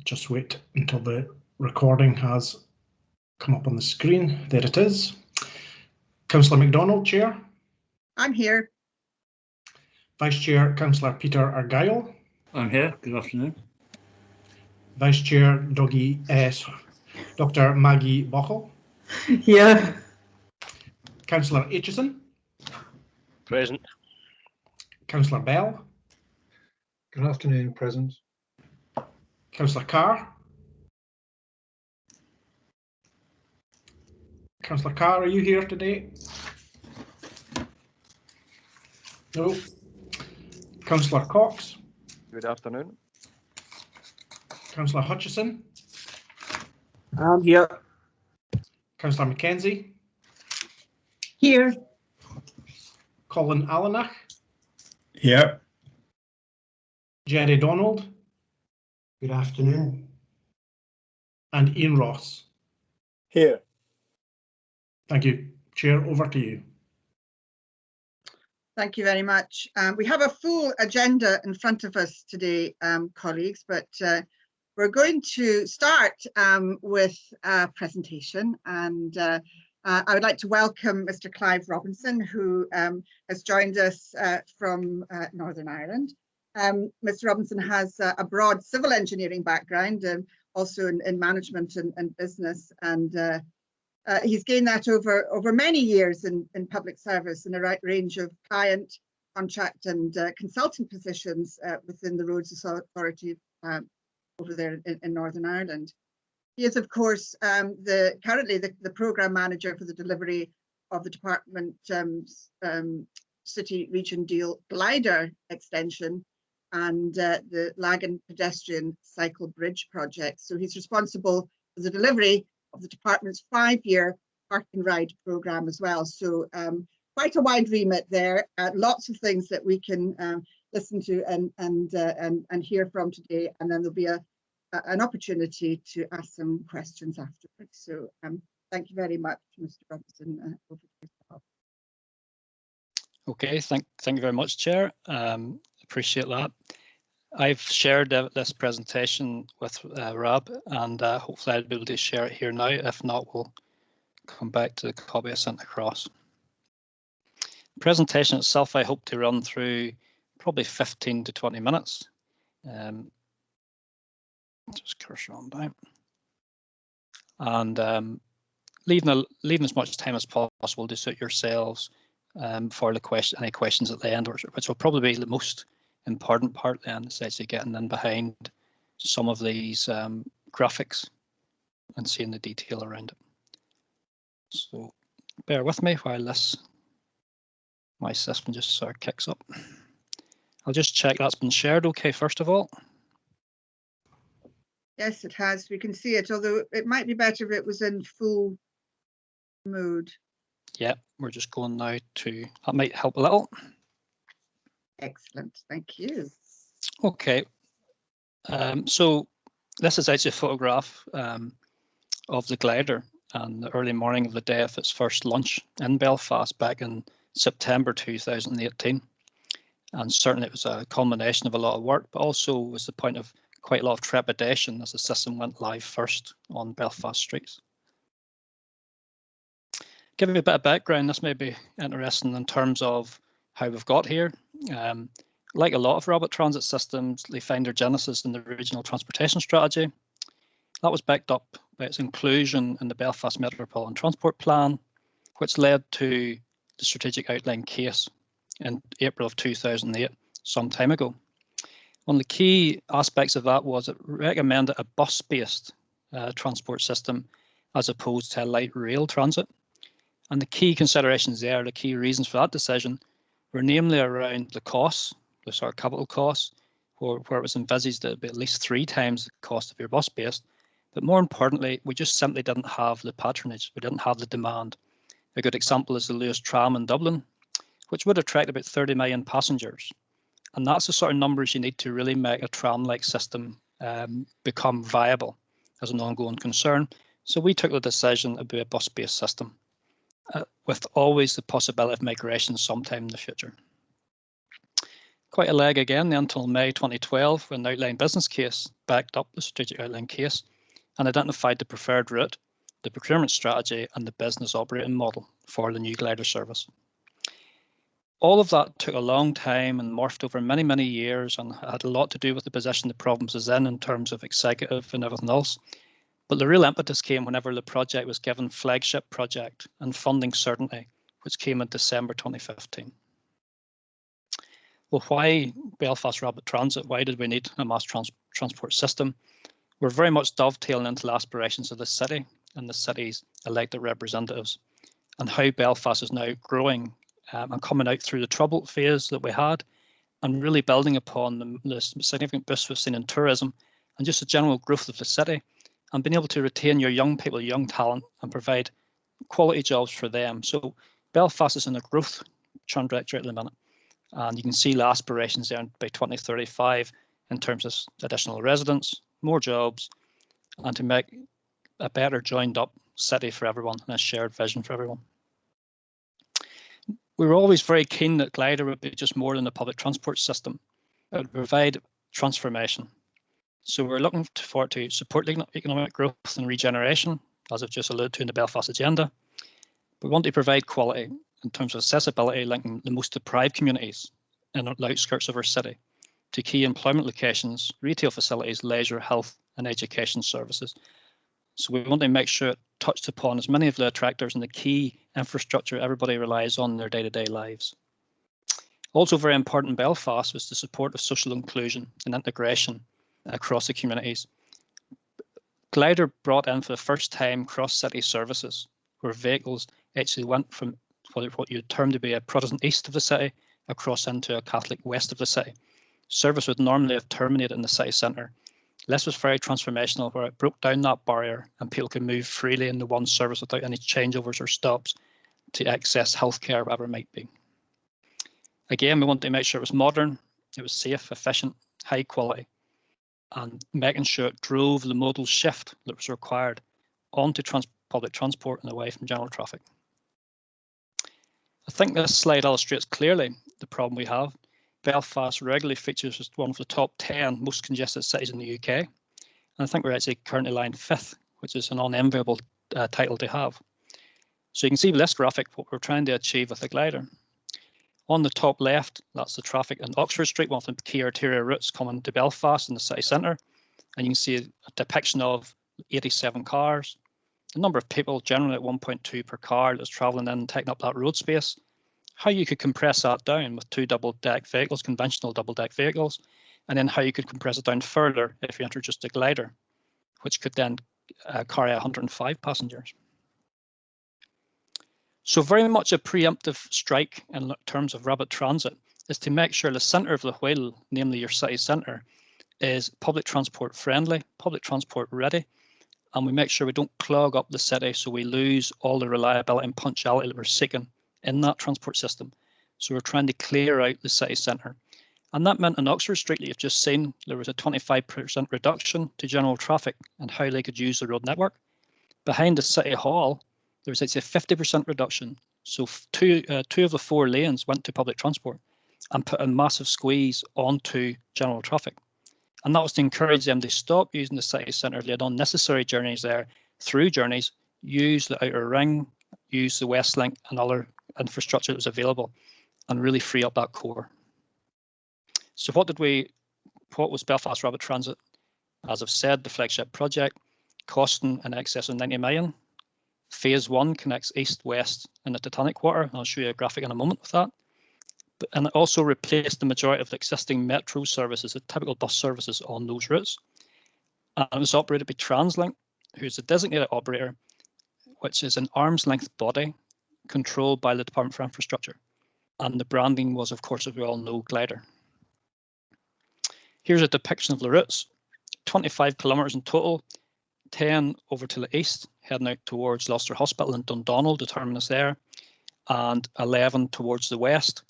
just wait until the recording has come up on the screen. There it is. Councillor MacDonald, Chair. I'm here. Vice Chair, Councillor Peter Argyle. I'm here. Good afternoon. Vice Chair, Dr. Maggie Bochel. Here. Councillor Aitchison. Present. Councillor Bell. Good afternoon, present. Councillor Carr. Councillor Carr, are you here today? No. Councillor Cox. Good afternoon. Councillor Hutchison. I'm here. Councillor Mackenzie. Here. Colin Allenach. Here. Jerry Donald. Good afternoon. And Ian Ross. Here. Thank you. Chair, over to you. Thank you very much. We have a full agenda in front of us today, colleagues, but we're going to start with a presentation, and I would like to welcome Mr. Clive Robinson, who has joined us from Northern Ireland. Mr. Robinson has a broad civil engineering background, also in management and business, and he's gained that over many years in public service in a right range of client, contract and consultant positions within the Roads Authority over there in Northern Ireland. He is, of course, currently the programme manager for the delivery of the Department City Region Deal Glider extension and the Lagan Pedestrian Cycle Bridge project. So he's responsible for the delivery of the department's 5-year Park and Ride programme as well. So quite a wide remit there. Lots of things that we can listen to and hear from today, and then there'll be an opportunity to ask some questions afterwards. So thank you very much, Mr. Robinson. Over to yourself. Okay, thank you very much, Chair. Appreciate that. I've shared this presentation with Rob, and hopefully I'll be able to share it here now. If not, we'll come back to the copy I sent across. The presentation itself, I hope to run through probably 15 to 20 minutes. Just cursor on down. And leaving as much time as possible to suit yourselves for any questions at the end, which will probably be the most important part then, is actually getting in behind some of these graphics and seeing the detail around it. So bear with me while my system just sort of kicks up. I'll just check that's been shared okay first of all. Yes, it has. We can see it, although it might be better if it was in full mode. Yeah, we're just going now to, that might help a little. Excellent, thank you. Okay, so this is actually a photograph of the glider on the early morning of the day of its first launch in Belfast back in September 2018. And certainly it was a culmination of a lot of work, but also was the point of quite a lot of trepidation as the system went live first on Belfast streets. Give you a bit of background, this may be interesting in terms of how we've got here. Like a lot of rapid transit systems, they find their genesis in the Regional Transportation Strategy. That was backed up by its inclusion in the Belfast Metropolitan Transport Plan, which led to the Strategic Outline Case in April of 2008, some time ago. One of the key aspects of that was it recommended a bus-based transport system as opposed to a light rail transit. And the key considerations there, the key reasons for that decision, were namely around the costs, the sort of capital costs, where it was envisaged that it would be at least 3 times the cost of your bus-based. But more importantly, we just simply didn't have the patronage, we didn't have the demand. A good example is the Lewis Tram in Dublin, which would attract about 30 million passengers. And that's the sort of numbers you need to really make a tram-like system become viable as an ongoing concern. So we took the decision to be a bus-based system, with always the possibility of migration sometime in the future. Quite a leg again until May 2012, when the outline business case backed up the strategic outline case and identified the preferred route, the procurement strategy and the business operating model for the new glider service. All of that took a long time and morphed over many, many years and had a lot to do with the position the Province is in terms of executive and everything else. But the real impetus came whenever the project was given flagship project and funding certainty, which came in December 2015. Well, why Belfast Rapid Transit? Why did we need a mass transport system? We're very much dovetailing into the aspirations of the city and the city's elected representatives, and how Belfast is now growing and coming out through the troubled phase that we had, and really building upon the significant boost we've seen in tourism and just the general growth of the city, and being able to retain your young people, young talent, and provide quality jobs for them. So Belfast is in a growth trajectory at the minute, and you can see the aspirations there by 2035 in terms of additional residents, more jobs, and to make a better joined up city for everyone and a shared vision for everyone. We were always very keen that Glider would be just more than a public transport system. It would provide transformation. So we're looking forward to support economic growth and regeneration, as I've just alluded to in the Belfast agenda. We want to provide quality in terms of accessibility, linking the most deprived communities in the outskirts of our city to key employment locations, retail facilities, leisure, health and education services. So we want to make sure it touched upon as many of the attractors and the key infrastructure everybody relies on in their day-to-day lives. Also very important in Belfast was the support of social inclusion and integration across the communities. Glider brought in for the first time cross-city services, where vehicles actually went from what you'd term to be a Protestant east of the city across into a Catholic west of the city. Service would normally have terminated in the city centre. This was very transformational, where it broke down that barrier and people could move freely into one service without any changeovers or stops to access healthcare, whatever it might be. Again, we wanted to make sure it was modern, it was safe, efficient, high quality, and making sure it drove the modal shift that was required onto public transport and away from general traffic. I think this slide illustrates clearly the problem we have. Belfast regularly features as one of the top 10 most congested cities in the UK. And I think we're actually currently lying 5th, which is an unenviable title to have. So you can see with this graphic what we're trying to achieve with the glider. On the top left, that's the traffic in Oxford Street, one of the key arterial routes coming to Belfast in the city centre. And you can see a depiction of 87 cars, the number of people generally at 1.2 per car that's travelling in and taking up that road space. How you could compress that down with 2 double-deck vehicles, conventional double-deck vehicles, and then how you could compress it down further if you introduced a glider, which could then carry 105 passengers. So very much a preemptive strike in terms of rapid transit is to make sure the centre of the wheel, namely your city centre, is public transport friendly, public transport ready, and we make sure we don't clog up the city so we lose all the reliability and punctuality that we're seeking in that transport system. So we're trying to clear out the city centre. And that meant in Oxford Street that you've just seen, there was a 25% reduction to general traffic and how they could use the road network. Behind the City Hall, there was actually a 50% reduction. So two of the 4 lanes went to public transport and put a massive squeeze onto general traffic. And that was to encourage them to stop using the city centre. They had unnecessary journeys there, through journeys, use the outer ring, use the West Link and other infrastructure that was available, and really free up that core. So what was Belfast Rapid Transit? As I've said, the flagship project, costing in excess of 90 million. Phase 1 connects east-west in the Titanic Quarter, and I'll show you a graphic in a moment with that. And it also replaced the majority of the existing metro services, the typical bus services on those routes. And it was operated by TransLink, who's a designated operator, which is an arm's length body controlled by the Department for Infrastructure. And the branding was, of course, as we all know, Glider. Here's a depiction of the routes, 25 kilometres in total, 10 over to the east, heading out towards Gloucester Hospital and Dundonald, the terminus there, and 11 towards the west,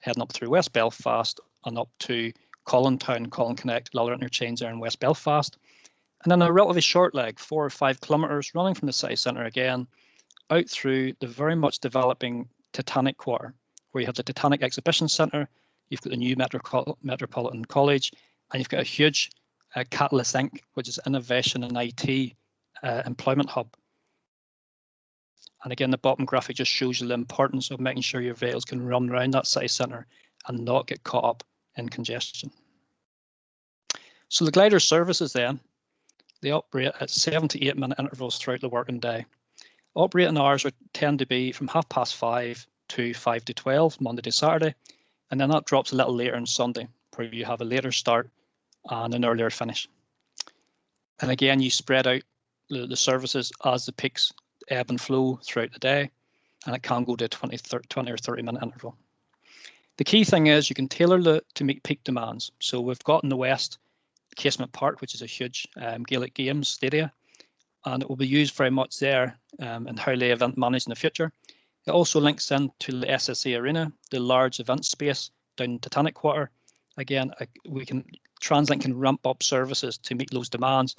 heading up through West Belfast and up to Collintown, Colin Connect, other interchange there in West Belfast. And then a relatively short leg, 4 or 5 kilometres, running from the city centre again, out through the very much developing Titanic Quarter, where you have the Titanic Exhibition Centre, you've got the new Metropolitan College, and you've got a huge Catalyst Inc., which is innovation and IT employment hub. And again, the bottom graphic just shows you the importance of making sure your vehicles can run around that city centre and not get caught up in congestion. So the glider services then, they operate at 7 to 8 minute intervals throughout the working day. Operating hours would tend to be from 5:30 to 5 to 12, Monday to Saturday, and then that drops a little later on Sunday, where you have a later start and an earlier finish. And again, you spread out the services as the peaks ebb and flow throughout the day, and it can go to a 20 or 30 minute interval. The key thing is you can tailor to meet peak demands. So we've got in the west Casement Park, which is a huge Gaelic Games stadia, and it will be used very much there in how they event manage in the future. It also links into the SSE Arena, the large event space down in Titanic Quarter. Again, TransLink can ramp up services to meet those demands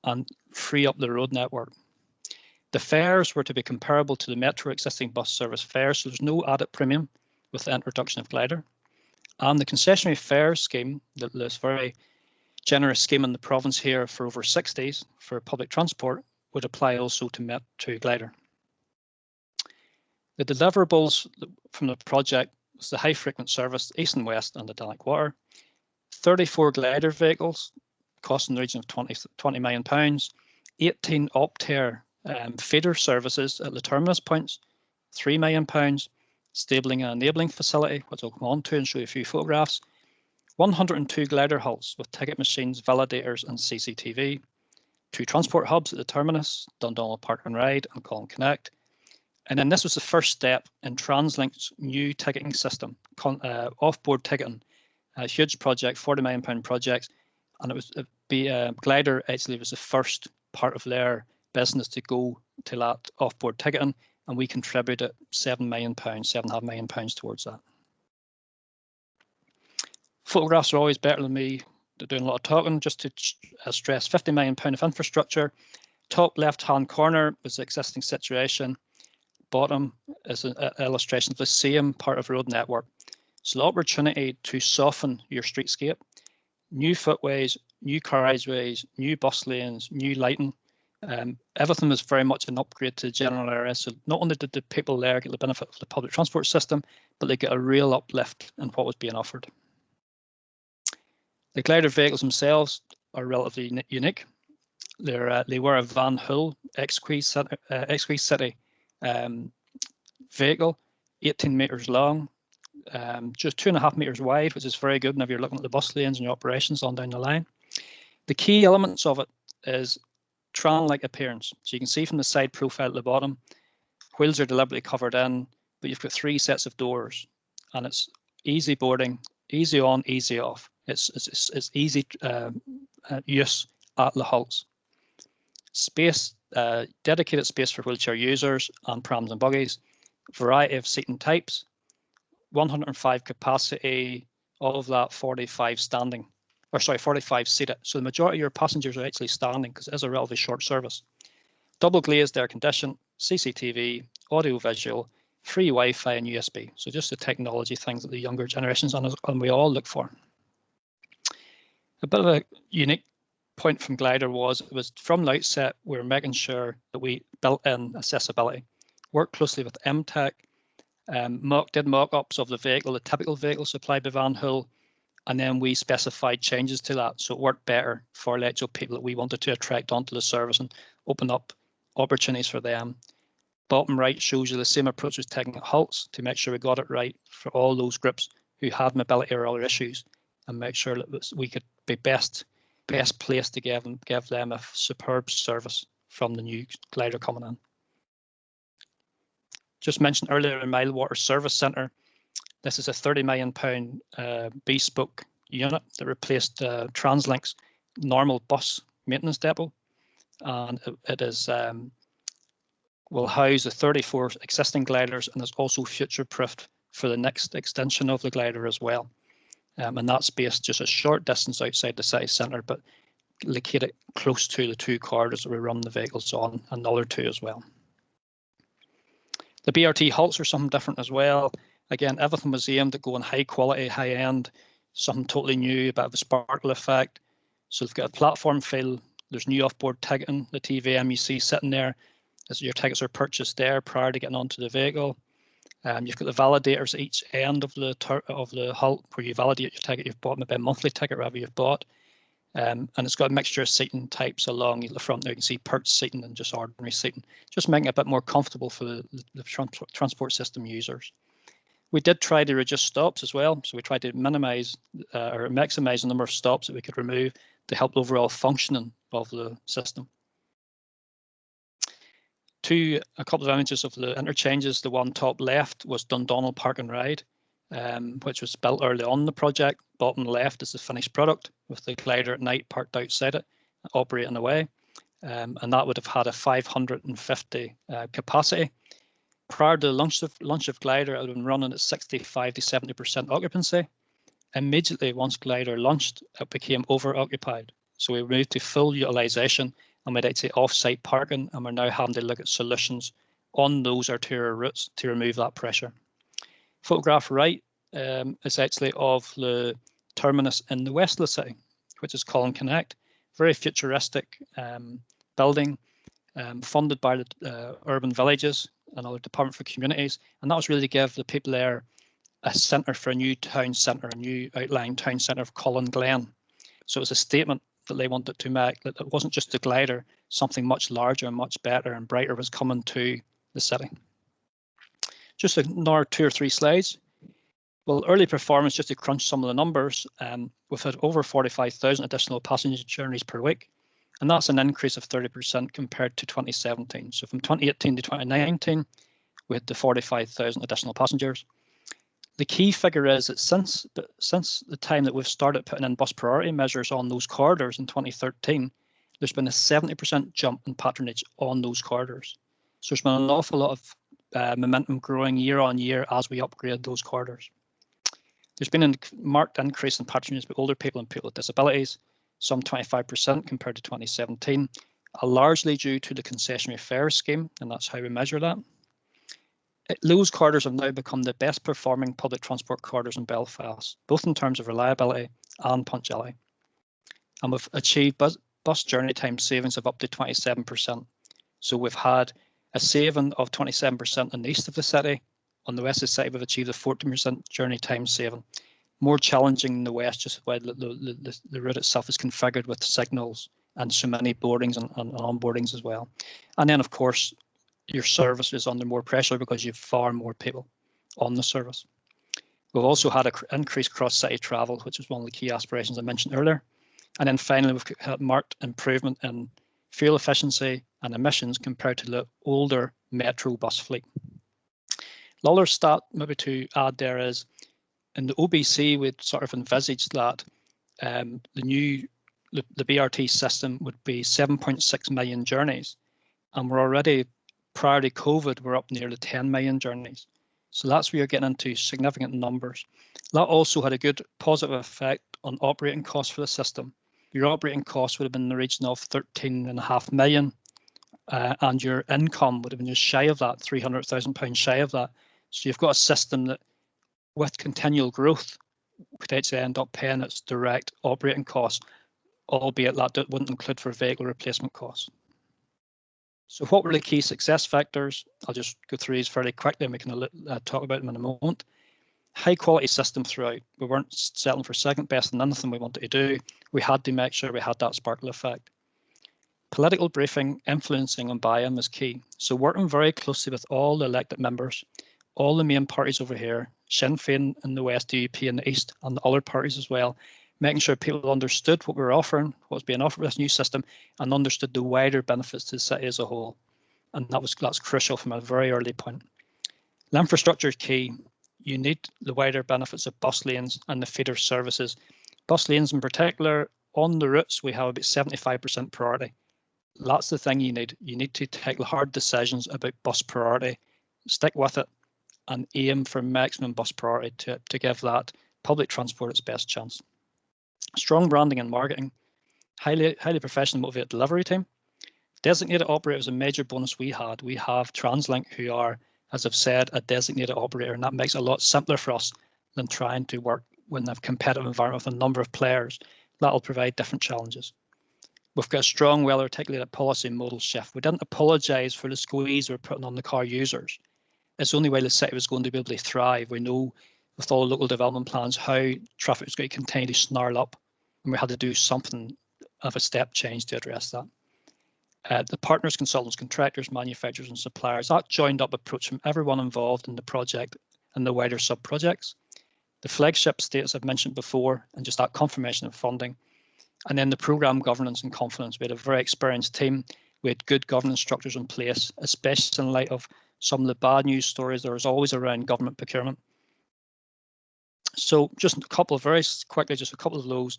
and free up the road network. The fares were to be comparable to the Metro existing bus service fares, so there's no added premium with the introduction of glider. And the concessionary fare scheme, this very generous scheme in the province here for over 60s for public transport, would apply also to glider. The deliverables from the project was the high frequent service east and west and the Titanic Quarter, 34 glider vehicles costing the region of £20 million, 18 Optare feeder services at the terminus points, £3 million, stabling and enabling facility, which I'll come on to and show you a few photographs, 102 glider halts with ticket machines, validators and CCTV, 2 transport hubs at the terminus, Dundonald Park and Ride and Colin Connect. And then this was the first step in TransLink's new ticketing system, off-board ticketing, a huge project, £40 million project, and it was glider actually was the first part of their business to go to that off-board ticketing, and we contributed £7 million, £7.5 million towards that. Photographs are always better than me doing a lot of talking. Just to stress, £50 million of infrastructure. Top left-hand corner was the existing situation. Bottom is an illustration of the same part of road network. So the opportunity to soften your streetscape, new footways, new carriageways, new bus lanes, new lighting. Everything was very much an upgrade to the general area. So not only did the people there get the benefit of the public transport system, but they get a real uplift in what was being offered. The glider vehicles themselves are relatively unique. They were a Van Hull Exquis City vehicle, 18 metres long, just 2.5 metres wide, which is very good whenever you're looking at the bus lanes and your operations on down the line. The key elements of it is tram-like appearance. So you can see from the side profile at the bottom, wheels are deliberately covered in, but you've got 3 sets of doors, and it's easy boarding, easy on, easy off. It's easy use at the halts. Space, dedicated space for wheelchair users and prams and buggies, variety of seating types, 105 capacity, all of that 45 standing, or sorry, 45 seated. So the majority of your passengers are actually standing because it is a relatively short service. Double glazed air condition, CCTV, audio visual, free Wi-Fi and USB. So just the technology things that the younger generations and we all look for. A bit of a unique point from glider was it was from the outset we were making sure that we built in accessibility, worked closely with MTech, did mock-ups of the vehicle, the typical vehicle supplied by Van Hull, and then we specified changes to that so it worked better for the actual people that we wanted to attract onto the service and open up opportunities for them. Bottom right shows you the same approach was taken at halts to make sure we got it right for all those groups who had mobility or other issues and make sure that we could be best placed to give them a superb service from the new glider coming in. Just mentioned earlier in Milewater Service Centre, this is a £30 million bespoke unit that replaced TransLink's normal bus maintenance depot, and it is will house the 34 existing gliders and is also future-proofed for the next extension of the glider as well. And that's based just a short distance outside the city centre, but located close to the 2 corridors that we run the vehicles on, another 2 as well. The BRT halts are something different as well. Again, everything was aimed at going high quality, high end, something totally new, a bit of a sparkle effect. So they've got a platform file, there's new offboard ticketing, the TVM you see sitting there, as your tickets are purchased there prior to getting onto the vehicle. You've got the validators at each end of the hull where you validate your ticket you've bought, maybe a monthly ticket, whatever you've bought. And it's got a mixture of seating types along the front there. You can see perch seating and just ordinary seating, just making it a bit more comfortable for the transport system users. We did try to reduce stops as well. So we tried to minimize or maximize the number of stops that we could remove to help the overall functioning of the system. A couple of images of the interchanges. The one top left was Dundonald Park and Ride, which was built early on in the project. Bottom left is the finished product with the glider at night parked outside it, operating away. And that would have had a 550 capacity. Prior to the launch of glider, it would have been running at 65 to 70% occupancy. Immediately, once glider launched, it became over-occupied. So we moved to full utilisation, and we'd actually off-site parking, and we're now having to look at solutions on those arterial routes to remove that pressure. Photograph right is actually of the terminus in the west of the city, which is Colin Connect. Very futuristic building, funded by the urban villages and other Department for Communities, and that was really to give the people there a centre for a new town centre, a new outlying town centre of Colin Glen. So it was a statement that they wanted to make, that it wasn't just a glider, something much larger and much better and brighter was coming to the city. Just another 2 or 3 slides. Well, early performance, just to crunch some of the numbers, we've had over 45,000 additional passenger journeys per week, and that's an increase of 30% compared to 2017. So from 2018 to 2019, we had the 45,000 additional passengers. The key figure is that since the time that we've started putting in bus priority measures on those corridors in 2013, there's been a 70% jump in patronage on those corridors. So there's been an awful lot of momentum growing year on year as we upgrade those corridors. There's been a marked increase in patronage by older people and people with disabilities, some 25% compared to 2017, largely due to the concessionary fare scheme, and that's how we measure that. Those corridors have now become the best performing public transport corridors in Belfast, both in terms of reliability and punctuality. And we've achieved bus journey time savings of up to 27%. So we've had a saving of 27% in the east of the city. On the west of the city, we've achieved a 14% journey time saving. More challenging in the west, just why the route itself is configured with signals and so many boardings and onboardings as well. And then, of course, your service is under more pressure because you have far more people on the service. We've also had increased cross-city travel, which is one of the key aspirations I mentioned earlier. And then finally, we've had marked improvement in fuel efficiency and emissions compared to the older metro bus fleet. The other stat maybe to add there is, in the OBC, we'd sort of envisaged that the BRT system would be 7.6 million journeys, and we're already, prior to COVID, we're up nearly 10 million journeys. So that's where you're getting into significant numbers. That also had a good positive effect on operating costs for the system. Your operating costs would have been in the region of 13.5 million, and your income would have been just shy of that, £300,000 shy of that. So you've got a system that, with continual growth, could actually end up paying its direct operating costs, albeit that wouldn't include for vehicle replacement costs. So what were the key success factors? I'll just go through these fairly quickly and we can talk about them in a moment. High quality system throughout. We weren't settling for second best in anything we wanted to do. We had to make sure we had that sparkle effect. Political briefing, influencing and buy-in was key. So working very closely with all the elected members, all the main parties over here, Sinn Féin in the west, DUP in the east, and the other parties as well, making sure people understood what we were offering, what was being offered with this new system, and understood the wider benefits to the city as a whole. And that's crucial from a very early point. The infrastructure is key. You need the wider benefits of bus lanes and the feeder services. Bus lanes in particular, on the routes, we have about 75% priority. That's the thing you need. You need to take the hard decisions about bus priority, stick with it, and aim for maximum bus priority to give that public transport its best chance. Strong branding and marketing, highly professional motivated delivery team. Designated operators, a major bonus we had. We have TransLink, who are as I've said, a designated operator, and that makes it a lot simpler for us than trying to work in a competitive environment with a number of players. That'll provide different challenges. We've got a strong, well-articulated policy modal shift. We didn't apologise for the squeeze we're putting on the car users. It's the only way the city was going to be able to thrive. We know with all local development plans how traffic is going to continue to snarl up, and we had to do something of a step change to address that. The partners, consultants, contractors, manufacturers and suppliers, that joined up approach from everyone involved in the project and the wider sub-projects. The flagship status I've mentioned before, and just that confirmation of funding. And then the programme governance and confidence. We had a very experienced team. We had good governance structures in place, especially in light of some of the bad news stories there was always around government procurement. So just a couple of very quickly, just a couple of those.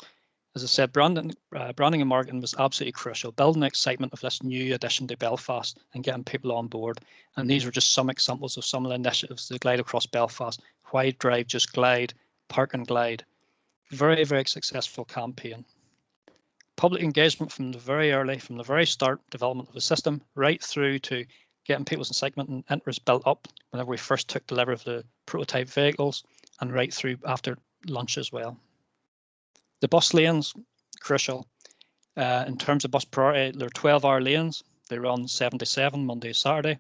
As I said, branding and marketing was absolutely crucial. Building excitement of this new addition to Belfast and getting people on board. And these were just some examples of some of the initiatives that glide across Belfast. Why drive, just glide, park and glide. Very, very successful campaign. Public engagement from the very early, from the very start, development of the system, right through to getting people's excitement and interest built up whenever we first took delivery of the prototype vehicles, and right through after launch as well. The bus lanes, crucial. In terms of bus priority, they're 12-hour lanes. They run 7 to 7, Monday to Saturday.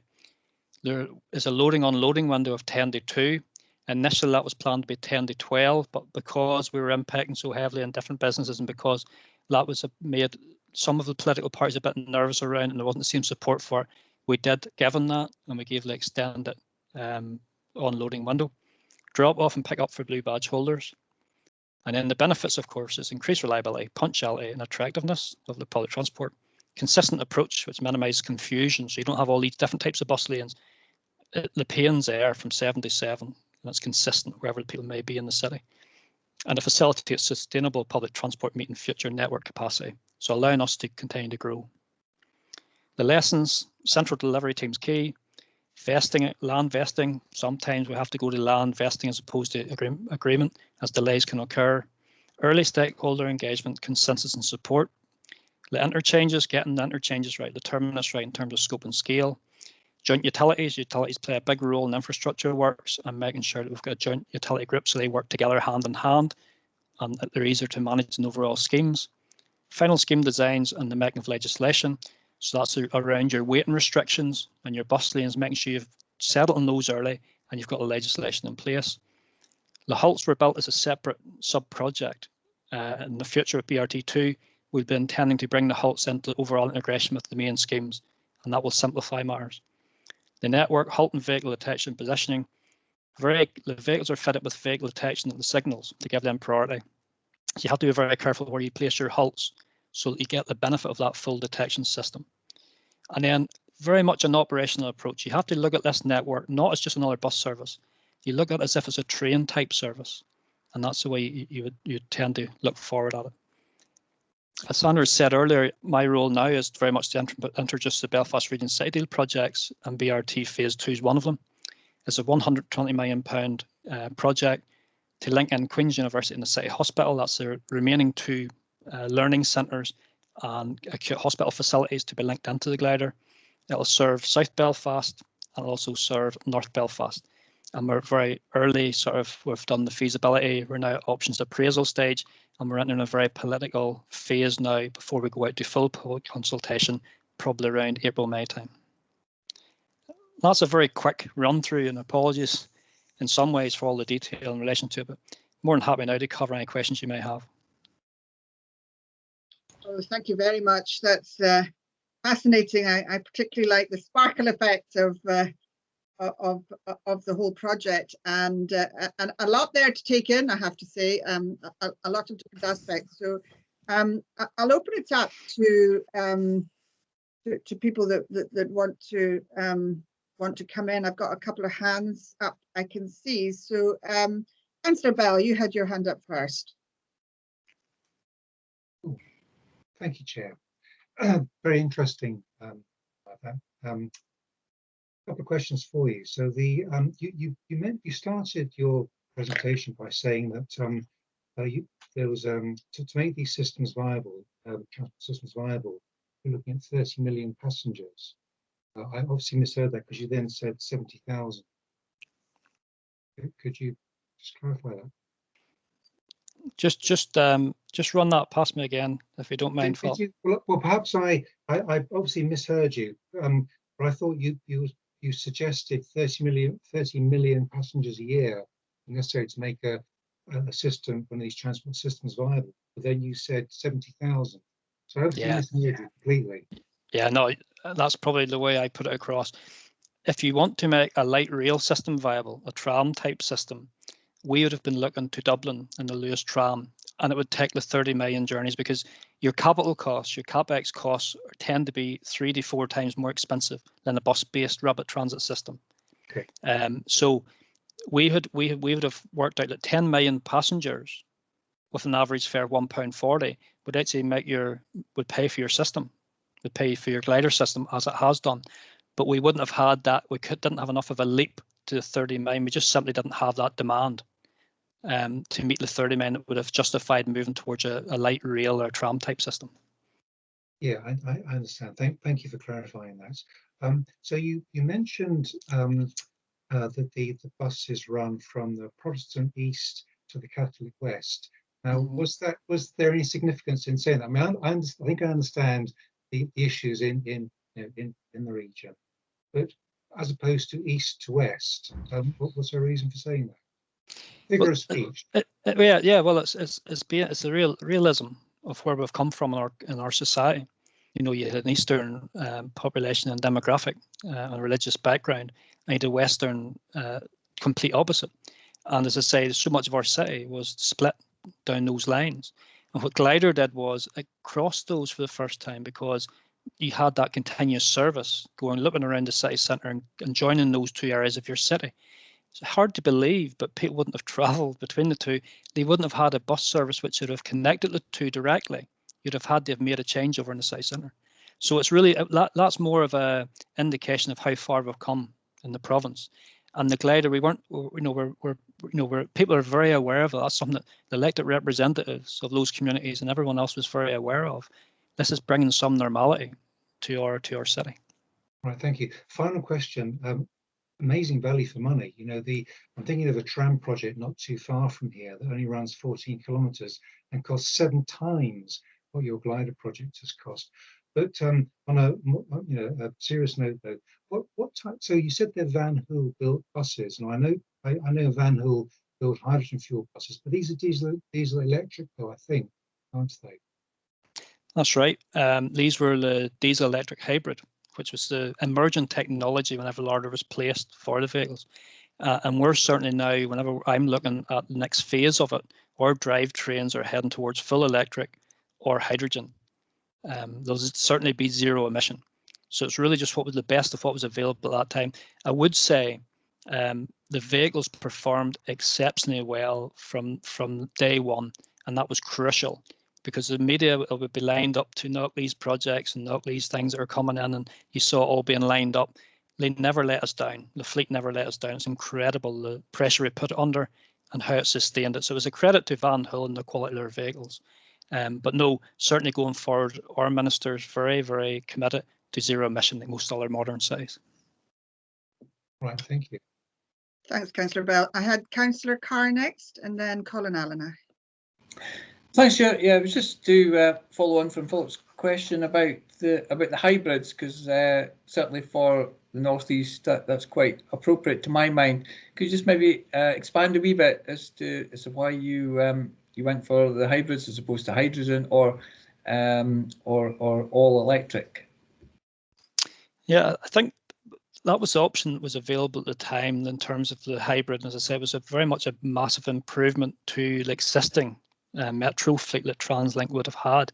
There is a loading unloading window of 10 to 2. Initially, that was planned to be 10 to 12, but because we were impacting so heavily on different businesses and because that was made some of the political parties a bit nervous around and there wasn't the same support for it, we did give them that and we gave the extended unloading window. Drop off and pick up for blue badge holders. And then the benefits, of course, is increased reliability, punctuality and attractiveness of the public transport. Consistent approach, which minimises confusion, so you don't have all these different types of bus lanes. The pains there from 7 to 7, and it's consistent wherever people may be in the city. And it facilitates sustainable public transport meeting future network capacity, so allowing us to continue to grow. The lessons, central delivery team's key. Vesting, land vesting, sometimes we have to go to land vesting as opposed to agreement as delays can occur. Early stakeholder engagement, consensus and support. The interchanges, getting the interchanges right, the terminus right in terms of scope and scale. Joint utilities, utilities play a big role in infrastructure works and making sure that we've got a joint utility group so they work together hand in hand and that they're easier to manage in overall schemes. Final scheme designs and the making of legislation. So that's around your weighting restrictions and your bus lanes, making sure you've settled on those early and you've got the legislation in place. The halts were built as a separate sub-project. In the future of BRT2, we've been intending to bring the halts into overall integration with the main schemes, and that will simplify matters. The network, halt and vehicle detection and positioning. The vehicles are fitted with vehicle detection at the signals to give them priority. So you have to be very careful where you place your halts, so that you get the benefit of that full detection system. And then very much an operational approach. You have to look at this network not as just another bus service. You look at it as if it's a train type service. And that's the way you tend to look forward at it. As Sandra said earlier, my role now is very much to introduce the Belfast Region City Deal projects, and BRT Phase 2 is one of them. It's a £120 million project to link in Queen's University and the City Hospital. That's the remaining 2 learning centres and acute hospital facilities to be linked into the glider. It'll serve South Belfast and also serve North Belfast. And we're very early, we've done the feasibility. We're now at options appraisal stage, and we're entering a very political phase now before we go out to full public consultation, probably around April, May time. That's a very quick run through, and apologies in some ways for all the detail in relation to it, but more than happy now to cover any questions you may have. Oh, thank you very much. That's fascinating. I particularly like the sparkle effect of the whole project, and a lot there to take in, I have to say, a lot of different aspects. So I'll open it up to people that want to come in. I've got a couple of hands up I can see. So Councillor Bell, you had your hand up first. Thank you, Chair. Very interesting. Couple of questions for you. So the you started your presentation by saying that there was to make these systems viable, transport systems viable, you're looking at 30 million passengers. I obviously misheard that because you then said 70,000. Could you just clarify that? Just run that past me again, if you don't mind, Phil. Well, perhaps I obviously misheard you, but I thought you suggested 30 million passengers a year necessary to make a system, one of these transport systems, viable. But then you said 70,000. So I obviously misheard you completely. Yeah, no, that's probably the way I put it across. If you want to make a light rail system viable, a tram type system, we would have been looking to Dublin in the Lewis tram, and it would take the 30 million journeys, because your capital costs, your capex costs, tend to be 3 to 4 times more expensive than a bus-based rapid transit system. Okay. So we would have worked out that 10 million passengers with an average fare of £1.40 would actually would pay for your system, would pay for your glider system, as it has done. But we wouldn't have had that. We didn't have enough of a leap to the 30 million. We just simply didn't have that demand to meet the 30 million that would have justified moving towards a light rail or tram type system. Yeah, I understand. Thank you for clarifying that. So you mentioned that the buses run from the Protestant East to the Catholic West. Now, was there any significance in saying that? I mean, I think I understand the issues in the region, but as opposed to east to west, what was the reason for saying that? Figure of speech. Yeah. Well, it's the realism of where we've come from in our society. You know, you had an Eastern population and demographic and religious background, and you had a Western complete opposite. And as I say, so much of our city was split down those lines. And what Glider did was it crossed those for the first time, because you had that continuous service going, looking around the city centre and joining those two areas of your city. It's hard to believe, but people wouldn't have travelled between the two. They wouldn't have had a bus service which would have connected the two directly. You'd have had to have made a changeover in the city centre. So it's really, that's more of a indication of how far we've come in the province. And the Glider, people are very aware of that. That's something that the elected representatives of those communities and everyone else was very aware of. This is bringing some normality to our city. Right, thank you. Final question. Amazing value for money. You know, I'm thinking of a tram project not too far from here that only runs 14 kilometres and costs 7 times what your glider project has cost. But on a serious note though, what type? So you said they're Van Hool built buses, and I know Van Hool built hydrogen fuel buses, but these are diesel electric though, I think, aren't they? That's right. These were the diesel electric hybrid, which was the emergent technology whenever the order was placed for the vehicles. And we're certainly now, whenever I'm looking at the next phase of it, our drivetrains are heading towards full electric or hydrogen. Those would certainly be zero emission. So it's really just what was the best of what was available at that time. I would say the vehicles performed exceptionally well from day one, and that was crucial, because the media would be lined up to knock these projects and knock these things that are coming in, and you saw it all being lined up. They never let us down. The fleet never let us down. It's incredible the pressure we put under and how it sustained it. So it was a credit to Van Hool and the quality of their vehicles. But no, certainly going forward, our minister's very, very committed to zero emission like most other modern cities. Right, thank you. Thanks, Councillor Bell. I had Councillor Carr next, and then Colin Allena. Thanks, Chair. Yeah, it was just to follow on from Philip's question about the hybrids, because certainly for the northeast, that's quite appropriate to my mind. Could you just maybe expand a wee bit as to why you went for the hybrids as opposed to hydrogen or all electric? Yeah, I think that was the option that was available at the time in terms of the hybrid. And as I said, it was very much a massive improvement to the existing metro fleet that TransLink would have had.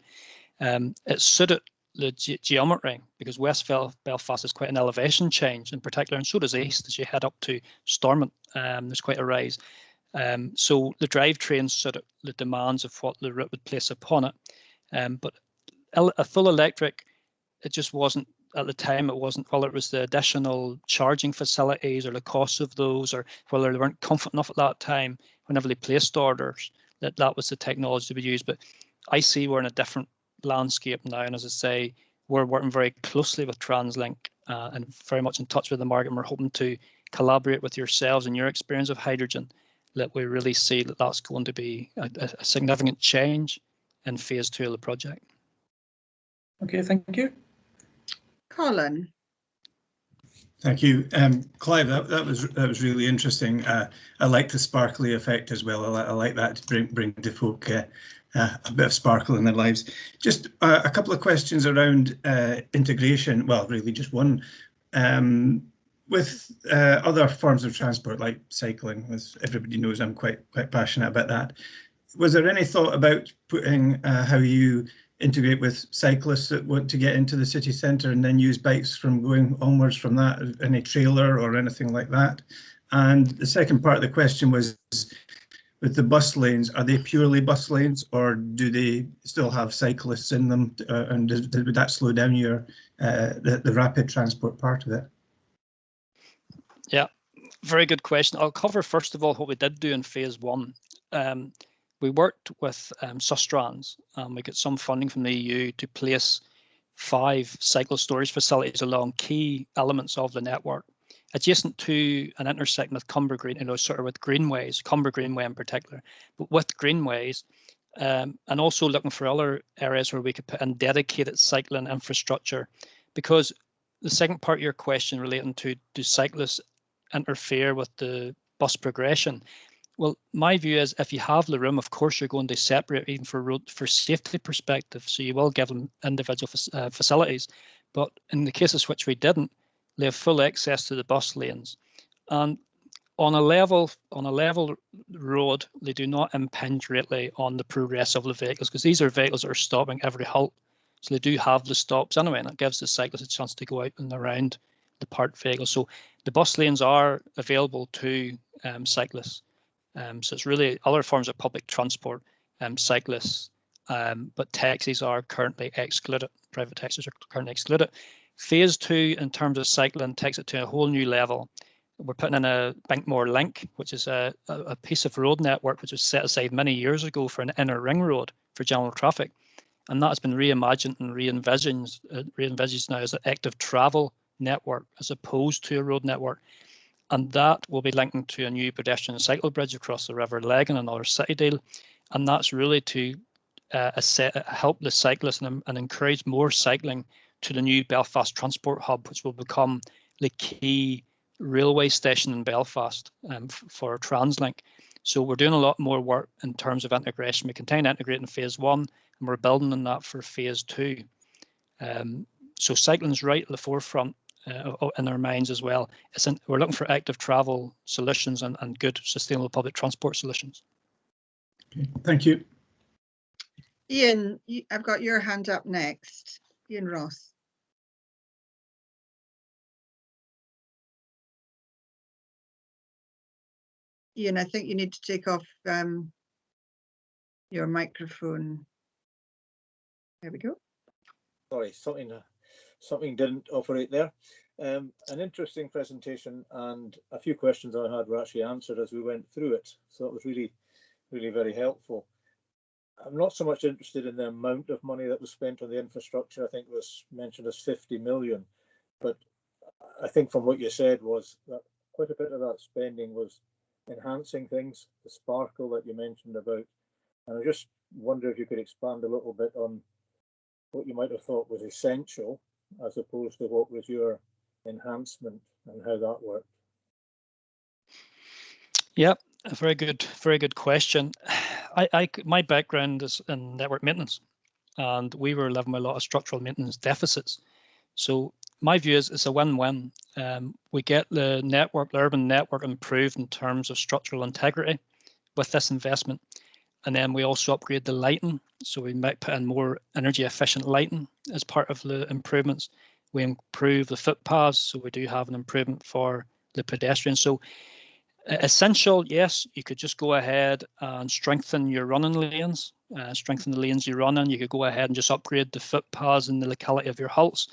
It suited the geometry, because West Belfast is quite an elevation change in particular, and so does East as you head up to Stormont. There's quite a rise. So the drivetrain suited the demands of what the route would place upon it. But a full electric, it just wasn't, at the time, it wasn't, whether it was the additional charging facilities or the cost of those, or whether they weren't confident enough at that time, whenever they placed orders, that was the technology to be used. But I see we're in a different landscape now, and as I say, we're working very closely with TransLink and very much in touch with the market. And we're hoping to collaborate with yourselves and your experience of hydrogen, that we really see that that's going to be a significant change in phase 2 of the project. Okay, thank you. Colin. Thank you, Clive. That was really interesting. I like the sparkly effect as well. I like that to bring to folk a bit of sparkle in their lives. Just a couple of questions around integration. Well, really just one. With other forms of transport like cycling, as everybody knows, I'm quite passionate about that. Was there any thought about putting how you integrate with cyclists that want to get into the city centre and then use bikes from going onwards from that, any trailer or anything like that? And the second part of the question was, with the bus lanes, are they purely bus lanes or do they still have cyclists in them? And would that slow down your the rapid transport part of it? Yeah, very good question. I'll cover first of all what we did do in phase 1. We worked with Nestrans, and we got some funding from the EU to place 5 cycle storage facilities along key elements of the network, adjacent to an intersection with Cumber Green, sort of with greenways, Cumber Greenway in particular, but with greenways, and also looking for other areas where we could put in dedicated cycling infrastructure. Because the second part of your question relating to, do cyclists interfere with the bus progression? Well, my view is if you have the room, of course, you're going to separate even for safety perspective. So you will give them individual facilities. But in the cases which we didn't, they have full access to the bus lanes. And on a level road, they do not impinge greatly on the progress of the vehicles, because these are vehicles that are stopping every halt. So they do have the stops anyway, and it gives the cyclists a chance to go out and around the parked vehicles. So the bus lanes are available to cyclists. So it's really other forms of public transport, cyclists, but taxis are currently excluded. Private taxis are currently excluded. Phase 2, in terms of cycling, takes it to a whole new level. We're putting in a Binkmore Link, which is a piece of road network which was set aside many years ago for an inner ring road for general traffic. And that has been reimagined and re-envisaged now as an active travel network as opposed to a road network. And that will be linking to a new pedestrian and cycle bridge across the River Leg and another city deal. And that's really to help the cyclists and encourage more cycling to the new Belfast transport hub, which will become the key railway station in Belfast for TransLink. So we're doing a lot more work in terms of integration. We continue to integrate in phase 1, and we're building on that for phase 2. So cycling is right at the forefront in our minds as well. We're looking for active travel solutions and good sustainable public transport solutions. Okay, thank you. Ian, I've got your hand up next. Ian Ross. Ian, I think you need to take off your microphone. There we go. Sorry, something didn't operate there. An interesting presentation, and a few questions I had were actually answered as we went through it. So it was really very helpful. I'm not so much interested in the amount of money that was spent on the infrastructure. I think it was mentioned as 50 million. But I think from what you said was that quite a bit of that spending was enhancing things, the sparkle that you mentioned about. And I just wonder if you could expand a little bit on what you might have thought was essential as opposed to what was your enhancement and how that worked. Yeah, a very good question. My background is in network maintenance, and we were living with a lot of structural maintenance deficits. So my view is it's a win-win. We get the urban network improved in terms of structural integrity with this investment. And then we also upgrade the lighting. So we might put in more energy efficient lighting as part of the improvements. We improve the footpaths. So we do have an improvement for the pedestrians. So essential, yes, you could just go ahead and strengthen your running lanes, strengthen the lanes you run in. You could go ahead and just upgrade the footpaths in the locality of your halts.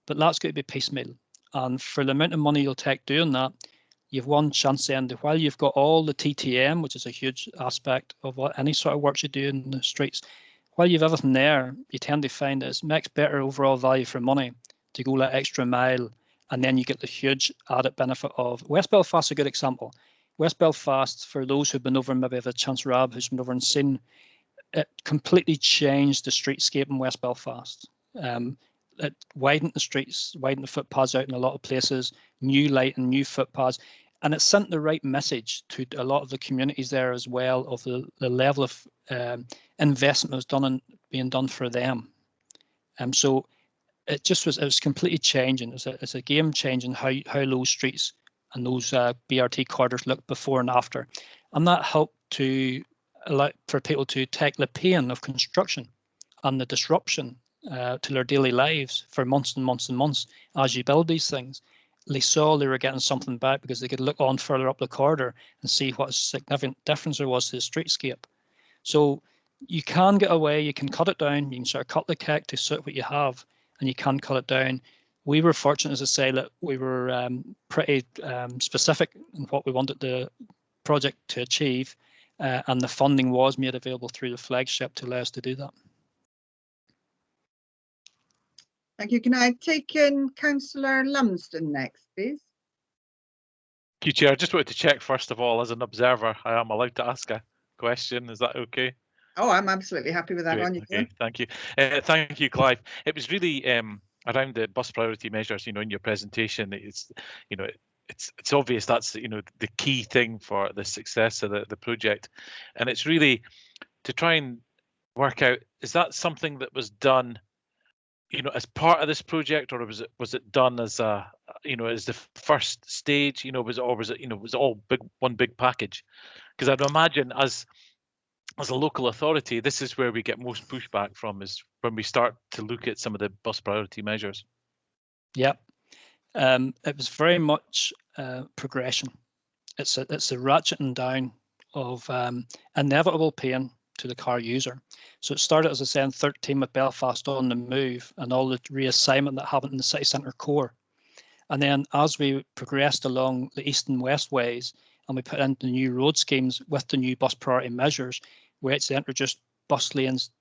But that's going to be piecemeal. And for the amount of money you'll take doing that, you've one chance then, while you've got all the TTM, which is a huge aspect of what any sort of work you do in the streets, while you've everything there, you tend to find that it makes better overall value for money to go that extra mile And then you get the huge added benefit of West Belfast, a good example. West Belfast, for those who've been over, maybe have a chance, Rab, who's been over and seen, it completely changed the streetscape in West Belfast. It widened the streets, widened the footpaths out in a lot of places, new light and new footpaths. And it sent the right message to a lot of the communities there as well of the level of investment was being done for them. So it was completely changing. It's a game changing how those streets and those BRT corridors look before and after. And that helped to allow for people to take the pain of construction and the disruption to their daily lives for months and months and months as you build these things. They saw they were getting something back because they could look on further up the corridor and see what a significant difference there was to the streetscape. So you can get away, you can cut it down, you can sort of cut the cake to suit what you have, and you can cut it down. We were fortunate, as I say, that we were pretty specific in what we wanted the project to achieve, and the funding was made available through the flagship to allow us to do that. Thank you. Can I take in Councillor Lumsden next, please? Thank you, Chair. I just wanted to check, first of all, as an observer, I am allowed to ask a question. Is that okay? Oh, I'm absolutely happy with that one. Okay, thank you. Thank you, Clive. It was really around the bus priority measures, in your presentation. It's, it's obvious that's, the key thing for the success of the project. And it's really to try and work out, is that something that was done as part of this project, or was it done as a, as the first stage, was it all one big package? Because I'd imagine as a local authority, this is where we get most pushback from, is when we start to look at some of the bus priority measures. Yep, it was very much progression. It's a ratcheting down of inevitable pain to the car user. So it started, as I said, in 13 with Belfast on the move and all the reassignment that happened in the city centre core. And then as we progressed along the east and west ways and we put in the new road schemes with the new bus priority measures, we actually introduced bus lanes,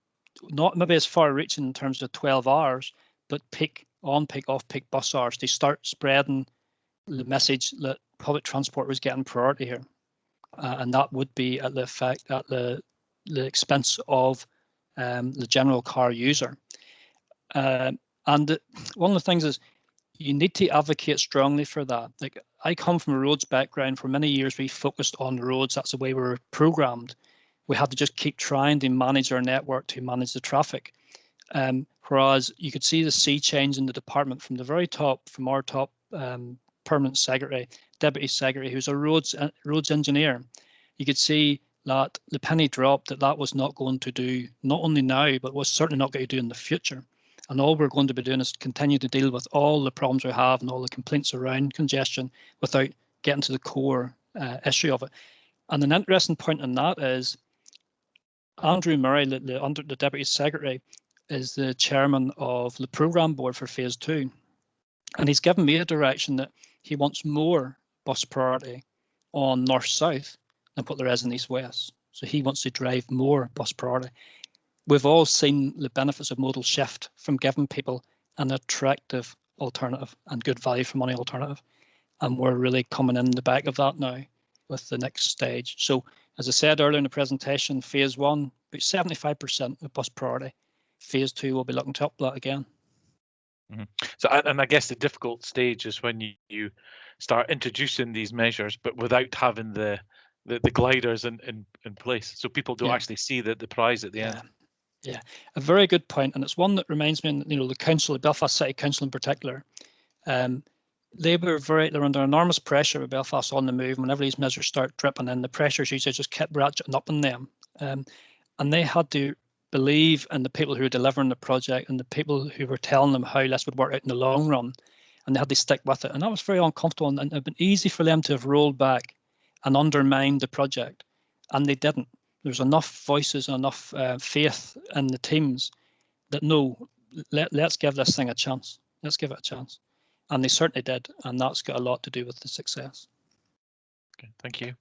not maybe as far reaching in terms of 12 hours, but peak on, peak off, peak bus hours. They start spreading the message that public transport was getting priority here. And that would be at the expense of the general car user. And one of the things is you need to advocate strongly for that. Like, I come from a roads background. For many years we focused on roads. That's the way we were programmed. We had to just keep trying to manage our network, to manage the traffic. Whereas you could see the sea change in the department from the very top, from our top permanent secretary, deputy secretary, who's a roads engineer. You could see that the penny dropped, that was not going to do, not only now, but was certainly not going to do in the future. And all we're going to be doing is continue to deal with all the problems we have and all the complaints around congestion without getting to the core issue of it. And an interesting point in that is Andrew Murray, the Deputy Secretary, is the chairman of the programme board for Phase 2. And he's given me a direction that he wants more bus priority on north-south than what there is in east-west. So he wants to drive more bus priority. We've all seen the benefits of modal shift from giving people an attractive alternative and good value for money alternative. And we're really coming in the back of that now with the next stage. So as I said earlier in the presentation, Phase 1, about 75% of bus priority. Phase 2 will be looking to up that again. Mm-hmm. So, and I guess the difficult stage is when you start introducing these measures, but without having the gliders in place, so people don't actually see the prize at the end. Yeah, a very good point, and it's one that reminds me, the council, the Belfast City Council in particular, they're under enormous pressure with Belfast on the move. Whenever these measures start dripping in, the pressures usually just kept ratcheting up on them, and they had to believe in the people who were delivering the project and the people who were telling them how this would work out in the long run, and they had to stick with it. And that was very uncomfortable, and it had been easy for them to have rolled back and undermined the project, and they didn't. There's enough voices and enough faith in the teams that no, let's give this thing a chance. Let's give it a chance. And they certainly did, and that's got a lot to do with the success. Okay, thank you.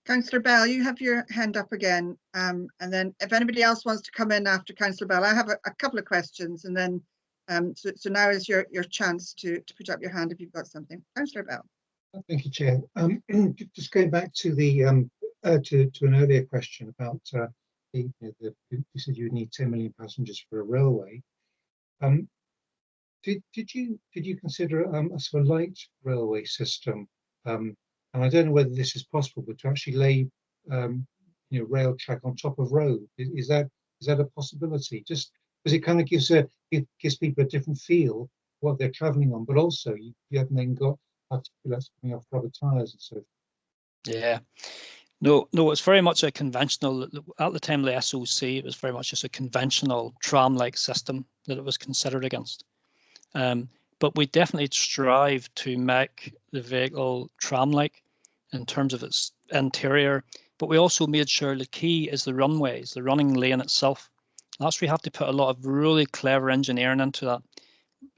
Councillor Bell, you have your hand up again, and then if anybody else wants to come in after Councillor Bell, I have a couple of questions, and then So now is your chance to put up your hand if you've got something. Councillor Bell. Thank you, Chair. Just going back to the to an earlier question about you said you would need 10 million passengers for a railway. Did you consider a sort of light railway system? And I don't know whether this is possible, but to actually lay rail track on top of road, is that a possibility? Just because it kind of gives people a different feel what they're travelling on, but also you haven't then got articulates coming off rubber tyres and so forth. Yeah. No, it's very much a conventional, at the time of the SOC, it was very much just a conventional tram-like system that it was considered against. But we definitely strive to make the vehicle tram-like in terms of its interior, but we also made sure the key is the runways, the running lane itself. That's where we have to put a lot of really clever engineering into that.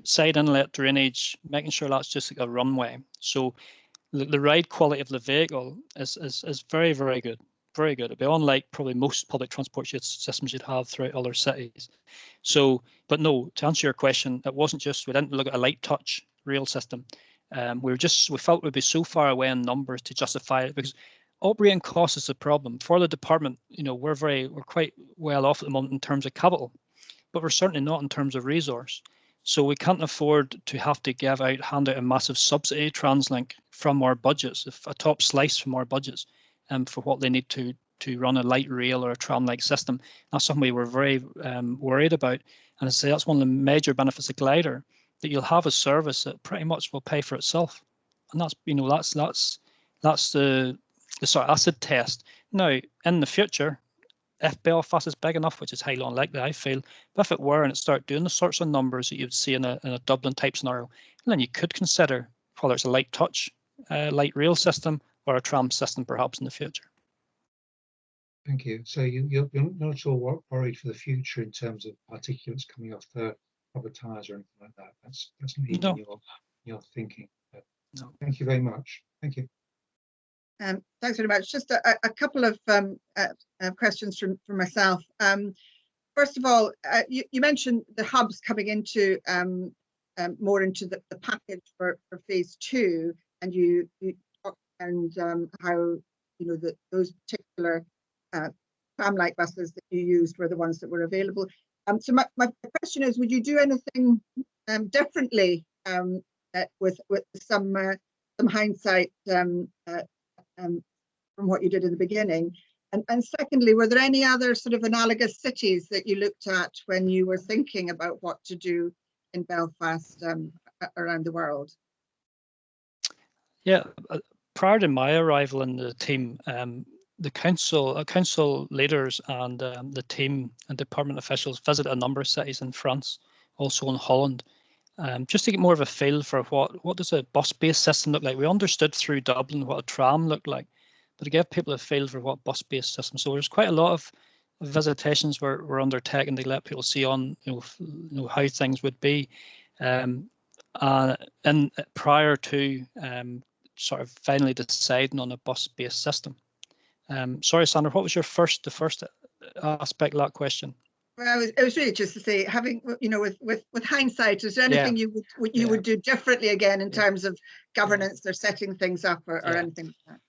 Side inlet drainage, making sure that's just like a runway. So the ride quality of the vehicle is very, very good. Very good. It'd be unlike probably most public transport systems you'd have throughout other cities. So, but no, to answer your question, it wasn't just, we didn't look at a light touch rail system. We felt we'd be so far away in numbers to justify it, because operating cost is a problem for the department. We're quite well off at the moment in terms of capital, but we're certainly not in terms of resource. So we can't afford to have to hand out a massive subsidy TransLink from our budgets, a top slice from our budgets, for what they need to run a light rail or a tram-like system. That's something we were very worried about. And I say that's one of the major benefits of Glider, that you'll have a service that pretty much will pay for itself. And that's the sort of acid test. Now, in the future, if Belfast is big enough, which is highly unlikely, I feel, but if it were and it started doing the sorts of numbers that you'd see in a Dublin type scenario, then you could consider whether it's a light touch, light rail system, or a tram system perhaps in the future. Thank you. So you're not at all worried for the future in terms of particulates coming off the rubber tyres or anything like that? That's not even your thinking. No. Thank you very much. Thank you. Thanks very much. Just a couple of questions from myself. First of all, you mentioned the hubs coming into more into the package for phase 2, and you talked and how those particular tram-like buses that you used were the ones that were available. So my question is, would you do anything differently with some hindsight from what you did in the beginning? And secondly, were there any other sort of analogous cities that you looked at when you were thinking about what to do in Belfast around the world? Yeah, prior to my arrival in the team, the council leaders and the team and department officials visited a number of cities in France, also in Holland, just to get more of a feel for what does a bus-based system look like. We understood through Dublin what a tram looked like, but to give people a feel for what bus-based system. So there's quite a lot of visitations were undertaken to let people see on how things would be, and prior to sort of finally deciding on a bus-based system. Sorry, Sandra, what was the first aspect of that question? Well, it was really just to say, having with hindsight, is there anything you would do differently again in terms of governance or setting things up or anything like that?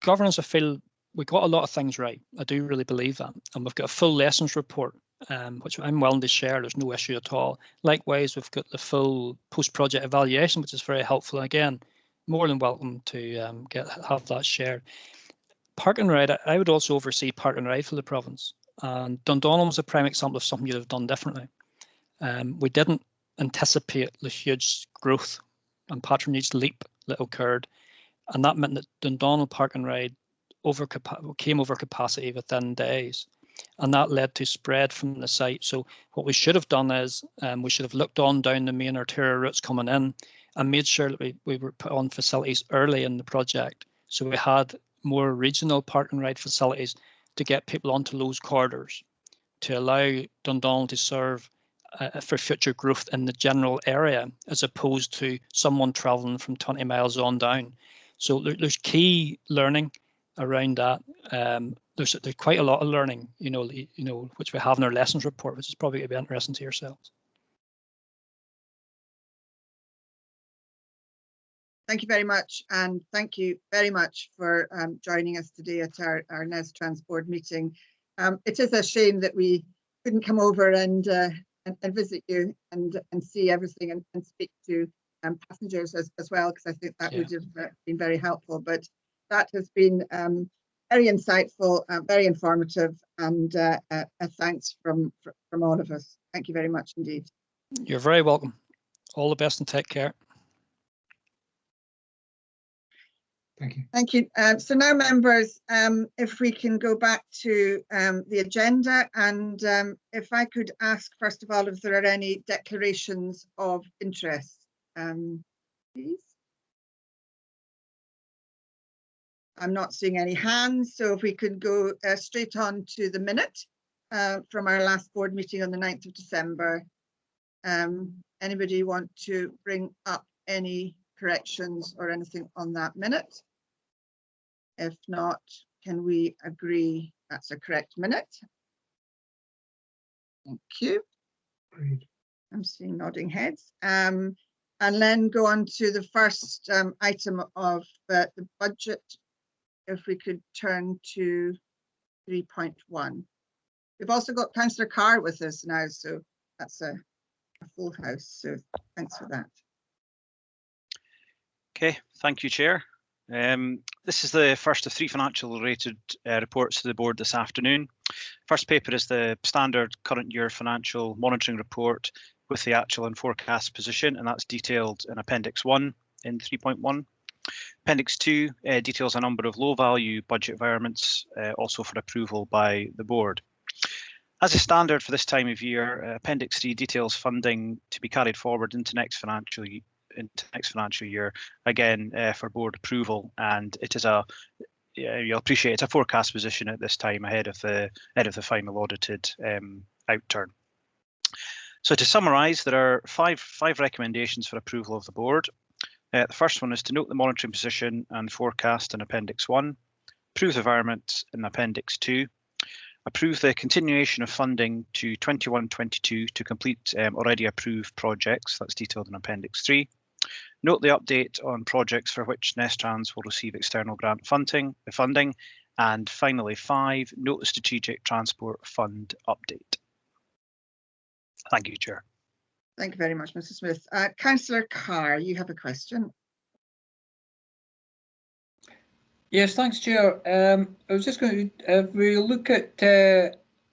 Governance, I feel we got a lot of things right. I do really believe that, and we've got a full lessons report, which I'm willing to share. There's no issue at all. Likewise, we've got the full post-project evaluation, which is very helpful. Again, more than welcome to have that shared. Park and ride, I would also oversee park and ride for the province. And Dundonald was a prime example of something you'd have done differently. We didn't anticipate the huge growth and patronage leap that occurred, and that meant that Dundonald Park and Ride came over capacity within days, and that led to spread from the site. So what we should have done is we should have looked on down the main arterial routes coming in and made sure that we were put on facilities early in the project. So we had more regional park and ride facilities to get people onto those corridors, to allow Dundonald to serve for future growth in the general area, as opposed to someone travelling from 20 miles on down. So there's key learning around that. There's quite a lot of learning, which we have in our lessons report, which is probably going to be interesting to yourselves. Thank you very much, and thank you very much for joining us today at our Nestrans board meeting. It is a shame that we couldn't come over and visit you and see everything and speak to passengers as well, because I think that would have been very helpful. But that has been very insightful, very informative, and a thanks from all of us. Thank you very much indeed. You're very welcome. All the best and take care. Thank you. Thank you. So now, members, if we can go back to the agenda, and if I could ask, first of all, if there are any declarations of interest, please. I'm not seeing any hands, so if we could go straight on to the minute from our last board meeting on the 9th of December. Anybody want to bring up any corrections or anything on that minute? If not, can we agree that's a correct minute? Thank you. Agreed. I'm seeing nodding heads. And then go on to the first item of the budget. If we could turn to 3.1. We've also got Councillor Carr with us now, so that's a full house. So thanks for that. Okay, thank you, Chair. This is the first of 3 financial related reports to the board this afternoon. First paper is the standard current year financial monitoring report with the actual and forecast position, and that's detailed in Appendix 1 in 3.1. Appendix 2 details a number of low value budget variants, also for approval by the board. As a standard for this time of year, Appendix 3 details funding to be carried forward into next financial year, again for board approval, and it is you'll appreciate it's a forecast position at this time ahead of the final audited outturn. So to summarise, there are five recommendations for approval of the board. The first one is to note the monitoring position and forecast in Appendix 1, approve the variants in Appendix 2, approve the continuation of funding to 21-22 to complete already approved projects, that's detailed in Appendix 3. Note the update on projects for which Nestrans will receive external grant funding. And finally, 5, note the Strategic Transport Fund update. Thank you, Chair. Thank you very much, Mr. Smith. Councillor Carr, you have a question. Yes, thanks, Chair. I was just going to, if we look at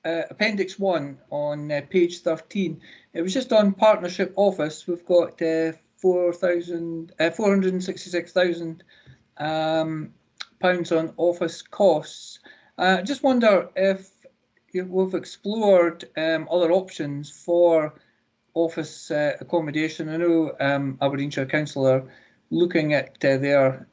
Appendix 1 on page 13, it was just on Partnership Office. We've got £466,000 on office costs. I just wonder if we've explored other options for office accommodation. I know Aberdeenshire Council are looking at their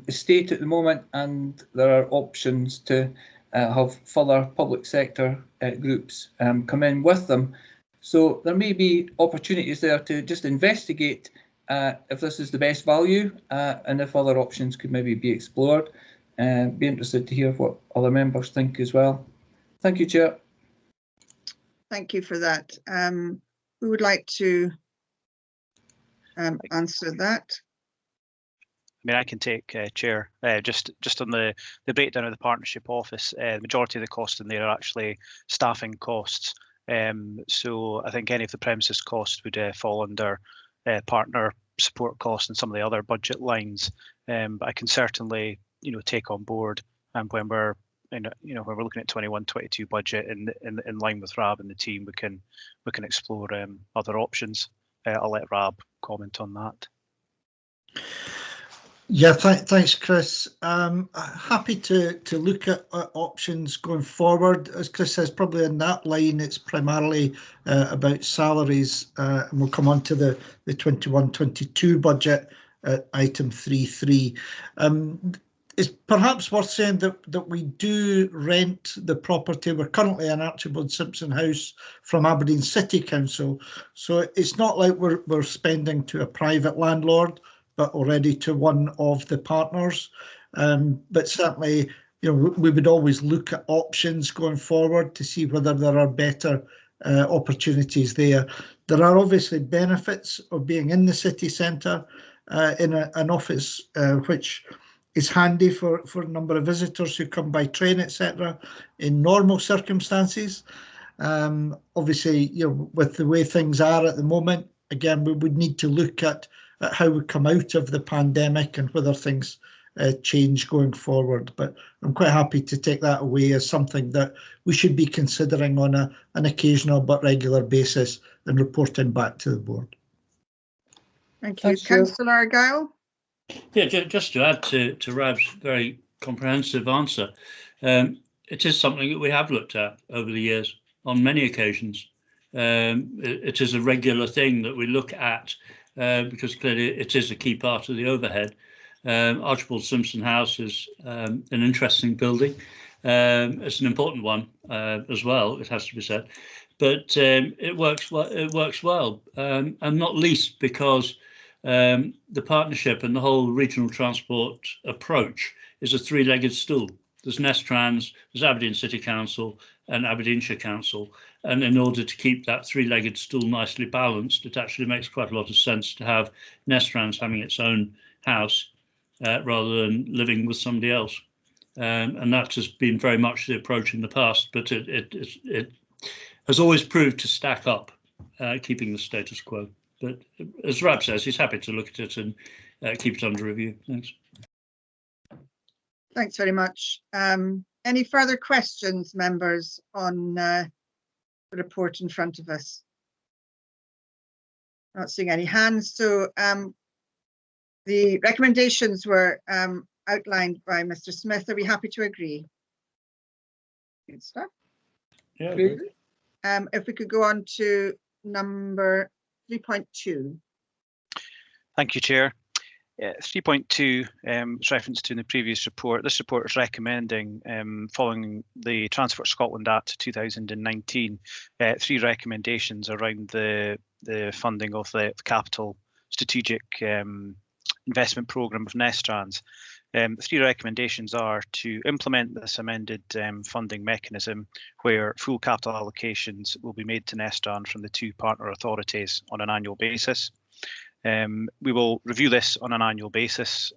estate at the moment, and there are options to have further public sector groups come in with them. So there may be opportunities there to just investigate if this is the best value and if other options could maybe be explored. Be interested to hear what other members think as well. Thank you, Chair. Thank you for that. Who would like to answer that? I mean, I can take Chair. Just on the breakdown of the Partnership Office, the majority of the costs in there are actually staffing costs. So I think any of the premises costs would fall under partner support costs and some of the other budget lines. But I can certainly, take on board, and when we're when we're looking at 21-22 budget in line with Rab and the team, we can explore other options. I'll let Rab comment on that. Yeah, thanks, Chris. Happy to look at options going forward. As Chris says, probably in that line, it's primarily about salaries, and we'll come on to the 21-22 budget at item 3.3. It's perhaps worth saying that we do rent the property. We're currently in Archibald Simpson House from Aberdeen City Council, so it's not like we're spending to a private landlord, but already to one of the partners. But certainly, we would always look at options going forward to see whether there are better opportunities there. There are obviously benefits of being in the city centre, in an office which is handy for a number of visitors who come by train, etc. in normal circumstances. Obviously, with the way things are at the moment, again, we would need to look at how we come out of the pandemic and whether things change going forward. But I'm quite happy to take that away as something that we should be considering on an occasional but regular basis and reporting back to the board. Thank you. Councillor Argyle? Yeah, just to add to Rab's very comprehensive answer, it is something that we have looked at over the years on many occasions. It is a regular thing that we look at because clearly it is a key part of the overhead. Archibald Simpson House is an interesting building. It's an important one as well, it has to be said, but it works well. It works well, and not least because the partnership and the whole regional transport approach is a three-legged stool. There's Nestrans, there's Aberdeen City Council and Aberdeenshire Council, and in order to keep that three-legged stool nicely balanced, it actually makes quite a lot of sense to have Nestrans having its own house rather than living with somebody else. And that has been very much the approach in the past, but it has always proved to stack up, keeping the status quo. But as Rab says, he's happy to look at it and keep it under review. Thanks. Thanks very much. Any further questions, members, on the report in front of us? Not seeing any hands. So the recommendations were outlined by Mr. Smith. Are we happy to agree? Good stuff. Yeah. If we could go on to number 3.2. Thank you, Chair. 3.2 is referenced to in the previous report. This report is recommending, following the Transport Scotland Act 2019, 3 recommendations around the funding of the capital strategic investment programme of Nestrans. The 3 recommendations are to implement this amended funding mechanism where full capital allocations will be made to Nestrans from the 2 partner authorities on an annual basis. We will review this on an annual basis.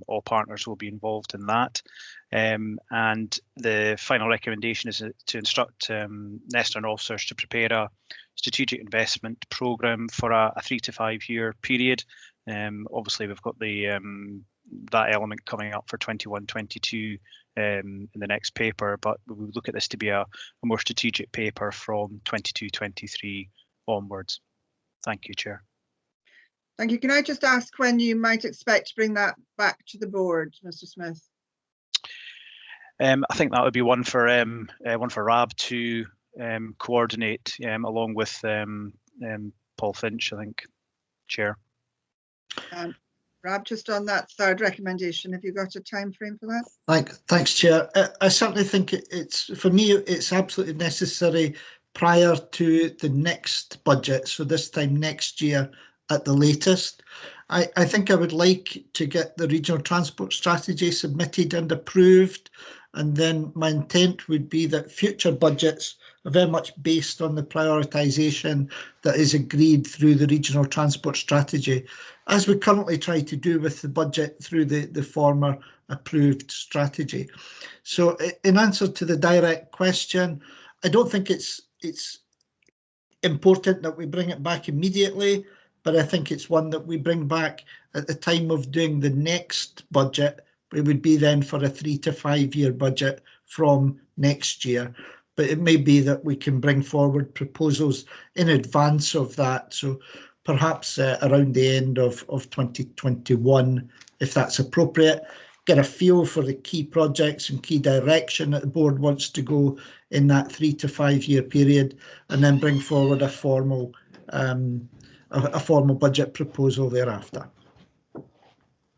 All partners will be involved in that. And the final recommendation is to instruct Nestrans officers to prepare a strategic investment programme for a 3 to 5 year period. Obviously, we've got the that element coming up for 21-22 in the next paper, but we would look at this to be a more strategic paper from 22-23 onwards. Thank you, Chair. Thank you. Can I just ask when you might expect to bring that back to the board, Mr. Smith? I think that would be one for Rab to coordinate along with Paul Finch, I think, Chair. Rab, just on that 3rd recommendation, have you got a time frame for that? Thanks, Chair. I certainly think for me, it's absolutely necessary prior to the next budget, so this time next year at the latest. I think I would like to get the regional transport strategy submitted and approved, and then my intent would be that future budgets are very much based on the prioritisation that is agreed through the regional transport strategy, as we currently try to do with the budget through the former approved strategy. So in answer to the direct question, I don't think it's important that we bring it back immediately, but I think it's one that we bring back at the time of doing the next budget. It would be then for a 3 to 5 year budget from next year. But it may be that we can bring forward proposals in advance of that. So perhaps around the end of 2021, if that's appropriate, get a feel for the key projects and key direction that the board wants to go in that 3 to 5 year period, and then bring forward a formal budget proposal thereafter.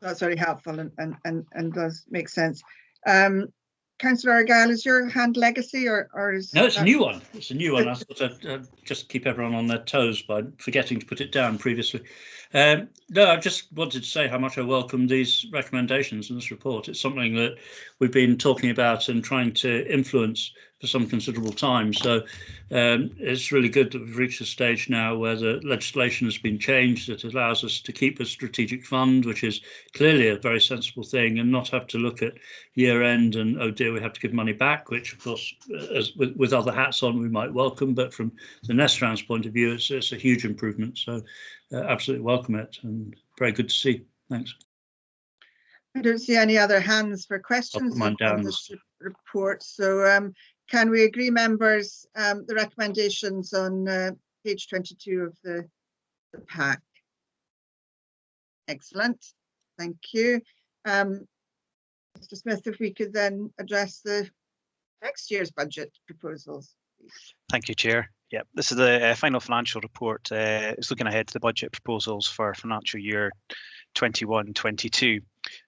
That's very helpful and does make sense. Councillor Argyle, is your hand legacy or is no? It's a new one. It's a new one. I thought I'd just keep everyone on their toes by forgetting to put it down previously. No, I just wanted to say how much I welcome these recommendations in this report. It's something that we've been talking about and trying to influence for some considerable time. So it's really good that we've reached a stage now where the legislation has been changed that allows us to keep a strategic fund, which is clearly a very sensible thing, and not have to look at year end and, oh dear, we have to give money back, which of course, as with other hats on, we might welcome. But from the Nestrans point of view, it's a huge improvement. So absolutely welcome it, and very good to see. Thanks. I don't see any other hands for questions on this report. So can we agree, members, the recommendations on page 22 of the pack? Excellent. Thank you. Mr. Smith, if we could then address the next year's budget proposals. Thank you, Chair. Yeah, this is the final financial report. It's looking ahead to the budget proposals for financial year 21-22.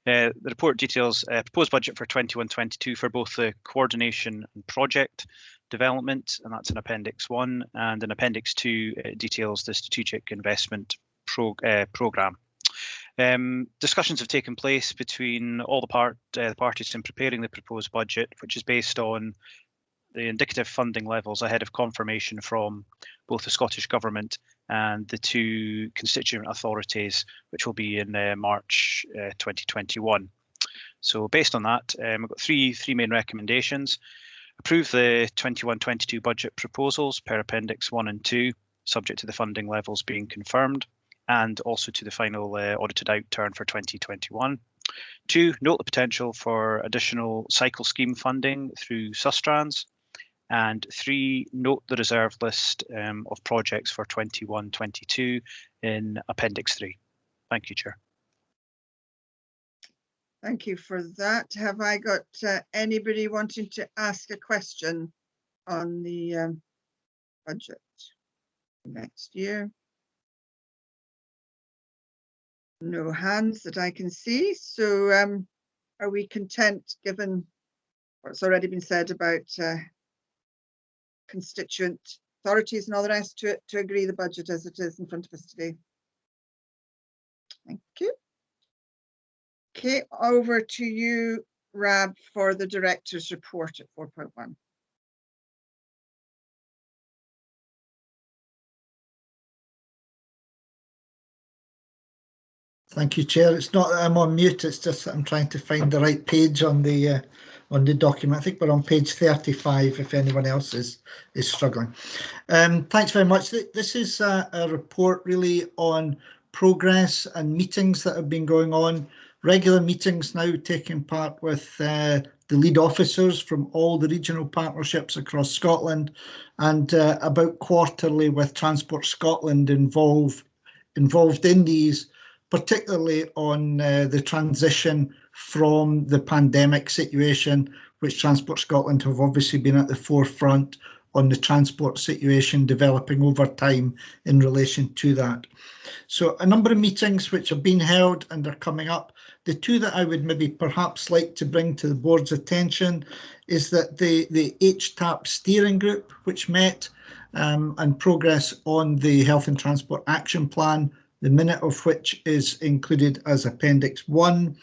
The report details proposed budget for 21-22 for both the coordination and project development, and that's in Appendix 1, and in Appendix 2 it details the strategic investment programme. Discussions have taken place between all the parties in preparing the proposed budget, which is based on the indicative funding levels ahead of confirmation from both the Scottish Government and the two constituent authorities, which will be in March 2021. So based on that, we've got three main recommendations. Approve the 21-22 budget proposals per Appendix 1 and 2, subject to the funding levels being confirmed, and also to the final audited outturn for 2021. 2, note the potential for additional cycle scheme funding through Nestrans. And 3, note the reserve list of projects for 21-22 in Appendix 3. Thank you, Chair. Thank you for that. Have I got anybody wanting to ask a question on the budget next year? No hands that I can see. So are we content, given what's already been said about constituent authorities and all the rest, to agree the budget as it is in front of us today? Thank you. Okay, over to you, Rab, for the director's report at 4.1. Thank you, Chair. It's not that I'm on mute, it's just that I'm trying to find the right page on the document. I think we're on page 35 if anyone else is struggling. Thanks very much. This is a report really on progress and meetings that have been going on. Regular meetings now taking part with the lead officers from all the regional partnerships across Scotland, and about quarterly with Transport Scotland involved in these, particularly on the transition from the pandemic situation, which Transport Scotland have obviously been at the forefront on the transport situation developing over time in relation to that. So a number of meetings which have been held and are coming up. The two that I would maybe perhaps like to bring to the board's attention is that the HTAP steering group, which met, and progress on the Health and Transport Action Plan, the minute of which is included as Appendix 1,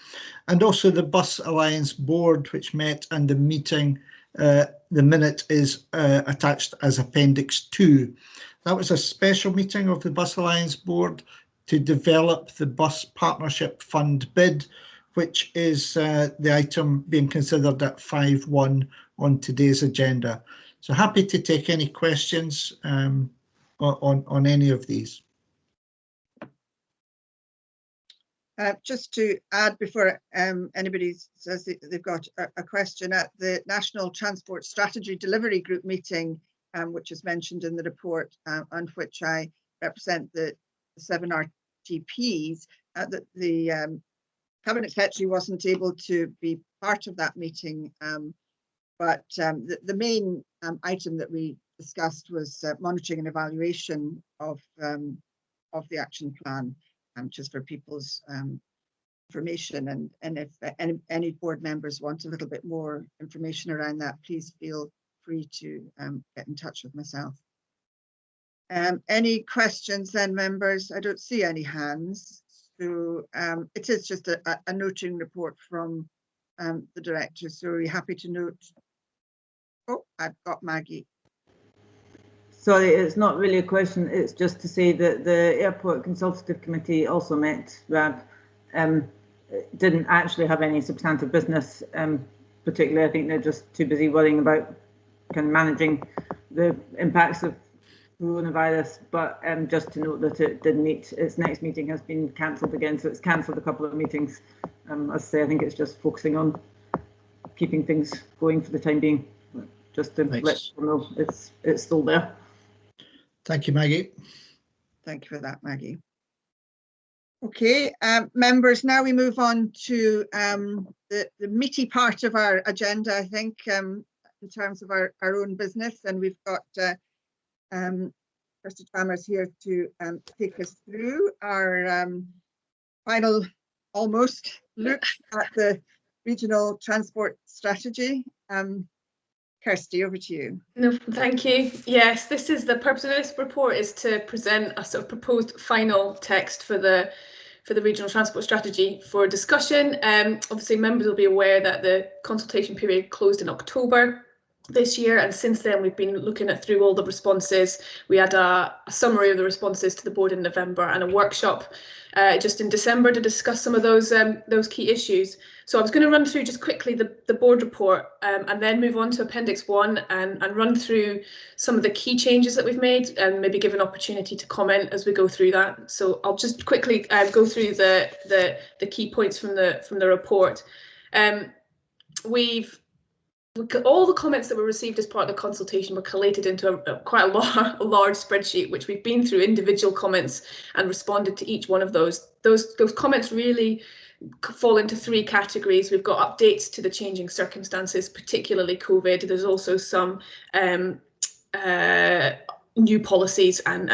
and also the Bus Alliance Board, which met, and the meeting, the minute is attached as Appendix 2. That was a special meeting of the Bus Alliance Board to develop the Bus Partnership Fund bid, which is the item being considered at 5.1 on today's agenda. So happy to take any questions on any of these. Just to add before anybody says they've got a question, at the National Transport Strategy Delivery Group meeting, which is mentioned in the report, on which I represent the 7 RTPs, that the Cabinet Secretary wasn't able to be part of that meeting, but the main item that we discussed was monitoring and evaluation of the action plan, which is for people's information. And if any board members want a little bit more information around that, please feel free to get in touch with myself. Any questions then, members? I don't see any hands. So it is just a noting report from the director. So we're happy to note. Oh, I've got Maggie. Sorry, it's not really a question. It's just to say that the Airport Consultative Committee also met, RAB, didn't actually have any substantive business. Particularly, I think they're just too busy worrying about kind of managing the impacts of coronavirus. But just to note that it did meet. Its next meeting has been cancelled again, so it's cancelled a couple of meetings. As I say, I think it's just focusing on keeping things going for the time being. Just to let people know it's still there. Thank you, Maggie. Thank you for that, Maggie. Okay, members, now we move on to the meaty part of our agenda, I think, in terms of our own business. And we've got Kirsty Chalmers here to take us through our final, almost, look at the regional transport strategy. Kirsty, over to you. No, thank you. Yes, this is the purpose of this report, is to present a sort of proposed final text for the regional transport strategy for discussion. Obviously, members will be aware that the consultation period closed in October this year, and since then we've been looking through all the responses. We had a summary of the responses to the board in November and a workshop just in December to discuss some of those key issues. So I was going to run through just quickly the board report and then move on to Appendix 1 and run through some of the key changes that we've made and maybe give an opportunity to comment as we go through that. So I'll just quickly go through the key points from the report. All the comments that were received as part of the consultation were collated into quite a large spreadsheet, which we've been through individual comments and responded to each one of those. Those comments really fall into three categories. We've got updates to the changing circumstances, particularly COVID. There's also some new policies and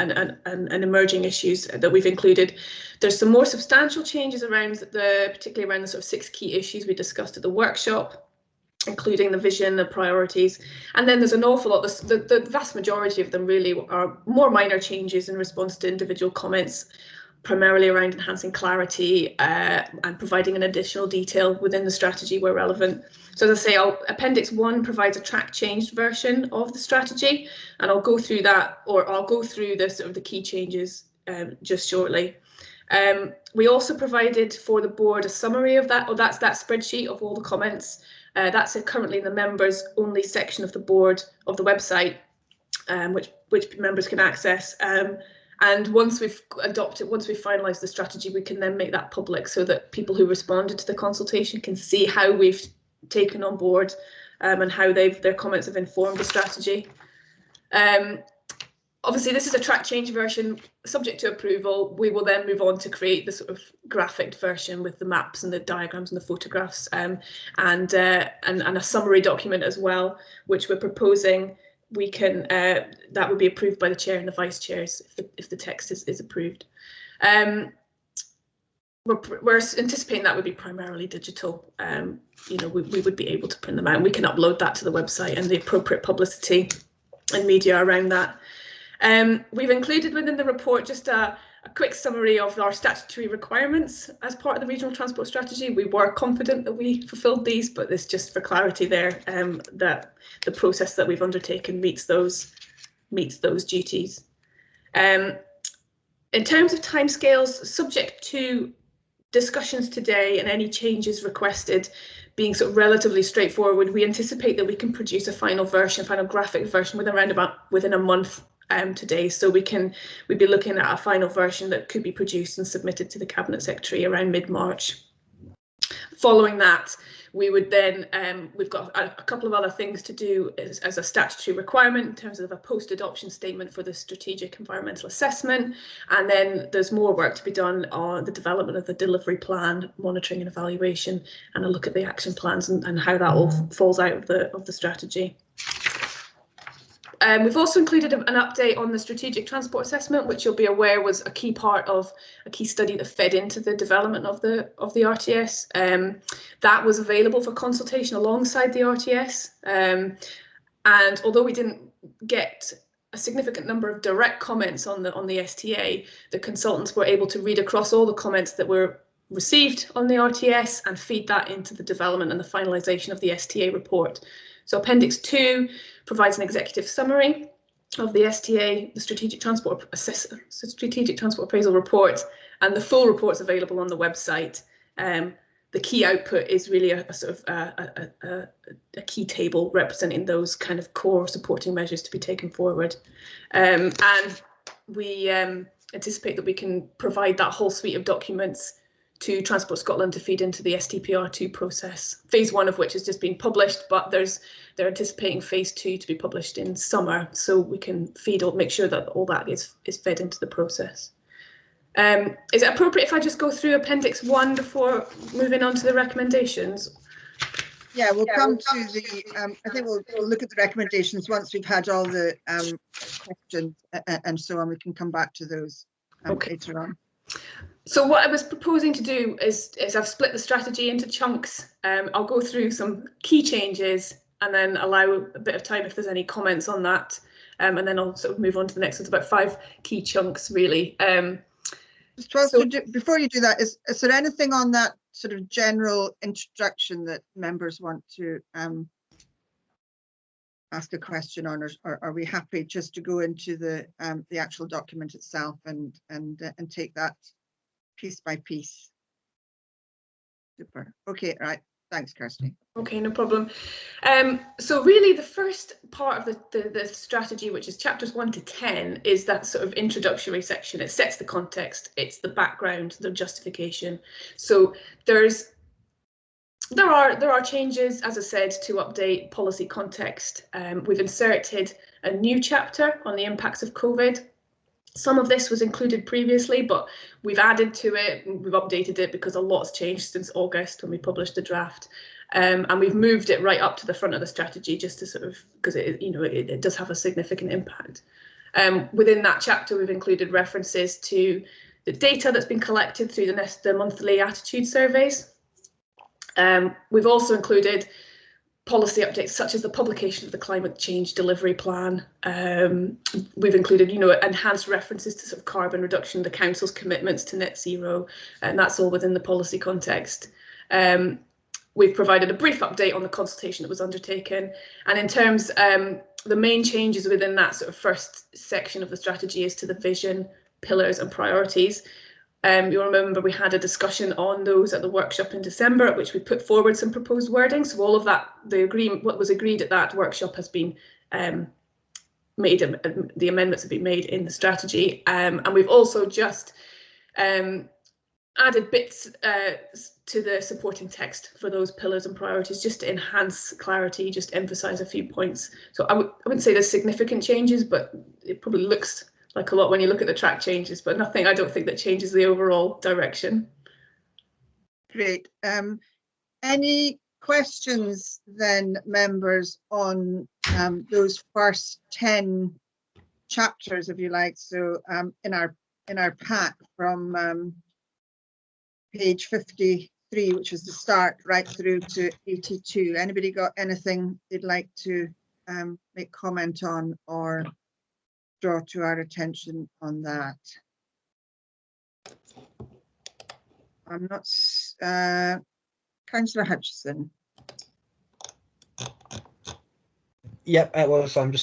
emerging issues that we've included. There's some more substantial changes particularly around the sort of 6 key issues we discussed at the workshop, including the vision, the priorities, and then there's an awful lot. The vast majority of them really are more minor changes in response to individual comments, primarily around enhancing clarity and providing an additional detail within the strategy where relevant. So as I say, Appendix 1 provides a track changed version of the strategy, and I'll go through that, or I'll go through the sort of the key changes just shortly. We also provided for the board a summary of that, or that's that spreadsheet of all the comments. That's currently in the members only section of the board of the website, which members can access. And once we've finalised the strategy, we can then make that public so that people who responded to the consultation can see how we've taken on board and how their comments have informed the strategy. Obviously, this is a track change version subject to approval. We will then move on to create the sort of graphic version with the maps and the diagrams and the photographs and a summary document as well, which we're proposing we can that would be approved by the chair and the vice chairs if the text is approved. We're anticipating that would be primarily digital. We would be able to print them out, and we can upload that to the website and the appropriate publicity and media around that. We've included within the report just a quick summary of our statutory requirements as part of the regional transport strategy. We were confident that we fulfilled these, but it's just for clarity there that the process that we've undertaken meets those duties. In terms of timescales, subject to discussions today and any changes requested being sort of relatively straightforward, we anticipate that we can produce a final graphic version within a month today. So we'd be looking at a final version that could be produced and submitted to the Cabinet Secretary around mid-March. Following that, we would then, we've got a couple of other things to do as a statutory requirement in terms of a post-adoption statement for the strategic environmental assessment. And then there's more work to be done on the development of the delivery plan, monitoring and evaluation, and a look at the action plans and how that all falls out of the strategy. We've also included an update on the strategic transport assessment, which you'll be aware was a key part of a key study that fed into the development of the RTS. That was available for consultation alongside the RTS. And although we didn't get a significant number of direct comments on the STA, the consultants were able to read across all the comments that were received on the RTS and feed that into the development and the finalisation of the STA report. So Appendix 2 provides an executive summary of the STA, the Strategic Transport Appraisal Report, and the full report's available on the website. The key output is really a sort of a key table representing those kind of core supporting measures to be taken forward. And we anticipate that we can provide that whole suite of documents to Transport Scotland to feed into the STPR2 process. Phase 1 of which has just been published, but they're anticipating phase 2 to be published in summer, so we can make sure that all that is fed into the process. Is it appropriate if I just go through Appendix 1 before moving on to the recommendations? Yeah, we'll come to the, I think we'll look at the recommendations once we've had all the questions and so on. We can come back to those later on. So what I was proposing to do is I've split the strategy into chunks. I'll go through some key changes and then allow a bit of time if there's any comments on that. And then I'll sort of move on to the next one. It's about 5 key chunks, really. Before you do that, is there anything on that sort of general introduction that members want to ask a question on, or are we happy just to go into the actual document itself and take that piece by piece? Super. Okay, right. Thanks, Kirsty. Okay, no problem. So really the first part of the strategy, which is chapters 1 to 10, is that sort of introductory section. It sets the context, it's the background, the justification. So there are changes, as I said, to update policy context. We've inserted a new chapter on the impacts of COVID. Some of this was included previously, but we've added to it, we've updated it because a lot's changed since August when we published the draft. And we've moved it right up to the front of the strategy just to sort of, because it does have a significant impact. Within that chapter, we've included references to the data that's been collected through the monthly attitude surveys. We've also included policy updates such as the publication of the climate change delivery plan. We've included, enhanced references to sort of carbon reduction, the council's commitments to net zero, and that's all within the policy context. We've provided a brief update on the consultation that was undertaken, and in terms, the main changes within that sort of first section of the strategy is to the vision, pillars, and priorities. You'll remember we had a discussion on those at the workshop in December, at which we put forward some proposed wording. So all of that, what was agreed at that workshop has been made, the amendments have been made in the strategy. And we've also just added bits to the supporting text for those pillars and priorities, just to enhance clarity, just emphasise a few points. So I wouldn't say there's significant changes, but it probably looks like a lot when you look at the track changes, but nothing, I don't think, that changes the overall direction. Great. Any questions then, members, on those first 10 chapters, if you like? So in our pack from page 53, which is the start, right through to 82. Anybody got anything they'd like to make comment on or draw to our attention on that? I'm not, Councillor Hutchison. Yep, it was. I'm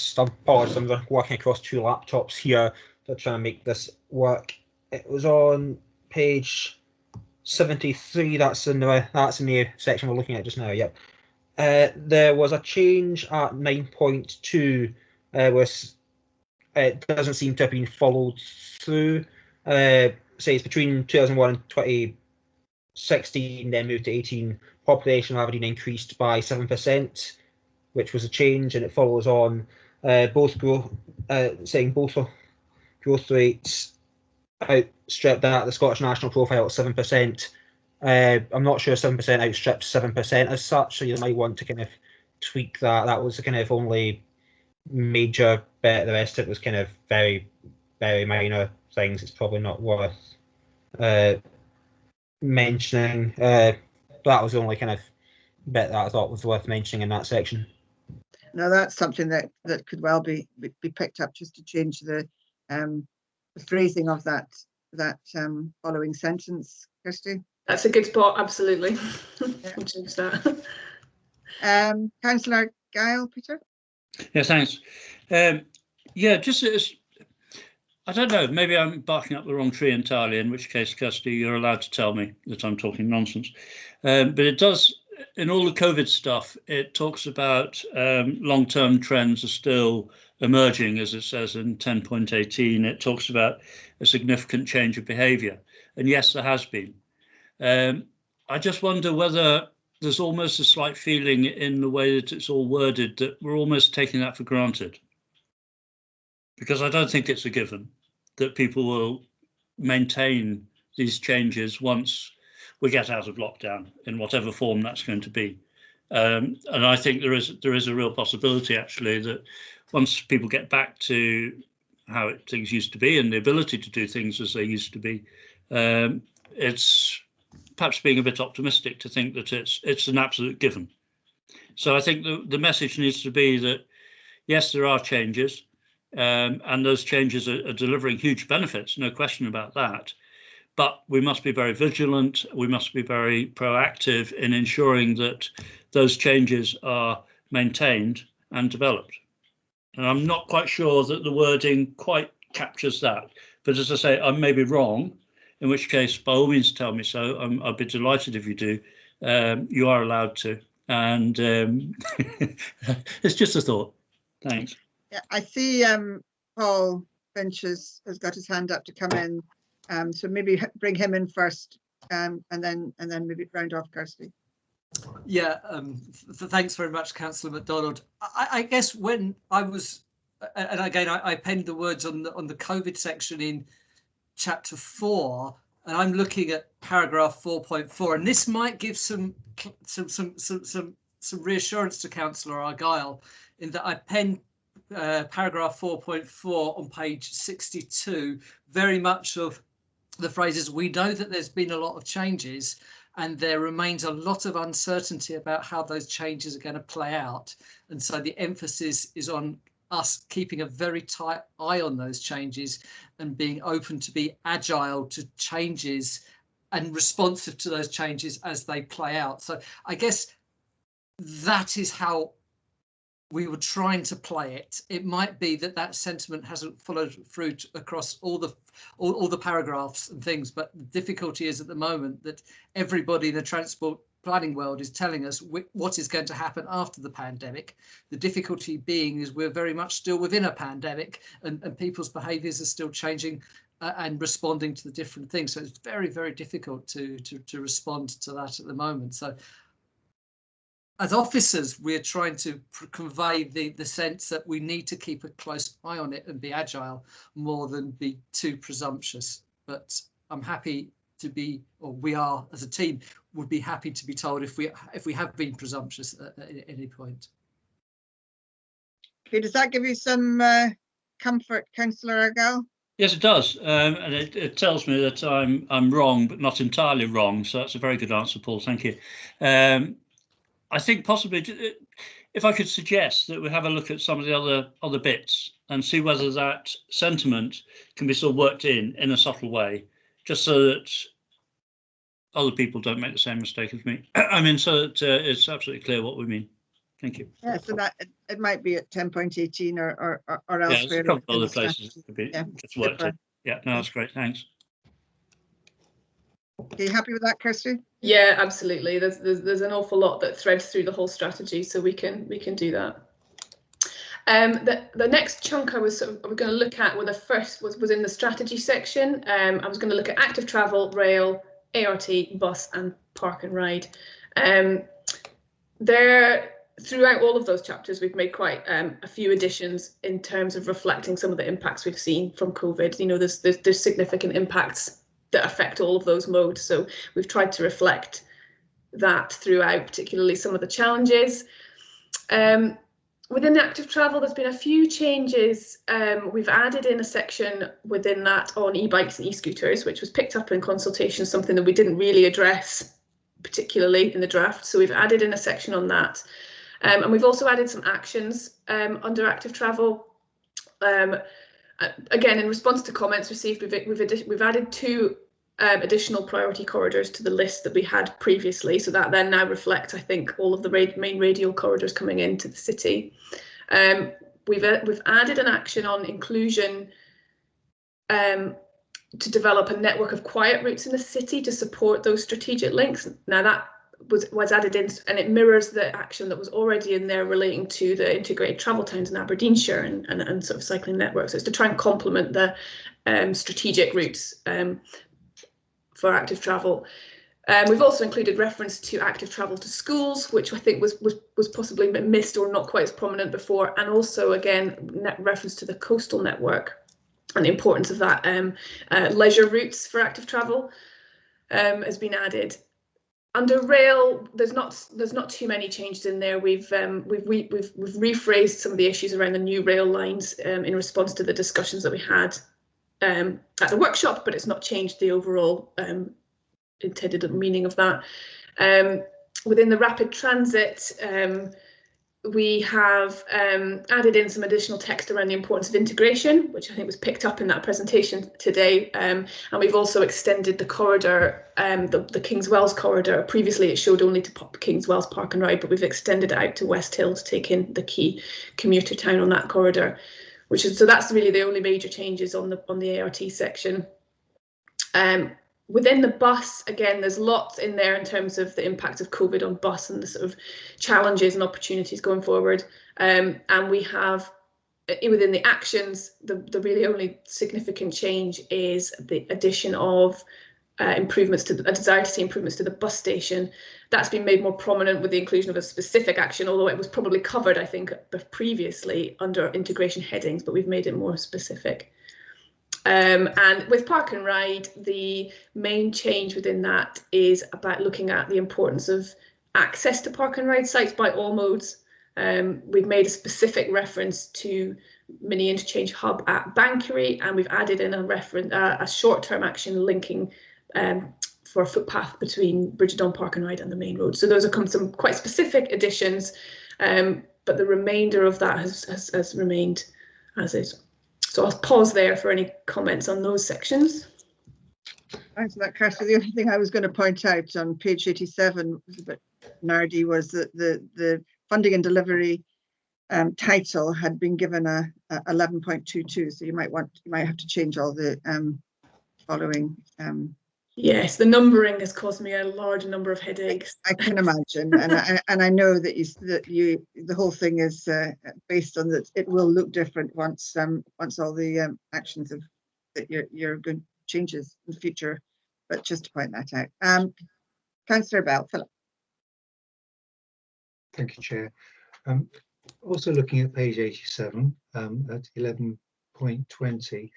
paused. I'm working across 2 laptops here to try and make this work. It was on page 73. That's in the section we're looking at just now. Yep. There was a change at 9.2 with. It doesn't seem to have been followed through. Says between 2001 and 2016, then moved to 18, population have been increased by 7%, which was a change, and it follows on both growth, saying both growth rates outstripped that the Scottish National Profile at 7%. I'm not sure 7% outstripped 7% as such, so you might want to kind of tweak that. That was the kind of only major bit. The rest of it was kind of very, very minor things. It's probably not worth mentioning. That was the only kind of bit that I thought was worth mentioning in that section. No, that's something that could well be picked up, just to change the phrasing of that following sentence. Kirsty? That's a good spot, absolutely. We'll change that. Councillor Gail, Peter? Yeah, thanks. Yeah, just as I don't know, maybe I'm barking up the wrong tree entirely, in which case, Kirsty, you're allowed to tell me that I'm talking nonsense. But it does, in all the COVID stuff, it talks about long-term trends are still emerging, as it says in 10.18. It talks about a significant change of behaviour. And yes, there has been. I just wonder whether there's almost a slight feeling in the way that it's all worded that we're almost taking that for granted. Because I don't think it's a given that people will maintain these changes once we get out of lockdown in whatever form that's going to be. And I think there is a real possibility actually that once people get back to how things used to be and the ability to do things as they used to be, it's perhaps being a bit optimistic to think that it's an absolute given. So I think the message needs to be that yes, there are changes. And those changes are delivering huge benefits, no question about that. But we must be very vigilant. We must be very proactive in ensuring that those changes are maintained and developed. And I'm not quite sure that the wording quite captures that. But as I say, I may be wrong, in which case, by all means, tell me so. I'd be delighted if you do. You are allowed to. And it's just a thought. Thanks. Yeah, I see Paul Finch has got his hand up to come in, so maybe bring him in first, and then maybe round off Kirsty. Yeah, thanks very much, Councillor MacDonald. I guess when I was, and again, I penned the words on the COVID section in chapter 4, and I'm looking at paragraph 4.4, and this might give some reassurance to Councillor Argyle in that I penned paragraph 4.4 on page 62, very much of the phrases, we know that there's been a lot of changes and there remains a lot of uncertainty about how those changes are going to play out. And so the emphasis is on us keeping a very tight eye on those changes and being open to be agile to changes and responsive to those changes as they play out. So I guess that is how we were trying to play it. It might be that that sentiment hasn't followed through across all the paragraphs and things, but the difficulty is at the moment that everybody in the transport planning world is telling us what is going to happen after the pandemic. The difficulty being is we're very much still within a pandemic and people's behaviours are still changing and responding to the different things. So it's very, very difficult to respond to that at the moment. So as officers, we're trying to convey the sense that we need to keep a close eye on it and be agile more than be too presumptuous. But I'm happy to be, or we are as a team, would be happy to be told if we have been presumptuous at any point. Okay, does that give you some comfort, Councillor Argyle? Yes, it does, and it tells me that I'm wrong, but not entirely wrong. So that's a very good answer, Paul. Thank you. I think possibly, if I could suggest that we have a look at some of the other bits and see whether that sentiment can be sort of worked in a subtle way, just so that other people don't make the same mistake as me. I mean, so that it's absolutely clear what we mean. Thank you. Yeah, so that it might be at 10.18 or elsewhere. Yeah, there's a couple of other places that could be just worked in. Yeah, no, that's great. Thanks. Are you happy with that, Kirsty? Yeah, absolutely. There's an awful lot that threads through the whole strategy, so we can do that. The next chunk I was going to look at were the first was in the strategy section. I was going to look at active travel, rail, ART, bus, and park and ride. Throughout all of those chapters, we've made quite a few additions in terms of reflecting some of the impacts we've seen from COVID. You know, there's significant impacts that affect all of those modes. So we've tried to reflect that throughout, particularly some of the challenges. Within the active travel, there's been a few changes. We've added in a section within that on e-bikes and e-scooters, which was picked up in consultation, something that we didn't really address particularly in the draft. So we've added in a section on that. And we've also added some actions under active travel. Again, in response to comments received, we've added two additional priority corridors to the list that we had previously. So that then now reflects, I think, all of the main radial corridors coming into the city. We've added an action on inclusion to develop a network of quiet routes in the city to support those strategic links. Now that was added in, and it mirrors the action that was already in there relating to the integrated travel towns in Aberdeenshire and sort of cycling networks. So it's to try and complement the strategic routes for active travel. We've also included reference to active travel to schools, which I think was possibly missed or not quite as prominent before, and also again reference to the coastal network and the importance of that. Leisure routes for active travel has been added. Under rail, there's not too many changes in there. We've rephrased some of the issues around the new rail lines in response to the discussions that we had at the workshop, but it's not changed the overall intended meaning of that. Within the rapid transit, we have added in some additional text around the importance of integration, which I think was picked up in that presentation today. And we've also extended the corridor, the Kings Wells corridor. Previously, it showed only to Kings Wells Park and Ride, but we've extended it out to West Hill to take in the key commuter town on that corridor, so that's really the only major changes on the ART section. Within the bus, again, there's lots in there in terms of the impact of COVID on bus and the sort of challenges and opportunities going forward. And we have, within the actions, the really only significant change is the addition of improvements to a desire to see improvements to the bus station. That's been made more prominent with the inclusion of a specific action, although it was probably covered, I think, previously under integration headings, but we've made it more specific. And with Park and Ride, the main change within that is about looking at the importance of access to Park and Ride sites by all modes. We've made a specific reference to mini interchange hub at Bankery, and we've added in a short-term action linking for a footpath between Bridgetdown Park and Ride and the main road. So those are some quite specific additions, but the remainder of that has remained as is. So I'll pause there for any comments on those sections. Thanks for that, Kirsty. The only thing I was going to point out on page 87 was a bit nerdy, was that the funding and delivery title had been given a 11.22, so you might have to change all the following. Yes, the numbering has caused me a large number of headaches. I can imagine, and I know that the whole thing is based on that. It will look different once all the actions that you're good changes in the future. But just to point that out, Councillor Bell, Philip. Thank you, Chair. Also looking at page 87 at 11.20.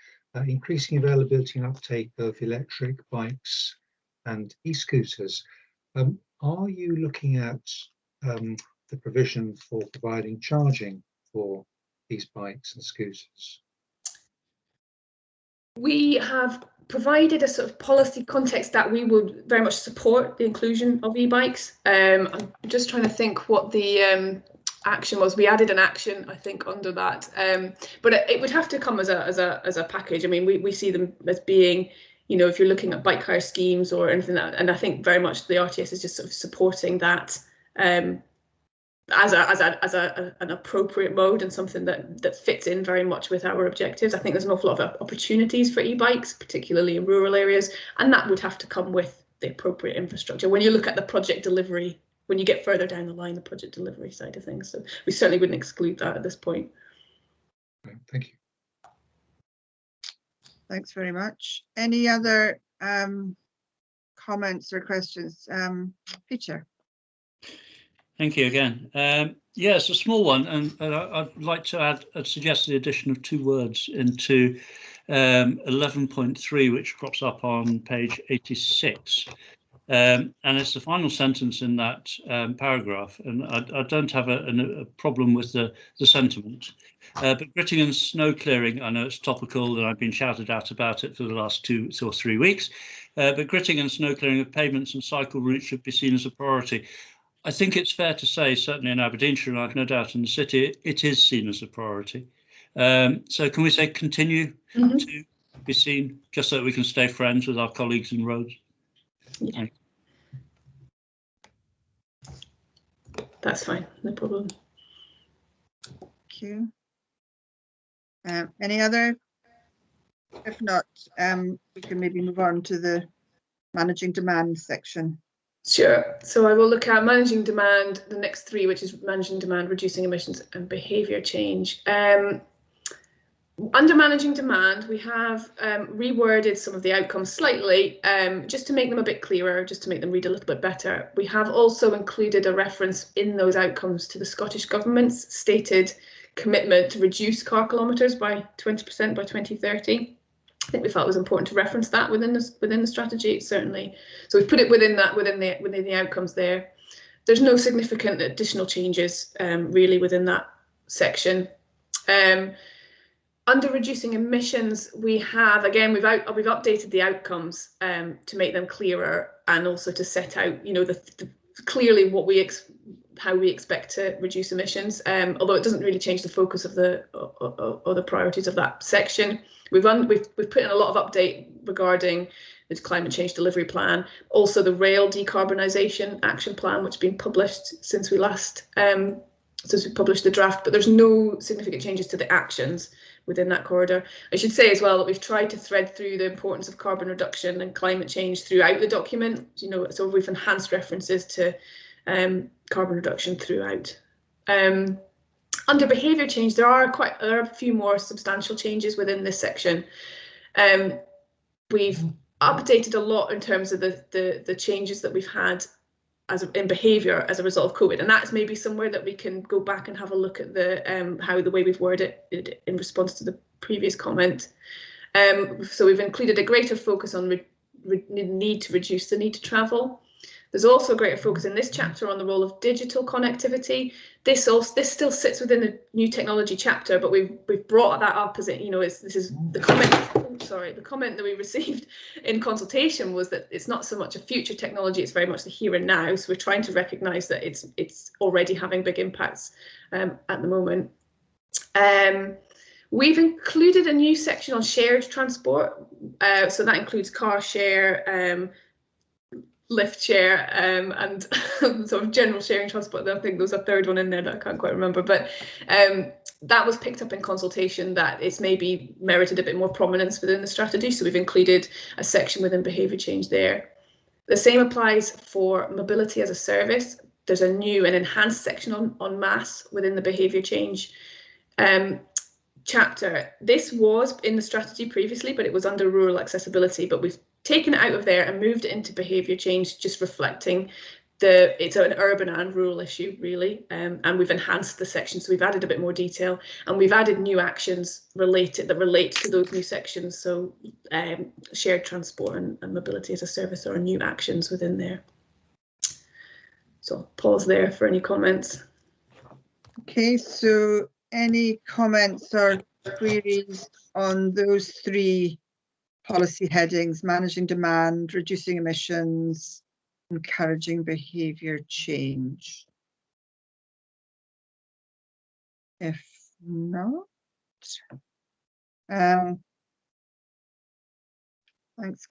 Increasing availability and uptake of electric bikes and e-scooters. Are you looking at the provision for providing charging for these bikes and scooters? We have provided a sort of policy context that we would very much support the inclusion of e-bikes. I'm just trying to think what the action was. We added an action, I think, under that, but it would have to come as a package. I mean, we see them as being, you know, if you're looking at bike hire schemes or anything like that, and I think very much the RTS is just sort of supporting that as an appropriate mode and something that fits in very much with our objectives. I think there's an awful lot of opportunities for e-bikes, particularly in rural areas, and that would have to come with the appropriate infrastructure. When you look at the project delivery, when you get further down the line, the project delivery side of things. So we certainly wouldn't exclude that at this point. Thank you. Thanks very much. Any other comments or questions? Peter. Thank you again. Yeah, it's a small one, and I'd like to suggest the addition of 2 words into 11.3, which crops up on page 86. And it's the final sentence in that paragraph, and I don't have a problem with the sentiment. But gritting and snow clearing, I know it's topical and I've been shouted at about it for the last 2 or 3 weeks, but gritting and snow clearing of pavements and cycle routes should be seen as a priority. I think it's fair to say, certainly in Aberdeenshire, and I've no doubt in the city, it is seen as a priority. So can we say continue to be seen, just so that we can stay friends with our colleagues in roads? Yeah. That's fine, no problem. Thank you. Any other? If not, we can maybe move on to the managing demand section. Sure. So I will look at managing demand, the next three, which is managing demand, reducing emissions and behaviour change. Under managing demand, we have reworded some of the outcomes slightly, just to make them a bit clearer, just to make them read a little bit better. We have also included a reference in those outcomes to the Scottish Government's stated commitment to reduce car kilometres by 20% by 2030. I think we felt it was important to reference that within the strategy, certainly. So we've put it within the outcomes there. There's no significant additional changes really within that section. Under reducing emissions, we have, again, we've updated the outcomes to make them clearer, and also to set out, you know, clearly what how we expect to reduce emissions. Although it doesn't really change the focus of the priorities of that section. We've put in a lot of update regarding the climate change delivery plan, also the rail decarbonisation action plan, which has been published since we last since we published the draft. But there's no significant changes to the actions within that corridor. I should say as well that we've tried to thread through the importance of carbon reduction and climate change throughout the document. You know, so we've enhanced references to carbon reduction throughout. Under behaviour change, there are a few more substantial changes within this section. We've updated a lot in terms of the changes that we've had in behaviour as a result of COVID, and that's maybe somewhere that we can go back and have a look at the way we've worded it in response to the previous comment. So we've included a greater focus on need to reduce the need to travel. There's also a greater focus in this chapter on the role of digital connectivity. This still sits within the new technology chapter, but we've brought that up as this is the comment. The comment that we received in consultation was that it's not so much a future technology; it's very much the here and now. So we're trying to recognise that it's already having big impacts at the moment. We've included a new section on shared transport, so that includes car share, lift share, and sort of general sharing transport. I think there's a third one in there that I can't quite remember, but that was picked up in consultation that it's maybe merited a bit more prominence within the strategy. So we've included a section within behaviour change there. The same applies for mobility as a service. There's a new and enhanced section on mass within the behaviour change chapter. This was in the strategy previously, but it was under rural accessibility, but we've taken it out of there and moved it into behaviour change, just reflecting it's an urban and rural issue really, and we've enhanced the section, so we've added a bit more detail, and we've added new actions that relate to those new sections. So shared transport and mobility as a service are new actions within there. So I'll pause there for any comments. Okay, so any comments or queries on those three policy headings: managing demand, reducing emissions, encouraging behaviour change? If not, thanks,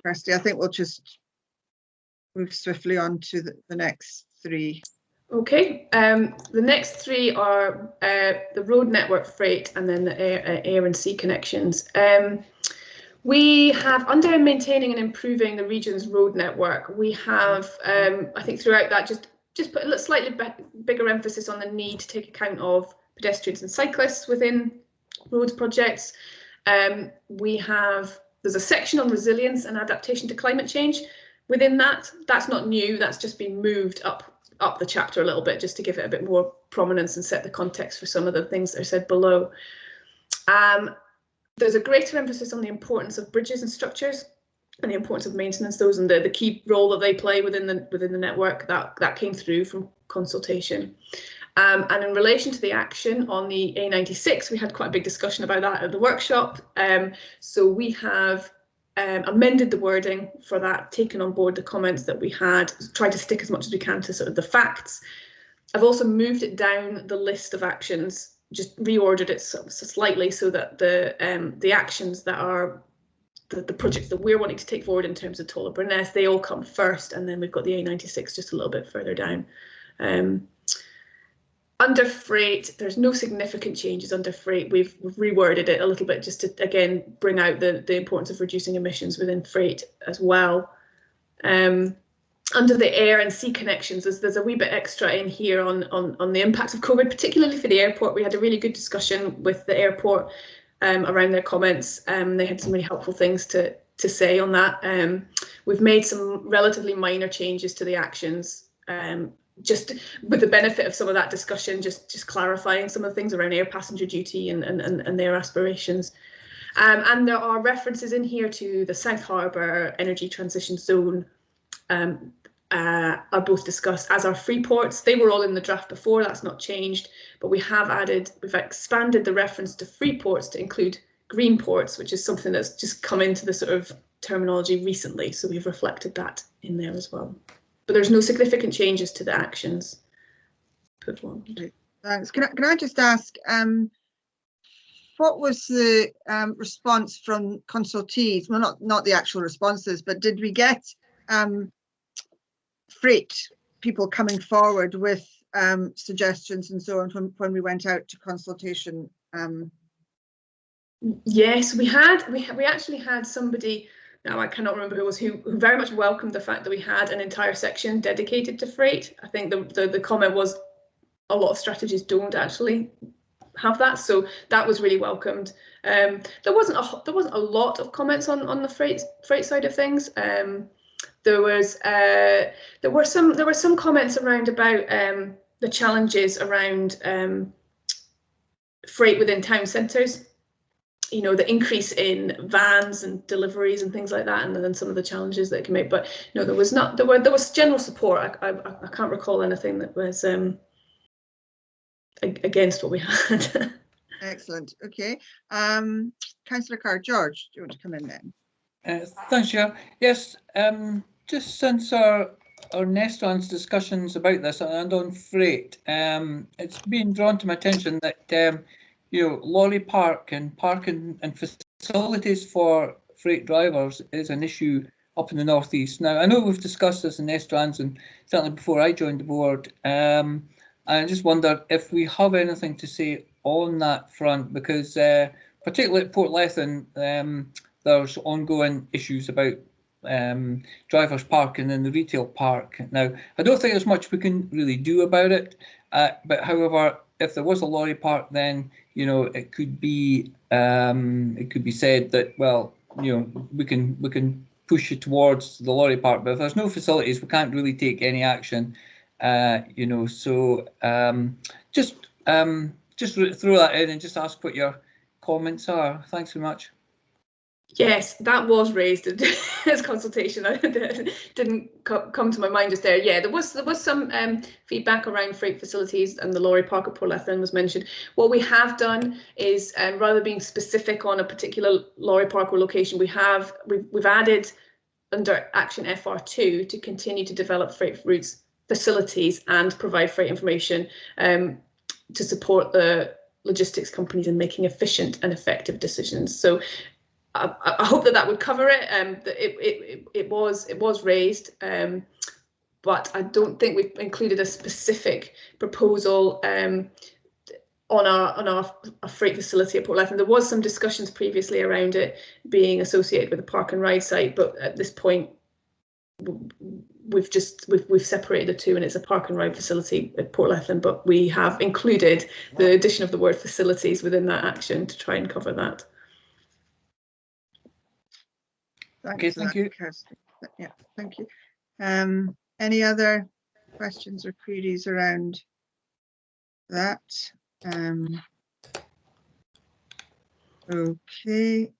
Kirsty. I think we'll just move swiftly on to the next three. Okay, the next three are the road network freight and then the air and sea connections. We have, under maintaining and improving the region's road network, we have, I think throughout that, just put a slightly bigger emphasis on the need to take account of pedestrians and cyclists within roads projects. There's a section on resilience and adaptation to climate change. Within that, that's not new, that's just been moved up the chapter a little bit, just to give it a bit more prominence and set the context for some of the things that are said below. There's a greater emphasis on the importance of bridges and structures and the importance of maintenance those, and the key role that they play within the network. That came through from consultation. And in relation to the action on the A96, we had quite a big discussion about that at the workshop. So we have amended the wording for that, taken on board the comments that we had, tried to stick as much as we can to sort of the facts. I've also moved it down the list of actions, just reordered it slightly so that the actions that are the projects that we're wanting to take forward in terms of Tolla Burness, they all come first, and then we've got the A96 just a little bit further down. Under freight, there's no significant changes under freight. We've reworded it a little bit just to, again, bring out the importance of reducing emissions within freight as well. Under the air and sea connections, there's a wee bit extra in here on the impacts of COVID, particularly for the airport. We had a really good discussion with the airport around their comments. They had some really helpful things to say on that. We've made some relatively minor changes to the actions, just with the benefit of some of that discussion, just clarifying some of the things around air passenger duty and their aspirations. And there are references in here to the South Harbour Energy Transition Zone, are both discussed, as are free ports. They were all in the draft before, that's not changed, but we've expanded the reference to free ports to include green ports, which is something that's just come into the sort of terminology recently, so we've reflected that in there as well. But there's no significant changes to the actions put forward. Thanks. Can I just ask, what was the response from Consultations? Well, not the actual responses, but did we get freight people coming forward with suggestions and so on when we went out to consultation? Yes, we actually had somebody. Now I cannot remember who it was, who very much welcomed the fact that we had an entire section dedicated to freight. I think the comment was a lot of strategies don't actually have that, so that was really welcomed. There wasn't a lot of comments on the freight side of things. There were some comments around about the challenges around freight within town centres. You know, the increase in vans and deliveries and things like that, and then some of the challenges that it can make. But no, there was general support. I can't recall anything that was against what we had. Excellent. Okay. Councillor Carr, George, do you want to come in then? Thanks, Chair. Yes, just since our Nestrans discussions about this and on freight, it's been drawn to my attention that you know, lorry park and parking and facilities for freight drivers is an issue up in the northeast. Now, I know we've discussed this in Nestrans and certainly before I joined the board. And I just wondered if we have anything to say on that front, because particularly at Portlethen, there's ongoing issues about drivers parking in the retail park. Now, I don't think there's much we can really do about it, but however, if there was a lorry park, then you know it could be said that, well, you know, we can push it towards the lorry park, but if there's no facilities, we can't really take any action. You know, so just throw that in and just ask what your comments are. Thanks very much. Yes, that was raised as consultation. It didn't come to my mind just there. Yeah, there was some feedback around freight facilities, and the lorry park at Portlethen was mentioned. What we have done is, rather than being specific on a particular lorry park or location, we've added under Action FR2 to continue to develop freight routes facilities and provide freight information to support the logistics companies in making efficient and effective decisions. So I hope that would cover it. It was raised, but I don't think we've included a specific proposal on our freight facility at Portlethen. There was some discussions previously around it being associated with the park and ride site, but at this point we've separated the two, and it's a park and ride facility at Portlethen, but we have included the addition of the word facilities within that action to try and cover that. Okay, thank you. Yeah, thank you. Any other questions or queries around that? Okay.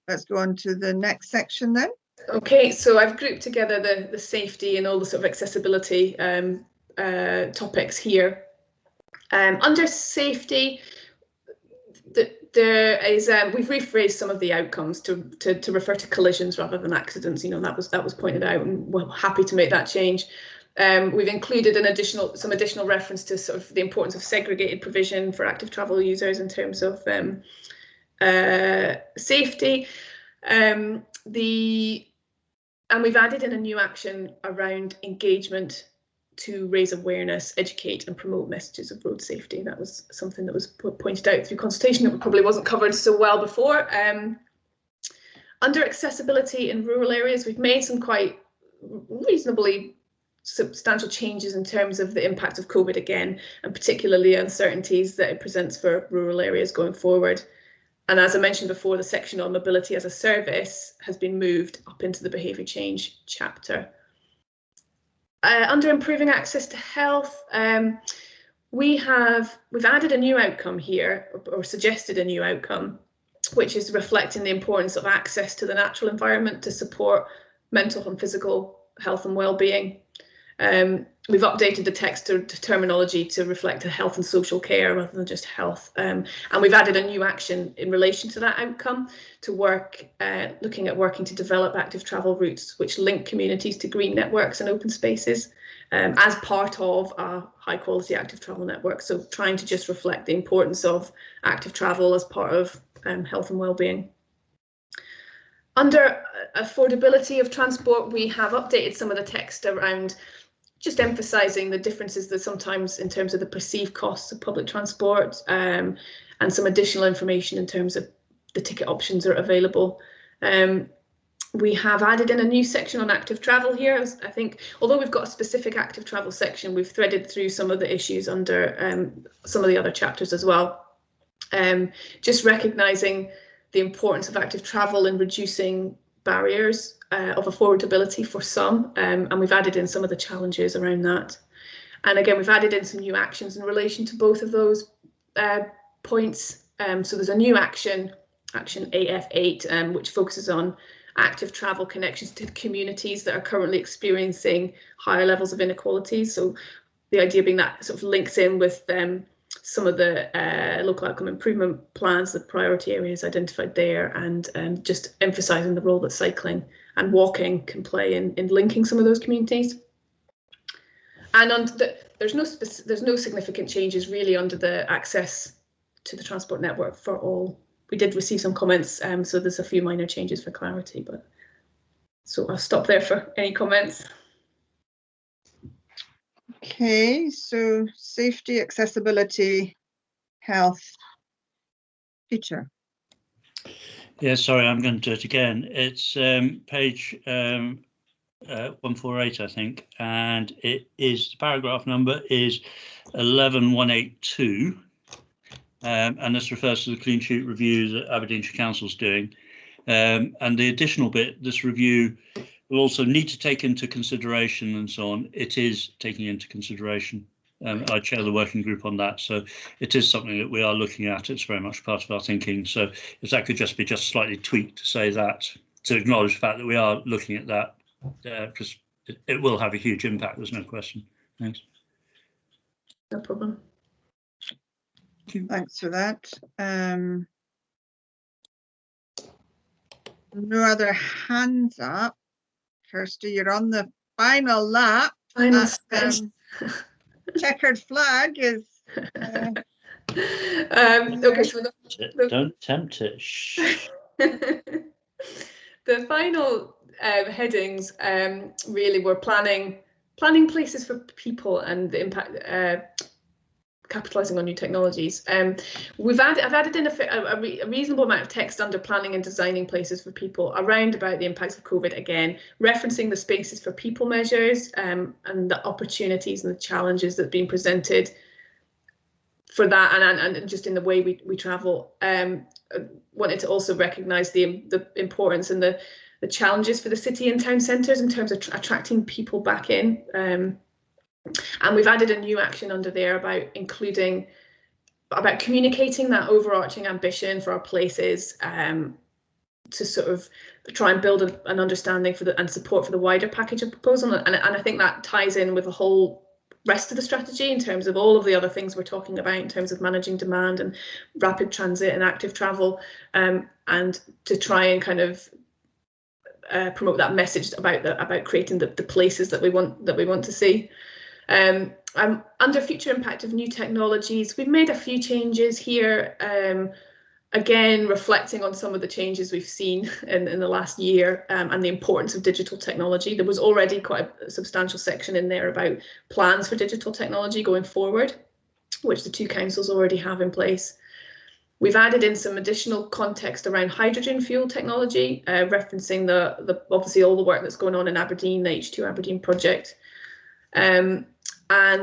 Let's go on to the next section then. Okay, so I've grouped together the safety and all the sort of accessibility topics here. Under safety, there is we've rephrased some of the outcomes to refer to collisions rather than accidents. You know, that was pointed out, and we're happy to make that change. We've included some additional reference to sort of the importance of segregated provision for active travel users in terms of safety. And we've added in a new action around engagement to raise awareness, educate and promote messages of road safety. That was something that was pointed out through consultation that probably wasn't covered so well before. Under accessibility in rural areas, we've made some quite reasonably substantial changes in terms of the impact of COVID again, and particularly uncertainties that it presents for rural areas going forward. And as I mentioned before, the section on mobility as a service has been moved up into the behaviour change chapter. Under improving access to health, we've added a new outcome here, or suggested a new outcome, which is reflecting the importance of access to the natural environment to support mental and physical health and well-being. We've updated the text to terminology to reflect a health and social care rather than just health. And we've added a new action in relation to that outcome to work, looking at working to develop active travel routes which link communities to green networks and open spaces as part of a high quality active travel network. So trying to just reflect the importance of active travel as part of health and well-being. Under affordability of transport, we have updated some of the text around just emphasising the differences that sometimes in terms of the perceived costs of public transport, and some additional information in terms of the ticket options that are available. We have added in a new section on active travel here. I think, although we've got a specific active travel section, we've threaded through some of the issues under some of the other chapters as well. Just recognising the importance of active travel in reducing barriers of affordability for some, and we've added in some of the challenges around that. And again, we've added in some new actions in relation to both of those points. So there's a new action AF8, which focuses on active travel connections to communities that are currently experiencing higher levels of inequalities. So the idea being that sort of links in with some of the local outcome improvement plans, the priority areas identified there, and just emphasising the role that cycling and walking can play in linking some of those communities. And there's no significant changes really under the access to the transport network for all. We did receive some comments, so there's a few minor changes for clarity, but so I'll stop there for any comments. Okay, so safety, accessibility, health, future. Yeah, sorry, I'm going to do it again. It's page 148, I think, and it is, the paragraph number is 11182, and this refers to the clean sheet review that Aberdeenshire Council's doing. And the additional bit, this review will also need to take into consideration and so on. It is taking into consideration. I chair the working group on that, so it is something that we are looking at. It's very much part of our thinking. So if that could just be slightly tweaked to say that, to acknowledge the fact that we are looking at that, because it will have a huge impact, there's no question. Thanks. No problem. Thanks for that. No other hands up. Kirsty, you're on the final lap. Final checkered flag is. Okay, so don't tempt it. The final headings really were planning places for people and the impact. Capitalising on new technologies. I've added in a reasonable amount of text under planning and designing places for people around about the impacts of COVID, again, referencing the spaces for people measures and the opportunities and the challenges that have been presented for that, and just in the way we travel. Wanted to also recognise the importance and the challenges for the city and town centres in terms of attracting people back in. And we've added a new action under there about communicating that overarching ambition for our places, to sort of try and build an understanding and support for the wider package of proposal. And I think that ties in with the whole rest of the strategy in terms of all of the other things we're talking about in terms of managing demand and rapid transit and active travel, and to try and kind of promote that message about creating the places that we want to see. Under future impact of new technologies, we've made a few changes here. Again, reflecting on some of the changes we've seen in the last year and the importance of digital technology. There was already quite a substantial section in there about plans for digital technology going forward, which the two councils already have in place. We've added in some additional context around hydrogen fuel technology, referencing the obviously all the work that's going on in Aberdeen, the H2 Aberdeen project. And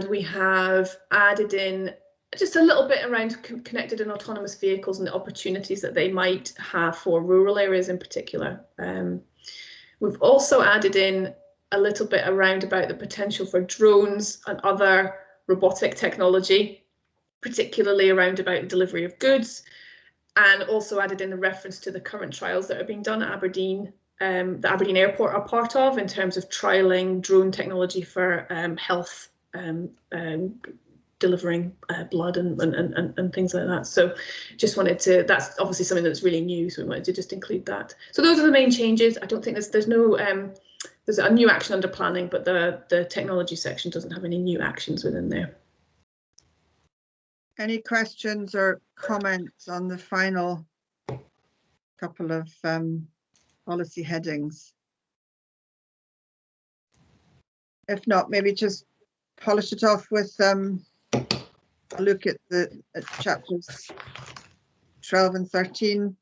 we have added in just a little bit around connected and autonomous vehicles and the opportunities that they might have for rural areas in particular. We've also added in a little bit around about the potential for drones and other robotic technology, particularly around about delivery of goods, and also added in a reference to the current trials that are being done at Aberdeen, the Aberdeen Airport are part of, in terms of trialling drone technology for health, delivering blood and things like that. So just wanted to, that's obviously something that's really new, so we wanted to just include that. So those are the main changes. I don't think there's no, there's a new action under planning, but the technology section doesn't have any new actions within there. Any questions or comments on the final couple of policy headings? If not, maybe just polish it off with a look at chapters 12 and 13.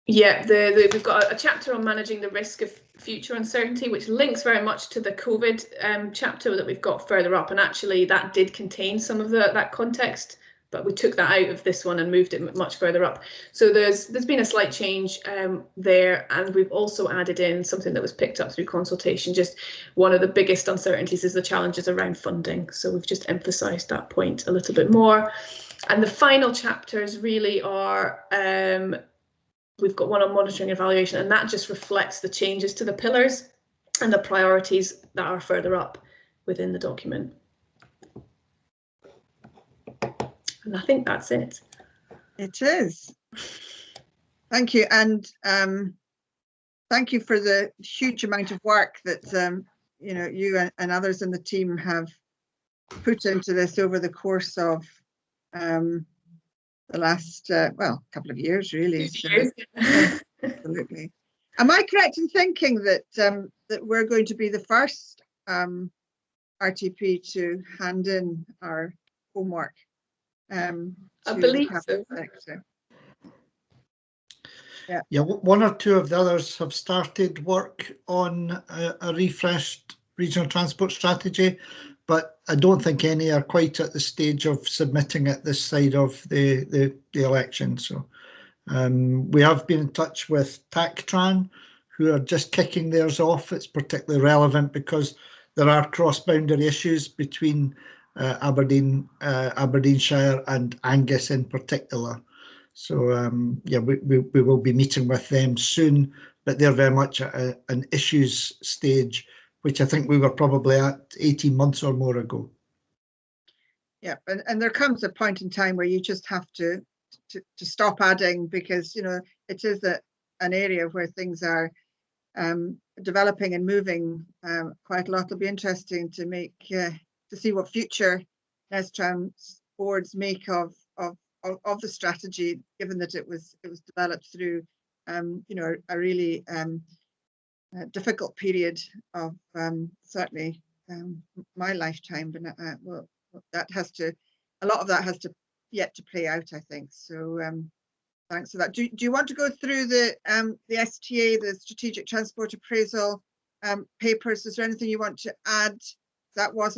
Yeah, we've got a chapter on managing the risk of future uncertainty, which links very much to the COVID chapter that we've got further up. And actually, that did contain some of that context, but we took that out of this one and moved it much further up. So there's been a slight change there, and we've also added in something that was picked up through consultation. Just one of the biggest uncertainties is the challenges around funding. So we've just emphasised that point a little bit more. And the final chapters really are. We've got one on monitoring and evaluation, and that just reflects the changes to the pillars and the priorities that are further up within the document. And I think that's it. It is. Thank you. And thank you for the huge amount of work that you and others in the team have put into this over the course of the last couple of years, really. So, absolutely. Am I correct in thinking that that we're going to be the first RTP to hand in our homework? I believe so. Yeah, one or two of the others have started work on a refreshed regional transport strategy, but I don't think any are quite at the stage of submitting it this side of the election. So we have been in touch with TACTRAN, who are just kicking theirs off. It's particularly relevant because there are cross-boundary issues between Aberdeenshire and Angus in particular. So yeah, we will be meeting with them soon, but they're very much at an issues stage, which I think we were probably at 18 months or more ago. Yeah, and there comes a point in time where you just have to stop adding, because it is an area where things are developing and moving quite a lot. It'll be interesting to see what future Nestrans boards make of the strategy, given that it was developed through a really difficult period of certainly my lifetime, but a lot of that has to yet to play out, I think. So thanks for that. Do you want to go through the STA, the Strategic Transport Appraisal papers? Is there anything you want to add that was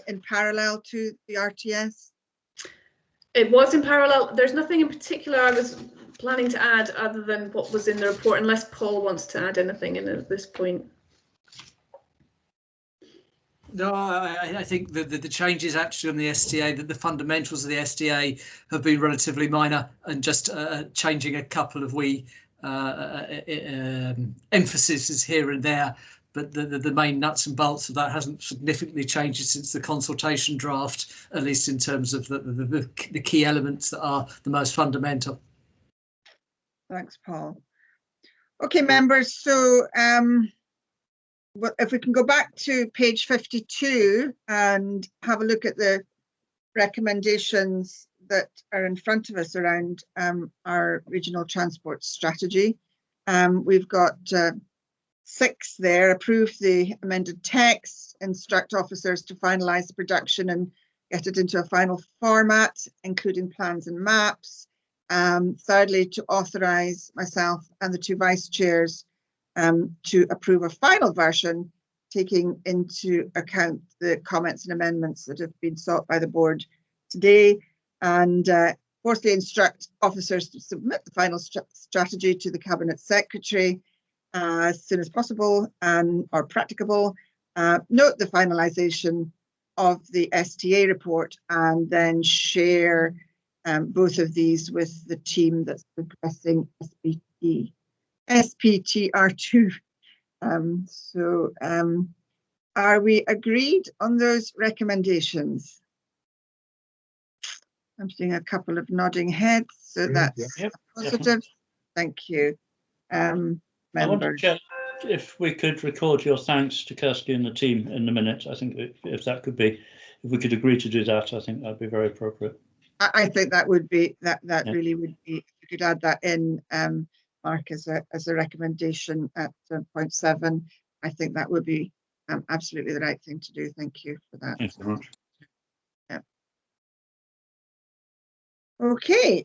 in parallel to the RTS? It was in parallel. There's nothing in particular I was planning to add other than what was in the report, unless Paul wants to add anything in at this point. No, I think the changes actually on the STA, that the fundamentals of the STA have been relatively minor, and just changing a couple of emphases here and there. But the main nuts and bolts of that hasn't significantly changed since the consultation draft, at least in terms of the key elements that are the most fundamental. Thanks, Paul. Okay, members, so if we can go back to page 52 and have a look at the recommendations that are in front of us around our regional transport strategy. We've got 6 there: approve the amended text, instruct officers to finalise the production and get it into a final format, including plans and maps. Thirdly, to authorise myself and the 2 vice chairs to approve a final version, taking into account the comments and amendments that have been sought by the board today. And fourthly, instruct officers to submit the final strategy to the Cabinet Secretary as soon as possible or practicable. Note the finalisation of the STA report and then share both of these with the team that's progressing SPTR2. Are we agreed on those recommendations? I'm seeing a couple of nodding heads, so that's positive. Thank you. I want to check if we could record your thanks to Kirsty and the team in the minute. I think if that could be, if we could agree to do that, I think that'd be very appropriate. I think that would be really would be, if you could add that in, Mark, as a recommendation at point 7. I think that would be absolutely the right thing to do. Thank you for that. Thanks very much. Yeah. Okay,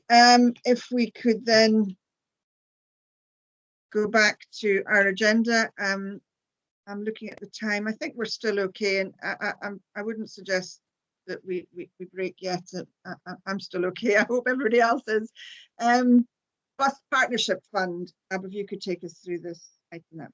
if we could then go back to our agenda. I'm looking at the time. I think we're still okay, and I wouldn't suggest that we break yet. I'm still okay. I hope everybody else is. Bus Partnership Fund. If you could take us through this item.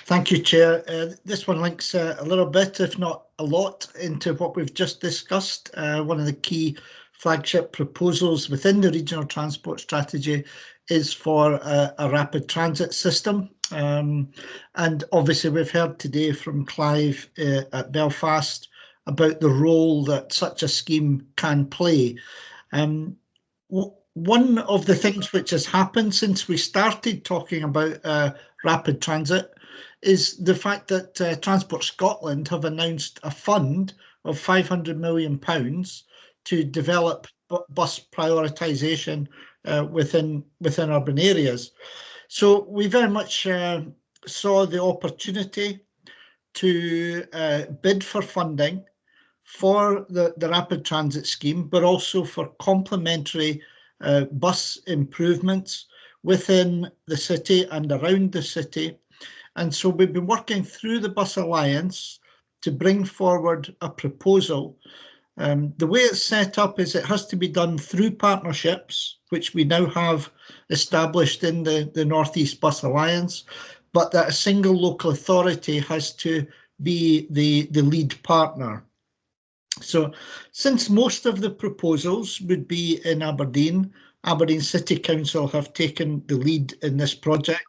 Thank you, Chair. This one links a little bit, if not a lot, into what we've just discussed. One of the key flagship proposals within the regional transport strategy is for a rapid transit system. And obviously we've heard today from Clive at Belfast about the role that such a scheme can play. One of the things which has happened since we started talking about rapid transit is the fact that Transport Scotland have announced a fund of £500 million to develop bus prioritisation within urban areas. So we very much saw the opportunity to bid for funding for the rapid transit scheme, but also for complementary bus improvements within the city and around the city. And so we've been working through the Bus Alliance to bring forward a proposal. The way it's set up is it has to be done through partnerships, which we now have established in the North East Bus Alliance, but that a single local authority has to be the lead partner. So since most of the proposals would be in Aberdeen, Aberdeen City Council have taken the lead in this project,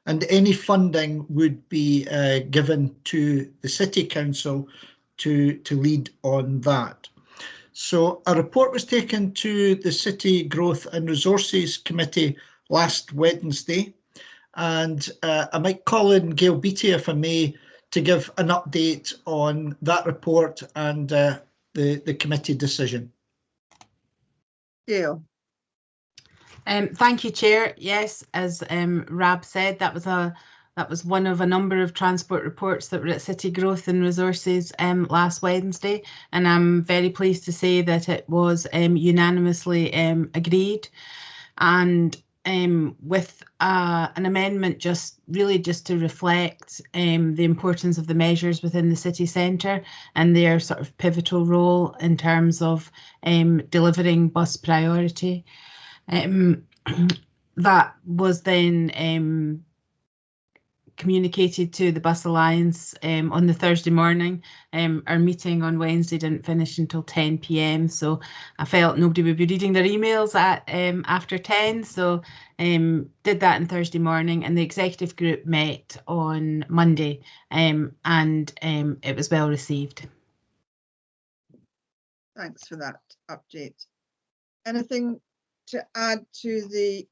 and any funding would be given to the City Council to lead on that. So a report was taken to the City Growth and Resources Committee last Wednesday, and I might call in Gail Beattie, if I may, to give an update on that report and the committee decision. Gail. Thank you, Chair. Yes, as Rab said, that was one of a number of transport reports that were at City Growth and Resources last Wednesday, and I'm very pleased to say that it was unanimously agreed, and with an amendment just to reflect the importance of the measures within the city centre and their sort of pivotal role in terms of delivering bus priority. That was then communicated to the Bus Alliance on the Thursday morning. Our meeting on Wednesday didn't finish until 10 p.m, so I felt nobody would be reading their emails at after 10, so did that on Thursday morning, and the executive group met on Monday, and it was well received. Thanks for that update. Anything to add to the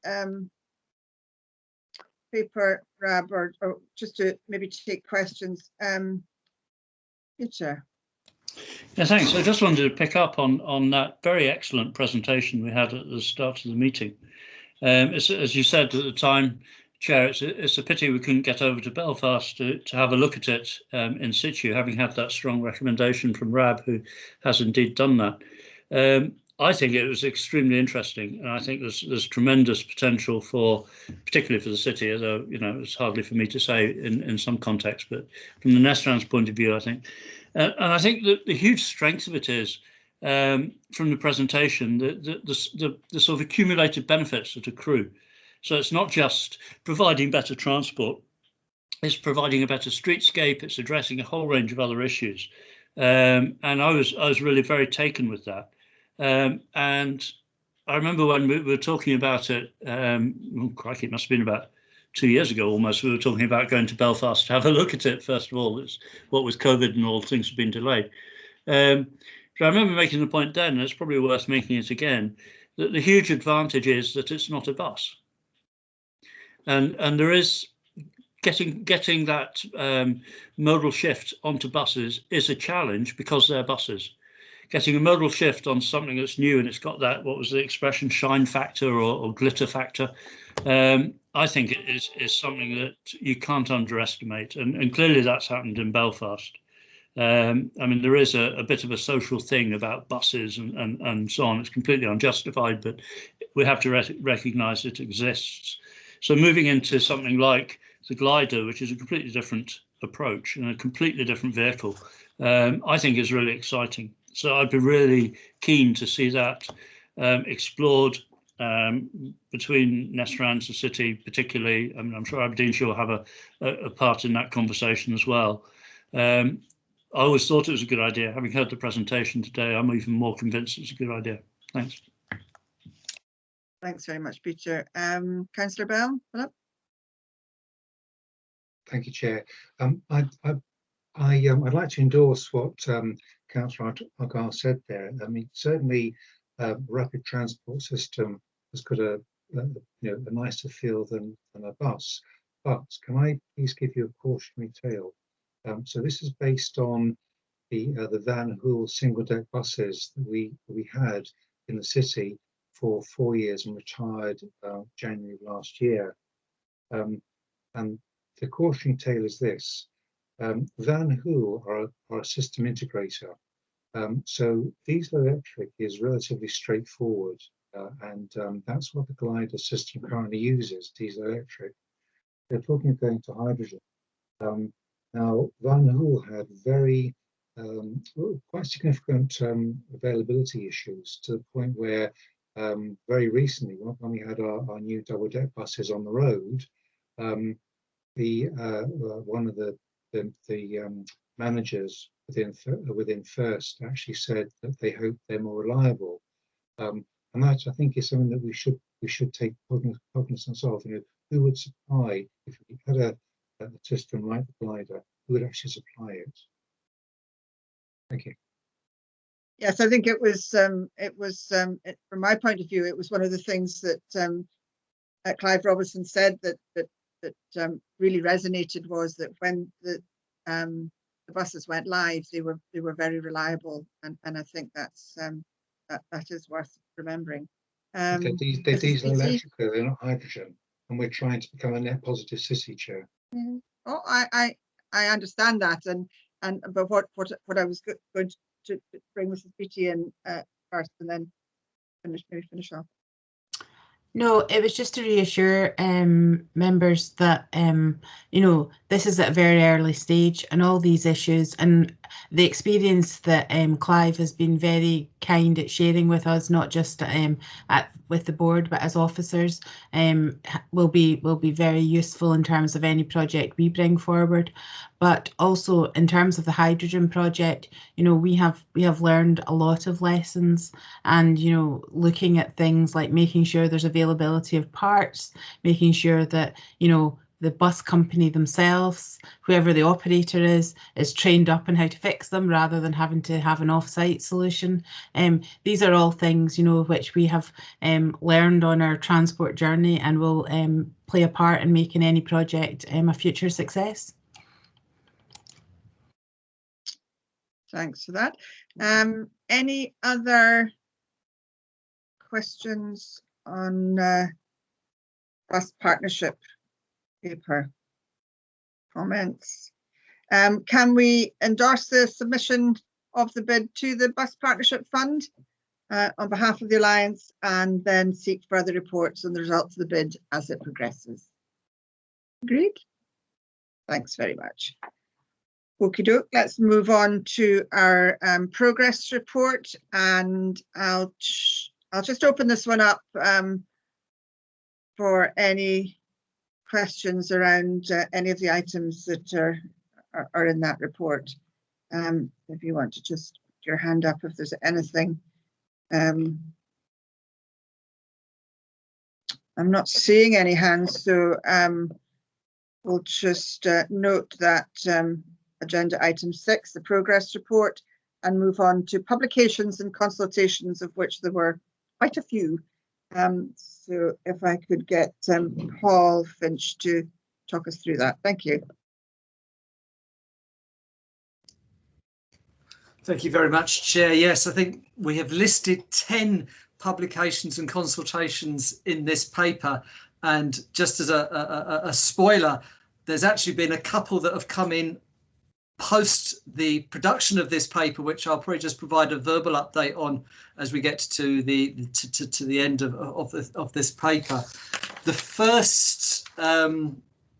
paper, Rab, or just to maybe take questions? Peter. Yeah, thanks. I just wanted to pick up on that very excellent presentation we had at the start of the meeting. As you said at the time, Chair, it's a pity we couldn't get over to Belfast to have a look at it in situ, having had that strong recommendation from Rab, who has indeed done that. I think it was extremely interesting, and I think there's tremendous potential particularly for the city, although it's hardly for me to say in some context, but from the Nestrans point of view, I think. And I think that the huge strength of it is, from the presentation, the sort of accumulated benefits that accrue. So it's not just providing better transport, it's providing a better streetscape, it's addressing a whole range of other issues. And I was really very taken with that. And I remember when we were talking about it, crikey, it must have been about 2 years ago almost, we were talking about going to Belfast to have a look at it, first of all. It's what with COVID and all, things have been delayed. But I remember making the point then, and it's probably worth making it again, that the huge advantage is that it's not a bus. And there is getting that modal shift onto buses is a challenge because they're buses. Getting a modal shift on something that's new and it's got that, what was the expression, shine factor or glitter factor, I think it is something that you can't underestimate. And clearly that's happened in Belfast. I mean, there is a bit of a social thing about buses and so on. It's completely unjustified, but we have to recognise it exists. So moving into something like the glider, which is a completely different approach and a completely different vehicle, I think is really exciting. So I'd be really keen to see that explored between Nestrans and City, particularly. I mean, I'm sure Aberdeenshire will have a part in that conversation as well. I always thought it was a good idea. Having heard the presentation today, I'm even more convinced it's a good idea. Thanks. Thanks very much, Peter. Councillor Bell, Philip? Thank you, Chair. I'd like to endorse what Councillor Argyle said there. I mean, certainly, rapid transport system has got a nicer feel than a bus. But can I please give you a cautionary tale? So this is based on the Van Hool single deck buses that we had in the city for 4 years and retired January last year. And the cautionary tale is this: Van Hool are a system integrator. So diesel electric is relatively straightforward, and that's what the glider system currently uses, diesel electric. They're talking of going to hydrogen. Now, Van Hool had quite significant availability issues, to the point where very recently, when we had our new double-deck buses on the road, one of the managers within First actually said that they hope they're more reliable, and that, I think, is something that we should take cognizance of. Who would supply, if we had a system like the glider, who would actually supply it? Thank you. Yes, I think it was from my point of view, it was one of the things that Clive Robertson said that really resonated, was that when the buses went live, they were very reliable, and I think that is worth remembering. They're diesel electric, they're not hydrogen, and we're trying to become a net positive city, Chair. Oh, I understand that, but what I was going to bring Mrs. Beattie in first, and then finish off. No, it was just to reassure members that this is at a very early stage, and all these issues and the experience that Clive has been very kind at sharing with us, not just with the board but as officers, will be very useful in terms of any project we bring forward. But also in terms of the hydrogen project, we have learned a lot of lessons, and looking at things like making sure there's availability of parts, making sure that the bus company themselves, whoever the operator is trained up on how to fix them rather than having to have an off-site solution. These are all things, you know, which we have learned on our transport journey and will play a part in making any project a future success. Thanks for that. Any other questions on bus partnership paper? Comments? Can we endorse the submission of the bid to the Bus Partnership Fund on behalf of the Alliance, and then seek further reports on the results of the bid as it progresses? Agreed? Thanks very much. Okie doke, let's move on to our progress report, and I'll just open this one up for any questions around any of the items that are in that report. If you want to just put your hand up if there's anything. I'm not seeing any hands, so we'll just note that agenda item 6, the progress report, and move on to publications and consultations, of which there were quite a few. So if I could get Paul Finch to talk us through that. Thank you. Thank you very much, Chair. Yes, I think we have listed 10 publications and consultations in this paper. And just as a spoiler, there's actually been a couple that have come in post the production of this paper, which I'll probably just provide a verbal update on as we get to the end of this paper. The first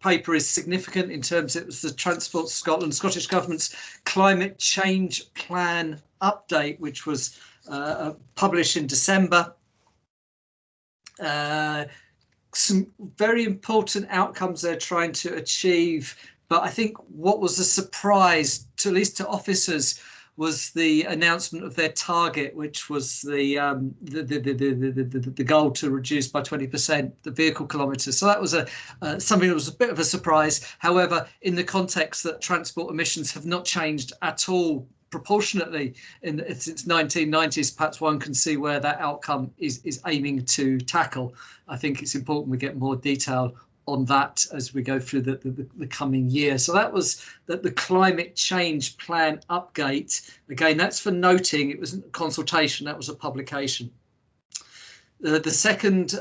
paper is significant in terms it was the Transport Scotland, Scottish Government's Climate Change Plan update, which was published in December. Some very important outcomes they're trying to achieve. But I think what was a surprise, at least to officers, was the announcement of their target, which was the goal to reduce by 20% the vehicle kilometres. So that was something that was a bit of a surprise. However, in the context that transport emissions have not changed at all proportionately since 1990s, perhaps one can see where that outcome is aiming to tackle. I think it's important we get more detail on that as we go through the coming year. So that was the Climate Change Plan update. Again, that's for noting, it wasn't a consultation, that was a publication. The second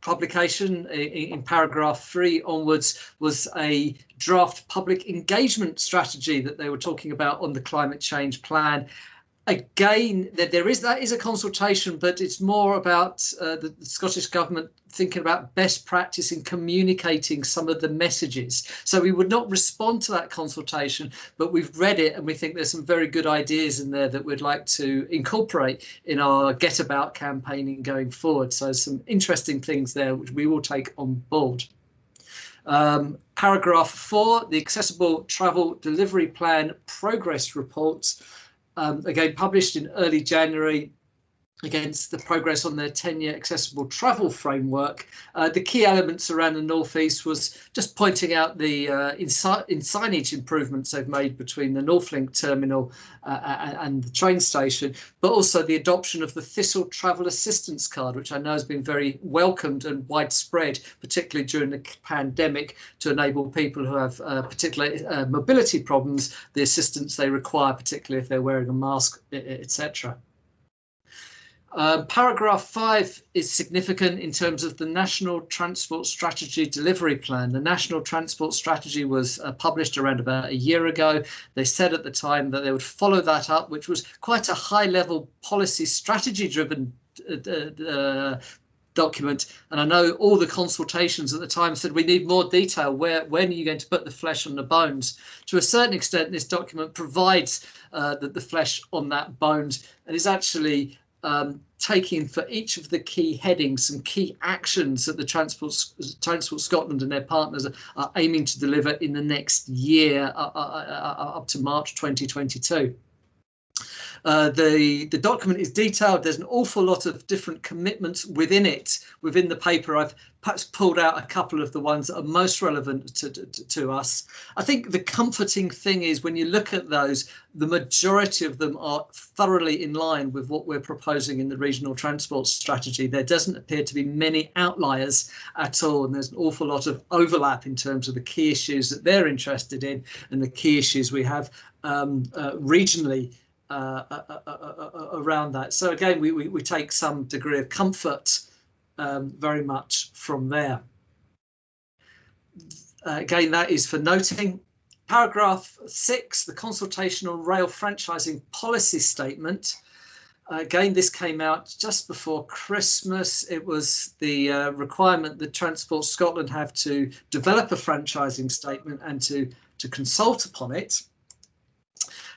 publication in paragraph 3 onwards was a draft public engagement strategy that they were talking about on the climate change plan. Again, that is a consultation, but it's more about the Scottish Government thinking about best practice in communicating some of the messages. So we would not respond to that consultation, but we've read it and we think there's some very good ideas in there that we'd like to incorporate in our Get About campaigning going forward. So some interesting things there, which we will take on board. Paragraph 4, the Accessible Travel Delivery Plan Progress Reports. Again, published in early January against the progress on their 10-year accessible travel framework. The key elements around the North East was just pointing out the in signage improvements they've made between the Northlink terminal and the train station, but also the adoption of the Thistle Travel Assistance Card, which I know has been very welcomed and widespread, particularly during the pandemic, to enable people who have particular mobility problems the assistance they require, particularly if they're wearing a mask, etc. Paragraph 5 is significant in terms of the National Transport Strategy Delivery Plan. The National Transport Strategy was published around about a year ago. They said at the time that they would follow that up, which was quite a high-level policy strategy-driven document. And I know all the consultations at the time said we need more detail. When are you going to put the flesh on the bones? To a certain extent, this document provides the flesh on that bones and is actually taking for each of the key headings some key actions that the Transport Scotland and their partners are aiming to deliver in the next year up to March 2022. The document is detailed. There's an awful lot of different commitments within it, within the paper. I've perhaps pulled out a couple of the ones that are most relevant to us. I think the comforting thing is when you look at those, the majority of them are thoroughly in line with what we're proposing in the regional transport strategy. There doesn't appear to be many outliers at all, and there's an awful lot of overlap in terms of the key issues that they're interested in and the key issues we have regionally around that. So again, we take some degree of comfort very much from there. Again, that is for noting. Paragraph 6, the consultation on rail franchising policy statement. Again, this came out just before Christmas. It was the requirement that Transport Scotland have to develop a franchising statement and to consult upon it.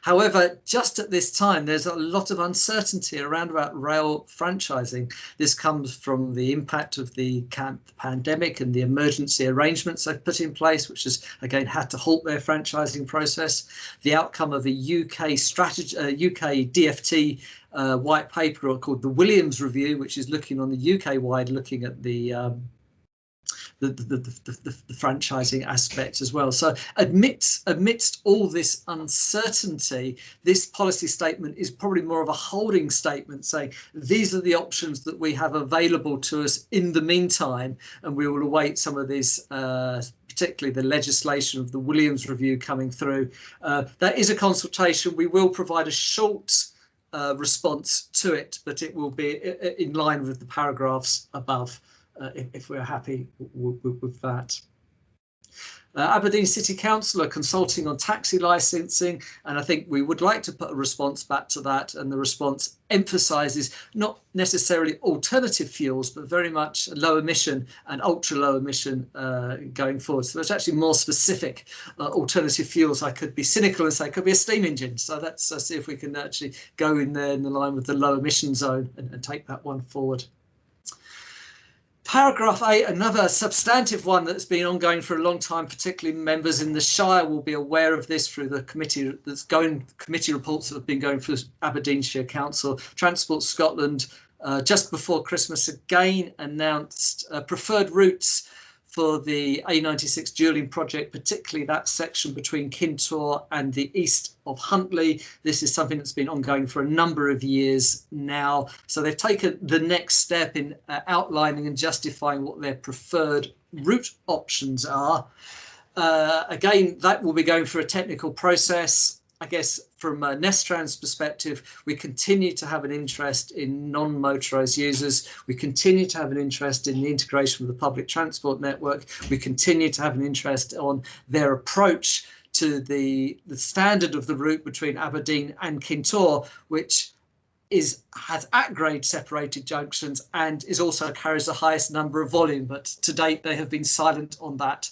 However, just at this time, there's a lot of uncertainty around about rail franchising. This comes from the impact of the pandemic and the emergency arrangements they've put in place, which has, again, had to halt their franchising process. The outcome of a UK strategy, UK DfT white paper called the Williams Review, which is looking on the UK-wide, looking at the franchising aspect as well. So amidst all this uncertainty, this policy statement is probably more of a holding statement saying these are the options that we have available to us in the meantime, and we will await some of these particularly the legislation of the Williams Review coming through. That is a consultation. We will provide a short response to it, but it will be in line with the paragraphs above. If we're happy with that. Aberdeen City Council are consulting on taxi licensing, and I think we would like to put a response back to that, and the response emphasises not necessarily alternative fuels, but very much low emission and ultra low emission going forward. So there's actually more specific alternative fuels. I could be cynical and say it could be a steam engine. So let's see if we can actually go in there in the line with the low emission zone and take that one forward. Paragraph 8, another substantive one that's been ongoing for a long time, particularly members in the Shire will be aware of this through the committee committee reports that have been going for Aberdeenshire Council. Transport Scotland just before Christmas again announced preferred routes for the A96 dualling project, particularly that section between Kintore and the east of Huntly. This is something that's been ongoing for a number of years now. So they've taken the next step in outlining and justifying what their preferred route options are. Again, that will be going through a technical process. I guess from a Nestrans perspective, we continue to have an interest in non-motorised users. We continue to have an interest in the integration with the public transport network. We continue to have an interest on their approach to the standard of the route between Aberdeen and Kintore, which has at-grade separated junctions and also carries the highest number of volume. But to date, they have been silent on that.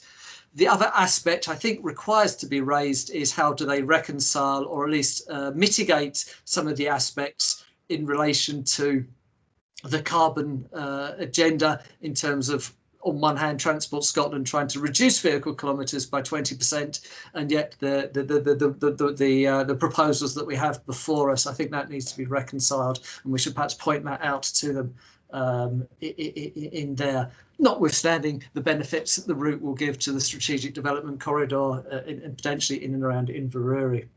The other aspect I think requires to be raised is how do they reconcile or at least mitigate some of the aspects in relation to the carbon agenda in terms of, on one hand, Transport Scotland trying to reduce vehicle kilometres by 20%, and yet the proposals that we have before us, I think that needs to be reconciled, and we should perhaps point that out to them in there, notwithstanding the benefits that the route will give to the strategic development corridor and potentially in and around Inverurie.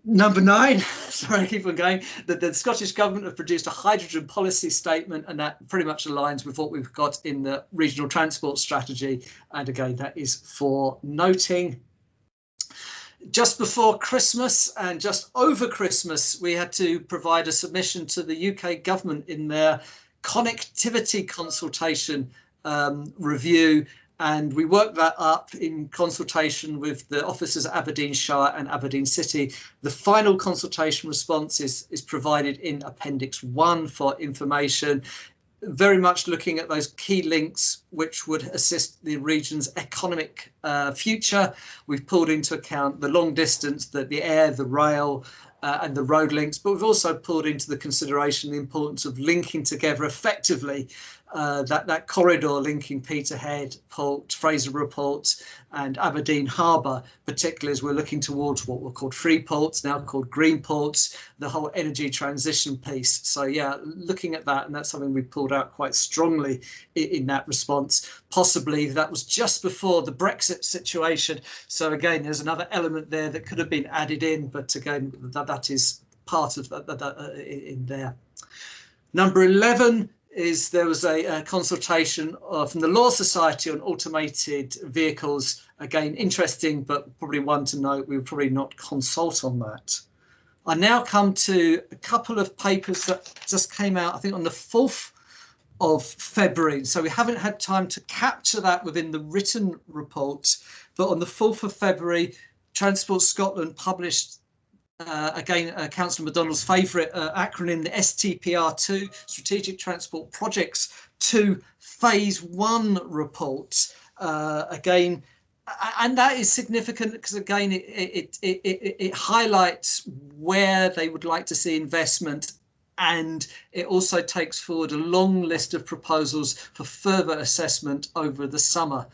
Number 9, sorry, I keep on going, that the Scottish Government have produced a hydrogen policy statement, and that pretty much aligns with what we've got in the regional transport strategy. And again, that is for noting. Just before Christmas and just over Christmas, we had to provide a submission to the UK government in their connectivity consultation review, and we worked that up in consultation with the officers at Aberdeenshire and Aberdeen City. The final consultation response is provided in Appendix 1 for information, very much looking at those key links which would assist the region's economic future. We've pulled into account the long distance, the air, the rail, and the road links, but we've also pulled into the consideration the importance of linking together effectively that corridor linking Peterhead, Port, Fraserburgh Port and Aberdeen Harbour, particularly as we're looking towards what were called free ports, now called green ports, the whole energy transition piece. So yeah, looking at that, and that's something we pulled out quite strongly in that response. Possibly that was just before the Brexit situation. So again, there's another element there that could have been added in, but again, that is part of that in there. Number 11 is there was a consultation from the Law Society on automated vehicles. Again, interesting, but probably one to note, we would probably not consult on that. I now come to a couple of papers that just came out, I think on the 4th of February. So we haven't had time to capture that within the written report, but on the 4th of February, Transport Scotland published again, Councillor McDonald's favourite acronym, the STPR2, Strategic Transport Projects 2 Phase 1 report. Again, and that is significant because, again, it highlights where they would like to see investment, and it also takes forward a long list of proposals for further assessment over the summer.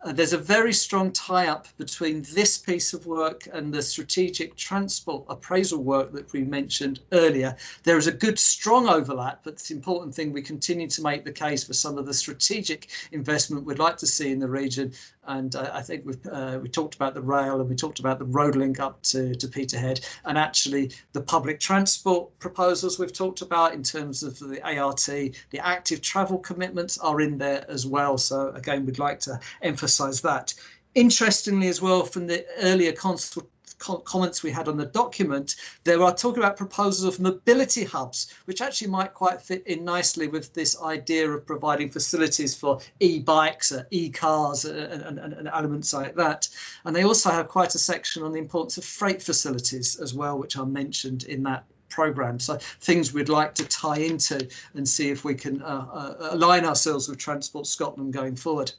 There's a very strong tie-up between this piece of work and the strategic transport appraisal work that we mentioned earlier. There is a good, strong overlap, but the important thing, we continue to make the case for some of the strategic investment we'd like to see in the region. And I think we talked about the rail, and we talked about the road link up to Peterhead, and actually the public transport proposals we've talked about in terms of the ART, the active travel commitments are in there as well. So again, we'd like to emphasize that. Interestingly as well, from the earlier comments we had on the document, there are talking about proposals of mobility hubs, which actually might quite fit in nicely with this idea of providing facilities for e-bikes, e-cars and elements like that. And they also have quite a section on the importance of freight facilities as well, which are mentioned in that programme. So things we'd like to tie into and see if we can align ourselves with Transport Scotland going forward.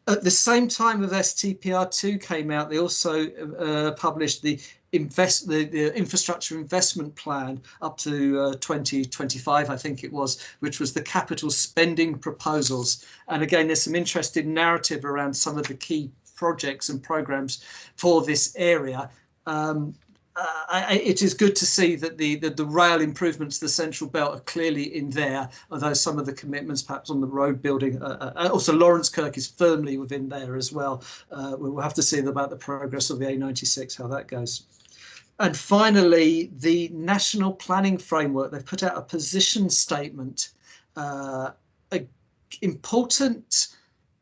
At the same time as STPR2 came out, they also published the infrastructure investment plan up to 2025, I think it was, which was the capital spending proposals. And again, there's some interesting narrative around some of the key projects and programs for this area. It is good to see that the rail improvements to the Central Belt are clearly in there, although some of the commitments perhaps on the road building, also Lawrence Kirk is firmly within there as well. We'll have to see about the progress of the A96, how that goes. And finally, the National Planning Framework, they've put out a position statement, important,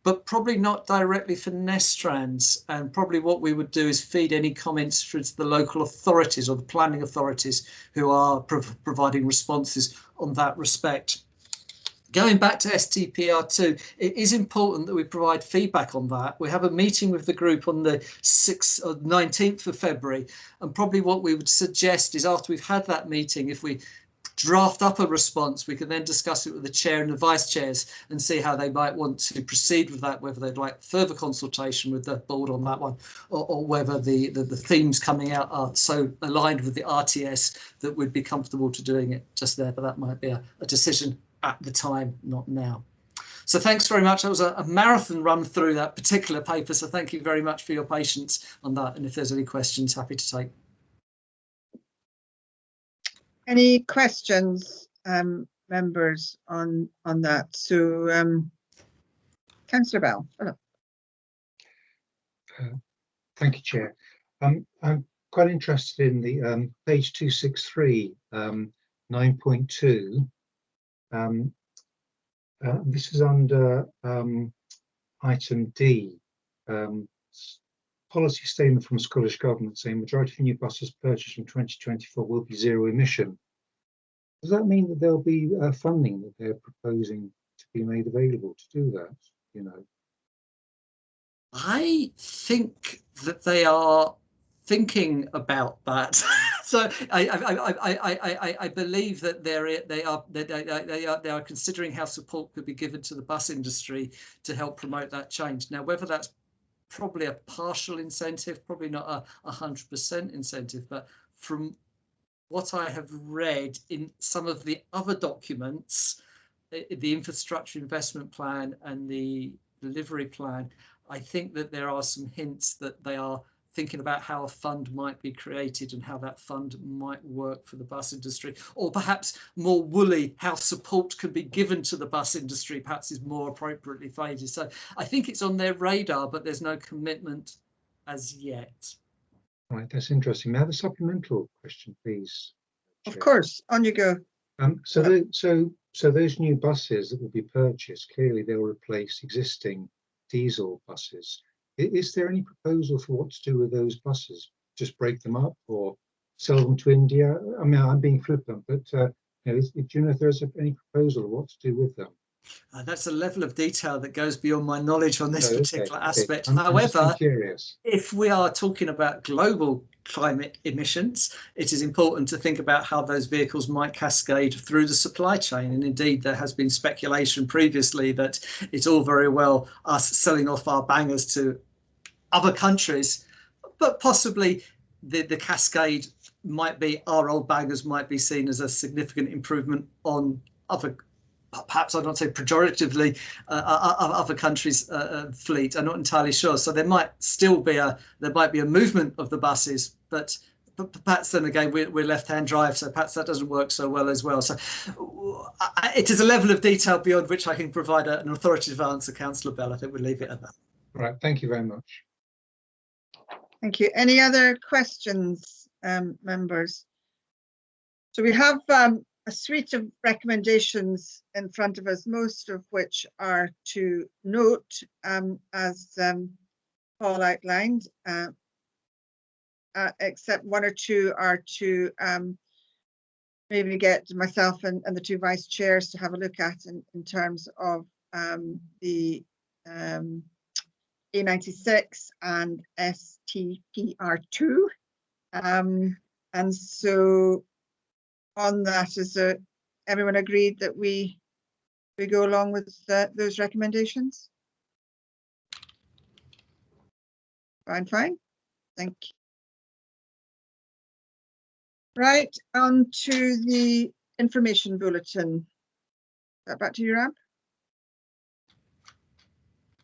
but probably not directly for Nestrans. And probably what we would do is feed any comments through to the local authorities or the planning authorities who are providing responses on that respect. Going back to STPR2, it is important that we provide feedback on that. We have a meeting with the group on the 6th or 19th of February, and probably what we would suggest is after we've had that meeting, if we draft up a response, we can then discuss it with the chair and the vice chairs and see how they might want to proceed with that, whether they'd like further consultation with the board on that one, or whether the themes coming out are so aligned with the RTS that we'd be comfortable to doing it just there. But that might be a decision at the time, not now. So thanks very much. That was a marathon run through that particular paper. So thank you very much for your patience on that. And if there's any questions, happy to take. Any questions, members, on that? So, Councillor Bell. Thank you, Chair. I'm quite interested in the page 263, 9.2. This is under item D. Policy statement from Scottish Government saying majority of new buses purchased from 2024 will be zero emission. Does that mean that there'll be funding that they're proposing to be made available to do that? You know, I think that they are thinking about that. So I believe that they are considering how support could be given to the bus industry to help promote that change. Now, whether that's probably a partial incentive, probably not 100% incentive, but from what I have read in some of the other documents, the infrastructure investment plan and the delivery plan, I think that there are some hints that they are thinking about how a fund might be created and how that fund might work for the bus industry, or perhaps more woolly, how support can be given to the bus industry perhaps is more appropriately phrased. So I think it's on their radar, but there's no commitment as yet. Right, that's interesting. May I have a supplemental question, please? Of course, on you go. So those new buses that will be purchased, clearly they'll replace existing diesel buses. Is there any proposal for what to do with those buses? Just break them up or sell them to India? I mean, I'm being flippant, but do you know if there's any proposal of what to do with them? That's a level of detail that goes beyond my knowledge on this particular aspect. I'm However, curious. If we are talking about global climate emissions, it is important to think about how those vehicles might cascade through the supply chain. And indeed, there has been speculation previously that it's all very well us selling off our bangers to other countries, but possibly the cascade might be our old bangers might be seen as a significant improvement on other, perhaps I don't say pejoratively, other countries' fleet. I'm not entirely sure. So there might still be a movement of the buses, but perhaps then again we're left-hand drive, so perhaps that doesn't work so well as well. So it is a level of detail beyond which I can provide an authoritative answer, Councillor Bell. I think we'll leave it at that. Right, thank you very much. Thank you. Any other questions, members? So we have a suite of recommendations in front of us, most of which are to note, as Paul outlined, except one or two are to maybe get myself and the two vice chairs to have a look at in terms of the A96 and STPR2. And so on that, is everyone agreed that we go along with those recommendations? Fine. Thank you. Right, on to the information bulletin. Back to you, Rab.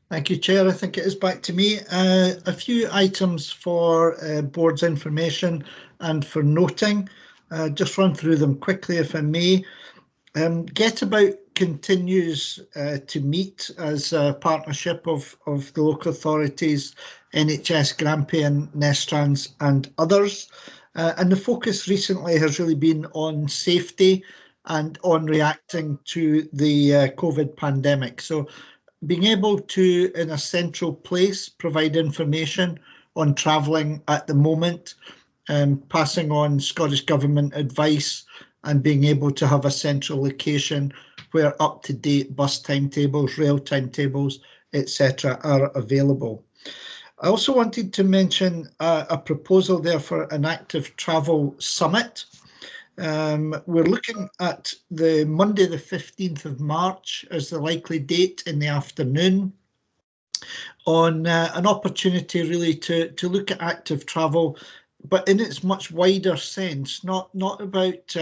Thank you, Chair. I think it is back to me. A few items for board's information and for noting. Just run through them quickly, if I may. Getabout continues to meet as a partnership of the local authorities, NHS, Grampian, Nestrans and others. And the focus recently has really been on safety and on reacting to the COVID pandemic. So being able to, in a central place, provide information on travelling at the moment, passing on Scottish Government advice and being able to have a central location where up-to-date bus timetables, rail timetables, etc. are available. I also wanted to mention a proposal there for an active travel summit. We're looking at the Monday the 15th of March as the likely date in the afternoon on an opportunity really to look at active travel, but in its much wider sense, not about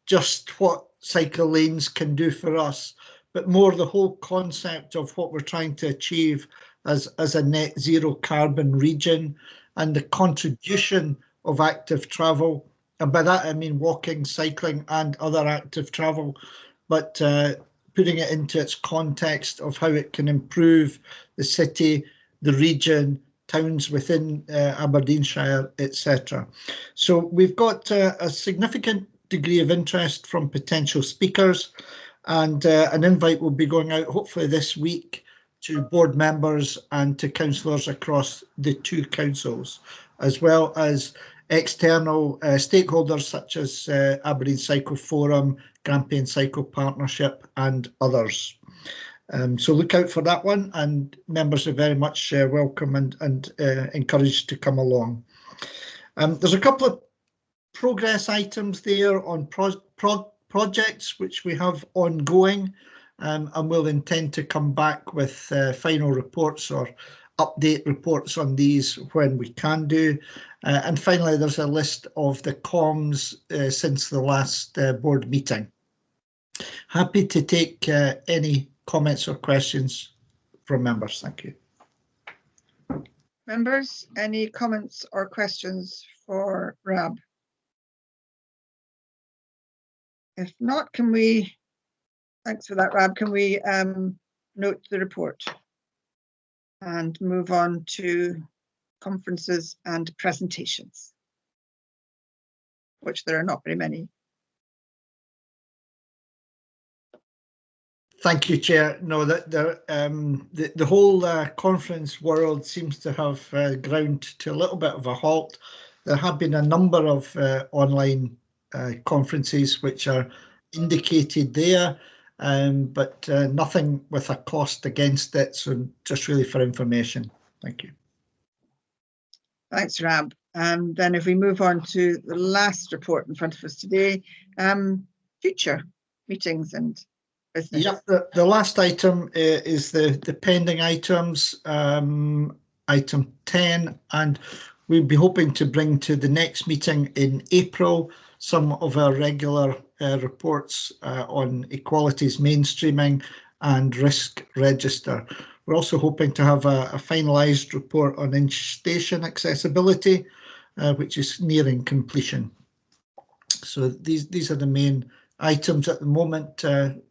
just what cycle lanes can do for us, but more the whole concept of what we're trying to achieve as a net zero carbon region and the contribution of active travel. And by that, I mean walking, cycling and other active travel, but putting it into its context of how it can improve the city, the region, towns within Aberdeenshire, etc. So we've got a significant degree of interest from potential speakers, and an invite will be going out hopefully this week to board members and to councillors across the two councils, as well as external stakeholders such as Aberdeen Cycle Forum, Grampian Cycle Partnership and others. So look out for that one, and members are very much welcome and encouraged to come along. There's a couple of progress items there on projects which we have ongoing, and we'll intend to come back with final reports or update reports on these when we can do. And finally, there's a list of the comms since the last board meeting. Happy to take any comments or questions from members. Thank you. Members, any comments or questions for Rab? If not, can we, thanks for that, Rab, can we note the report and move on to conferences and presentations, which there are not very many. Thank you, Chair. No, the whole conference world seems to have ground to a little bit of a halt. There have been a number of online conferences which are indicated there, but nothing with a cost against it. So just really for information. Thank you. Thanks, Rab. Then if we move on to the last report in front of us today, future meetings and business. Yep, the last item is the pending items, item 10, and we'll be hoping to bring to the next meeting in April some of our regular reports on equalities mainstreaming and risk register. We're also hoping to have a finalised report on in-station accessibility, which is nearing completion. So these are the main items at the moment,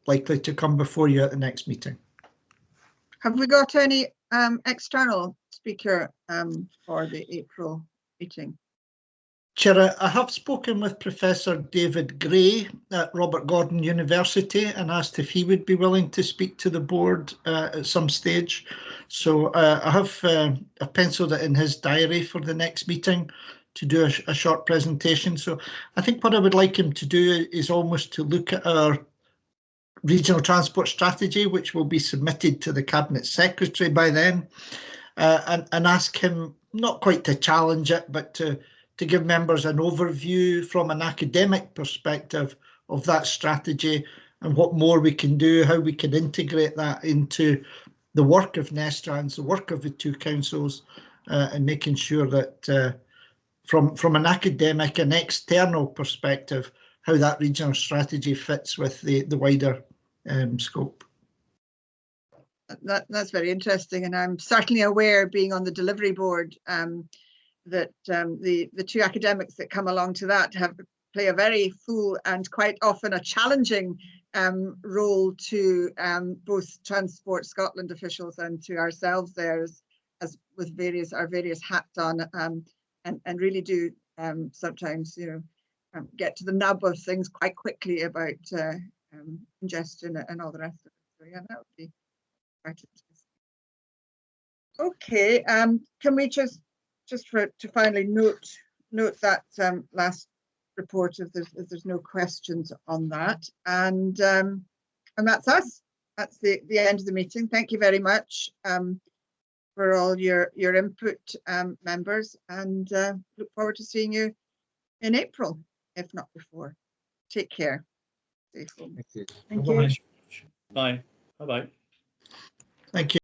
likely to come before you at the next meeting. Have we got any external speaker for the April meeting? Chair, I have spoken with Professor David Gray at Robert Gordon University and asked if he would be willing to speak to the board at some stage. So I have penciled it in his diary for the next meeting to do a short presentation. So I think what I would like him to do is almost to look at our regional transport strategy, which will be submitted to the Cabinet Secretary by then, and ask him not quite to challenge it, but to give members an overview from an academic perspective of that strategy and what more we can do, how we can integrate that into the work of Nestrans, the work of the two councils, and making sure that from an academic and external perspective, how that regional strategy fits with the wider scope. That's very interesting, and I'm certainly aware, being on the delivery board, that the two academics that come along to that play a very full and quite often a challenging role to both Transport Scotland officials and to ourselves there, as with our various hats on, and really do sometimes, get to the nub of things quite quickly about congestion and all the rest of it. So yeah, that would be quite interesting. Okay, can we just to finally note that last report, if there's no questions on that, and that's us. That's the end of the meeting. Thank you very much for all your input, members, and look forward to seeing you in April, if not before. Take care. Stay home. Thank you. Thank you. Bye. Bye-bye. Thank you.